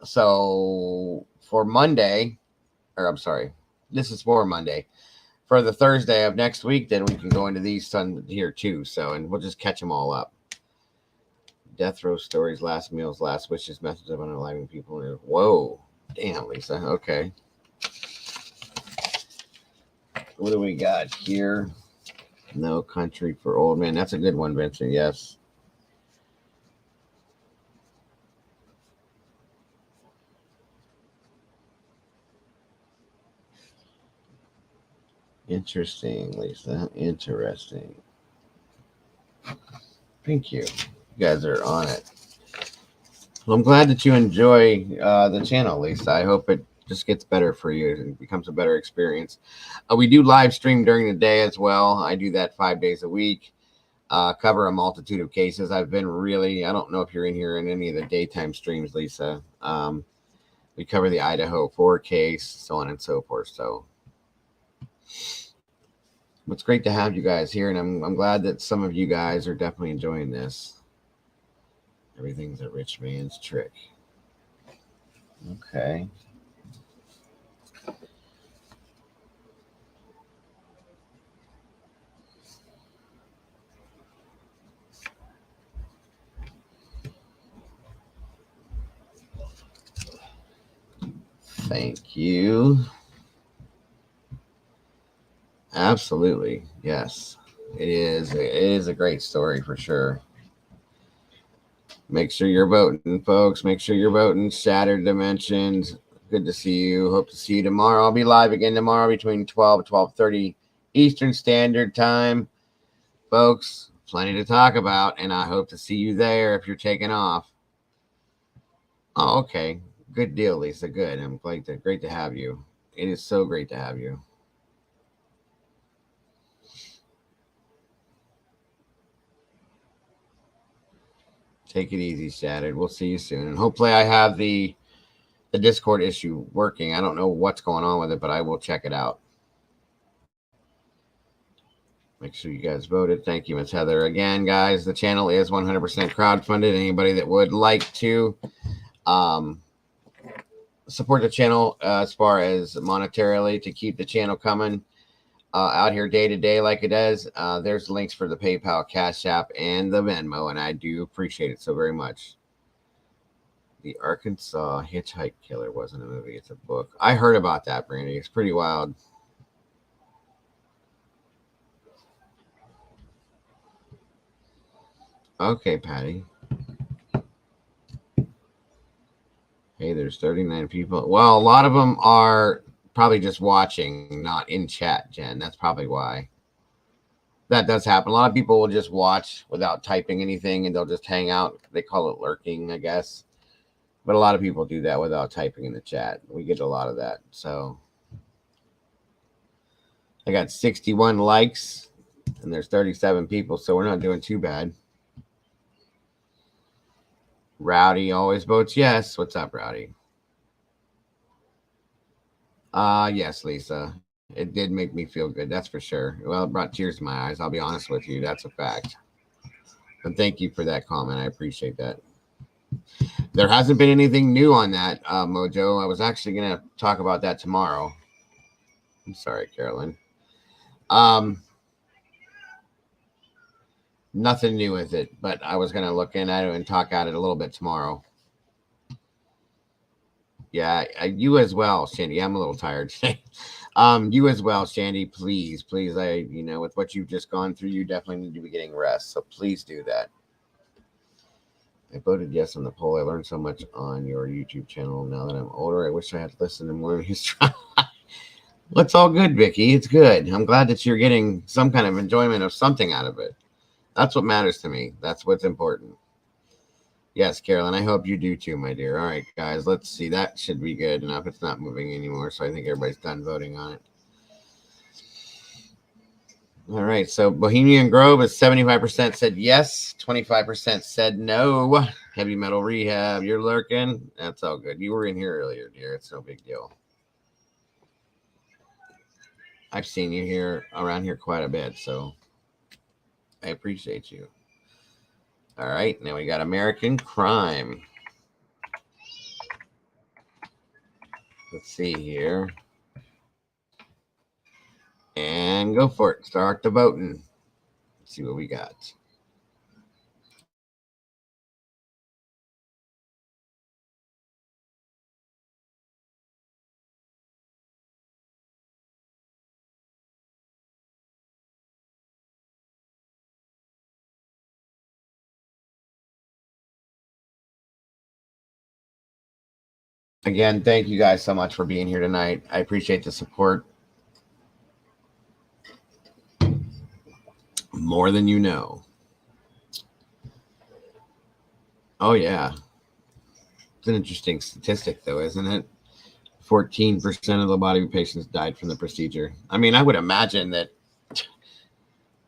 So for Monday, this is for Monday. For the Thursday of next week, then we can go into these here too. So, and we'll just catch them all up. Death row stories, last meals, last wishes, methods of unaliving people. Whoa, damn, Lisa. Okay. What do we got here? No Country for Old Men. That's a good one, Vincent. Yes. Interesting, Lisa. Interesting. Thank you. You guys are on it. Well, I'm glad that you enjoy the channel, Lisa. I hope it just gets better for you and becomes a better experience. We do live stream during the day as well. I do that 5 days a week. Cover a multitude of cases. I've been really, I don't know if you're in here in any of the daytime streams, Lisa. We cover the Idaho 4 case, so on and so forth. So it's great to have you guys here, and I'm glad that some of you guys are definitely enjoying this. Everything's a rich man's trick. Okay. Thank you. Absolutely. Yes. It is a great story for sure. Make sure you're voting, folks. Make sure you're voting. Shattered Dimensions. Good to see you. Hope to see you tomorrow. I'll be live again tomorrow between 12 and 12:30 Eastern Standard Time. Folks, plenty to talk about, and I hope to see you there if you're taking off. Oh, okay. Good deal, Lisa. Good. I'm great to have you. It is so great to have you. Take it easy, Shattered. We'll see you soon. And hopefully I have the Discord issue working. I don't know what's going on with it, but I will check it out. Make sure you guys voted. Thank you, Miss Heather. Again, guys, the channel is 100% crowdfunded. Anybody that would like to support the channel as far as monetarily to keep the channel coming out here day to day like it does, there's links for the PayPal, Cash App, and the Venmo, and I do appreciate it so very much. The Arkansas Hitchhike Killer wasn't a movie, it's a book. I heard about that, Brandy. It's pretty wild. Okay, Patty. Hey, there's 39 people. Well, a lot of them are probably just watching, not in chat, Jen. That's probably why. That does happen. A lot of people will just watch without typing anything, and they'll just hang out. They call it lurking, I guess. But a lot of people do that without typing in the chat. We get a lot of that. So I got 61 likes, and there's 37 people, so we're not doing too bad. Rowdy always votes yes. What's up, Rowdy? Yes, Lisa. It did make me feel good, that's for sure. Well, it brought tears to my eyes. I'll be honest with you. That's a fact. But thank you for that comment. I appreciate that. There hasn't been anything new on that, Mojo. I was actually going to talk about that tomorrow. I'm sorry, Carolyn. Nothing new with it, but I was going to look in at it and talk at it a little bit tomorrow. Yeah, you as well, Shandy. I'm a little tired today. You as well, Shandy. Please, with what you've just gone through, you definitely need to be getting rest. So please do that. I voted yes on the poll. I learned so much on your YouTube channel. Now that I'm older, I wish I had listened to more of his trial. Well, it's all good, Vicky. It's good. I'm glad that you're getting some kind of enjoyment of something out of it. That's what matters to me. That's what's important. Yes, Carolyn, I hope you do too, my dear. All right, guys, let's see. That should be good enough. It's not moving anymore, so I think everybody's done voting on it. All right, so Bohemian Grove is 75% said yes, 25% said no. Heavy Metal Rehab, you're lurking. That's all good. You were in here earlier, dear. It's no big deal. I've seen you here around here quite a bit, so I appreciate you. All right, now we got American Crime. Let's see here. And go for it. Start the voting. Let's see what we got. Again, thank you guys so much for being here tonight. I appreciate the support more than you know. Oh, yeah. It's an interesting statistic, though, isn't it? 14% of the body patients died from the procedure. I mean, I would imagine that,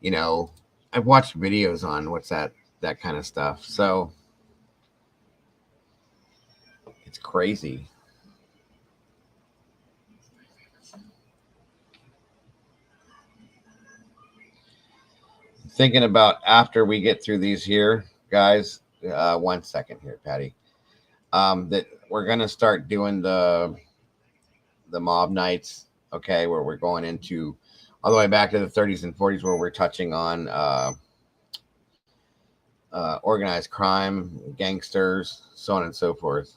you know, I've watched videos on that kind of stuff. So it's crazy. Thinking about after we get through these here, guys, 1 second here, Patty, that we're going to start doing the mob nights, okay, where we're going into all the way back to the 30s and 40s, where we're touching on organized crime, gangsters, so on and so forth.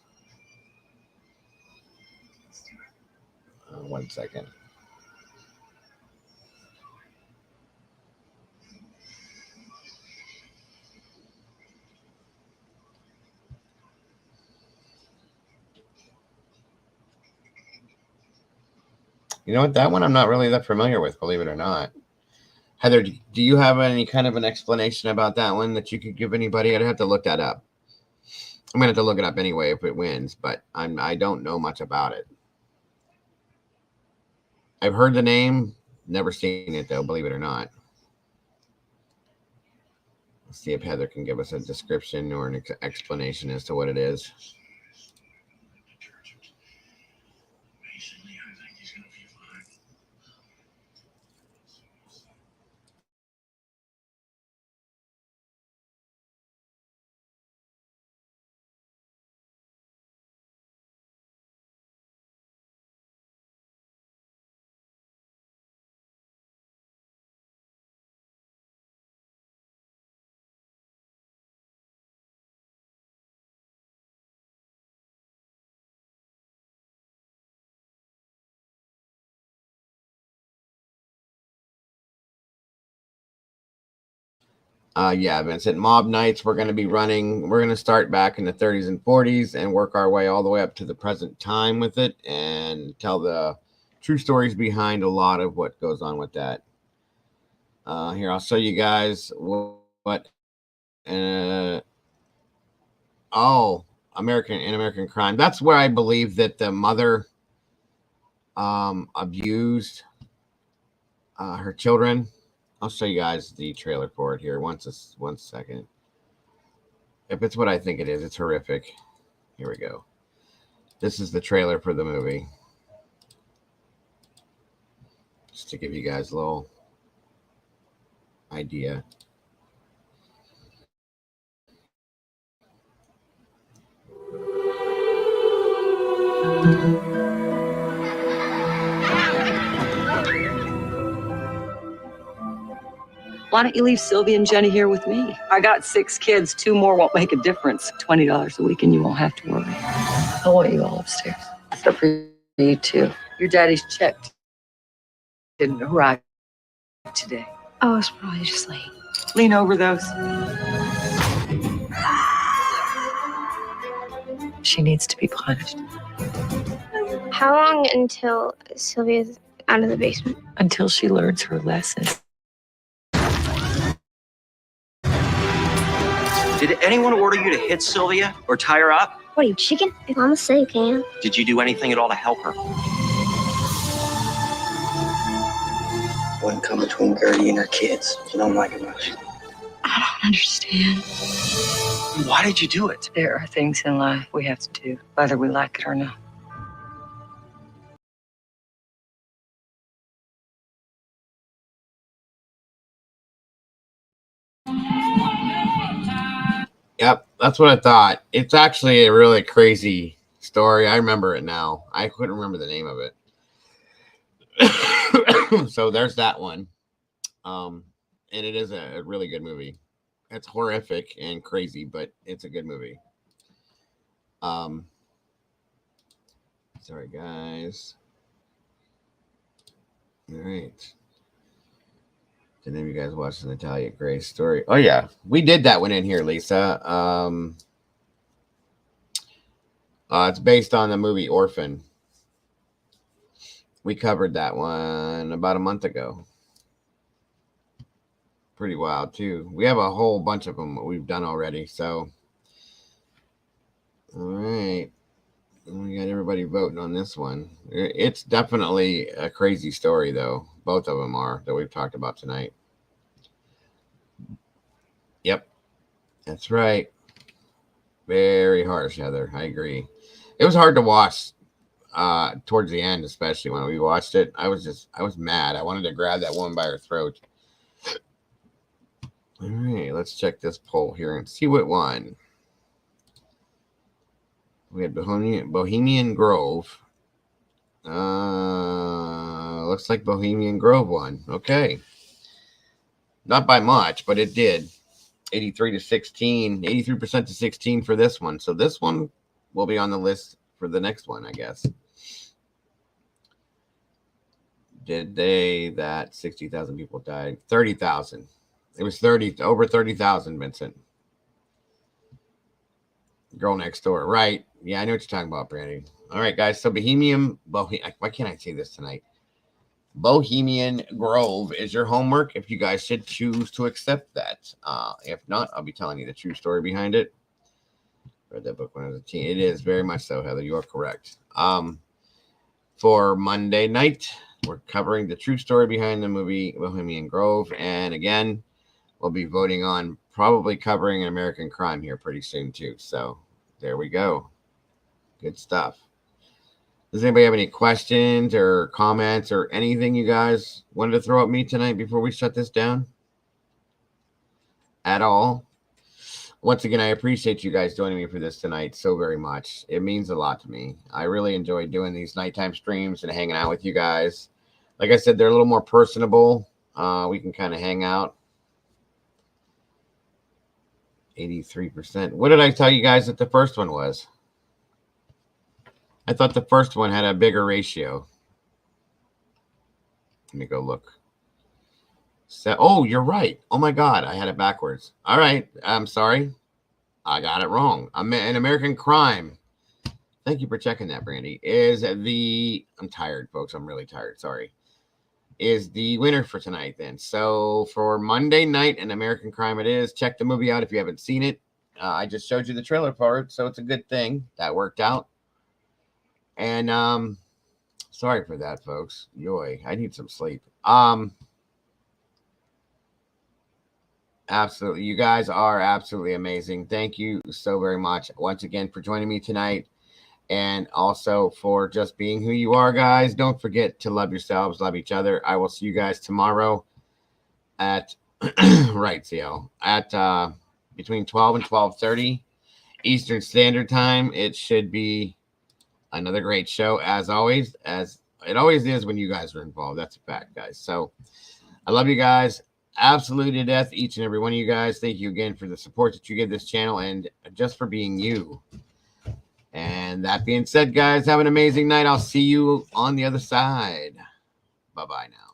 1 second. You know what? That one I'm not really that familiar with, believe it or not. Heather, do you have any kind of an explanation about that one that you could give anybody? I'd have to look that up. I'm going to have to look it up anyway if it wins, but I don't know much about it. I've heard the name, never seen it though, believe it or not. Let's see if Heather can give us a description or an explanation as to what it is. Yeah, Vincent, mob nights we're going to be running. We're going to start back in the 30s and 40s and work our way all the way up to the present time with it and tell the true stories behind a lot of what goes on with that. Here, I'll show you guys what American Crime. That's where I believe that the mother abused her children. I'll show you guys the trailer for it here. 1 second. If it's what I think it is, it's horrific. Here we go. This is the trailer for the movie. Just to give you guys a little idea. Why don't you leave Sylvia and Jenny here with me? I got 6 kids. 2 more won't make a difference. $20 a week and you won't have to worry. I want you all upstairs. Except for you too. Your daddy's check didn't arrive today. Oh, it's probably just late. Lean over those. She needs to be punished. How long until Sylvia's out of the basement? Until she learns her lesson. Did anyone order you to hit Sylvia or tie her up? What are you, chicken? If Mama say you can. Did you do anything at all to help her? Wouldn't come between Gertie and her kids. She don't like it much. I don't understand. Why did you do it? There are things in life we have to do, whether we like it or not. Yep, that's what I thought. It's actually a really crazy story. I remember it now. I couldn't remember the name of it. So there's that one. And it is a really good movie. It's horrific and crazy, but it's a good movie. Sorry, guys. All right. Did any of you guys watch the Natalia Grace story? Oh, yeah. We did that one in here, Lisa. It's based on the movie Orphan. We covered that one about a month ago. Pretty wild, too. We have a whole bunch of them we've done already, so. All right. We got everybody voting on this one. It's definitely a crazy story, though. Both of them are that we've talked about tonight. Yep. That's right. Very harsh, Heather. I agree. It was hard to watch towards the end, especially when we watched it. I was mad. I wanted to grab that woman by her throat. All right, let's check this poll here and see what won. We had Bohemian Grove. Looks like Bohemian Grove won. Okay. Not by much, but it did. 83% to 16 for this one. So this one will be on the list for the next one, I guess. Did that 60,000 people died? 30,000. It was over 30,000, Vincent. Girl Next Door. Right. Yeah, I know what you're talking about, Brandy. All right, guys. So why can't I say this tonight? Bohemian Grove is your homework if you guys should choose to accept that. If not, I'll be telling you the true story behind it. Read that book when I was a teen. It is very much so, Heather. You are correct. For Monday night, we're covering the true story behind the movie Bohemian Grove. And again, we'll be voting on probably covering an American Crime here pretty soon, too. So there we go. Good stuff. Does anybody have any questions or comments or anything you guys wanted to throw at me tonight before we shut this down? At all? Once again, I appreciate you guys joining me for this tonight so very much. It means a lot to me. I really enjoy doing these nighttime streams and hanging out with you guys. Like I said, they're a little more personable. We can kind of hang out. 83%. What did I tell you guys that the first one was? I thought the first one had a bigger ratio. Let me go look. So, oh, you're right. Oh my God, I had it backwards. All right, I'm sorry. I got it wrong. An American Crime. Thank you for checking that, Brandy. I'm tired, folks. I'm really tired. Sorry. Is the winner for tonight then. So for Monday night, An American Crime it is. Check the movie out if you haven't seen it. I just showed you the trailer part, so it's a good thing. That worked out. And sorry for that, folks. Yoy, I need some sleep. Absolutely. You guys are absolutely amazing. Thank you so very much once again for joining me tonight. And also for just being who you are, guys. Don't forget to love yourselves, love each other. I will see you guys tomorrow at right, CL, at between 12 and 12:30 Eastern Standard Time. It should be another great show, as always, as it always is when you guys are involved. That's a fact, guys. So I love you guys absolutely to death, each and every one of you guys. Thank you again for the support that you give this channel and just for being you. And that being said, guys, have an amazing night. I'll see you on the other side. Bye-bye now.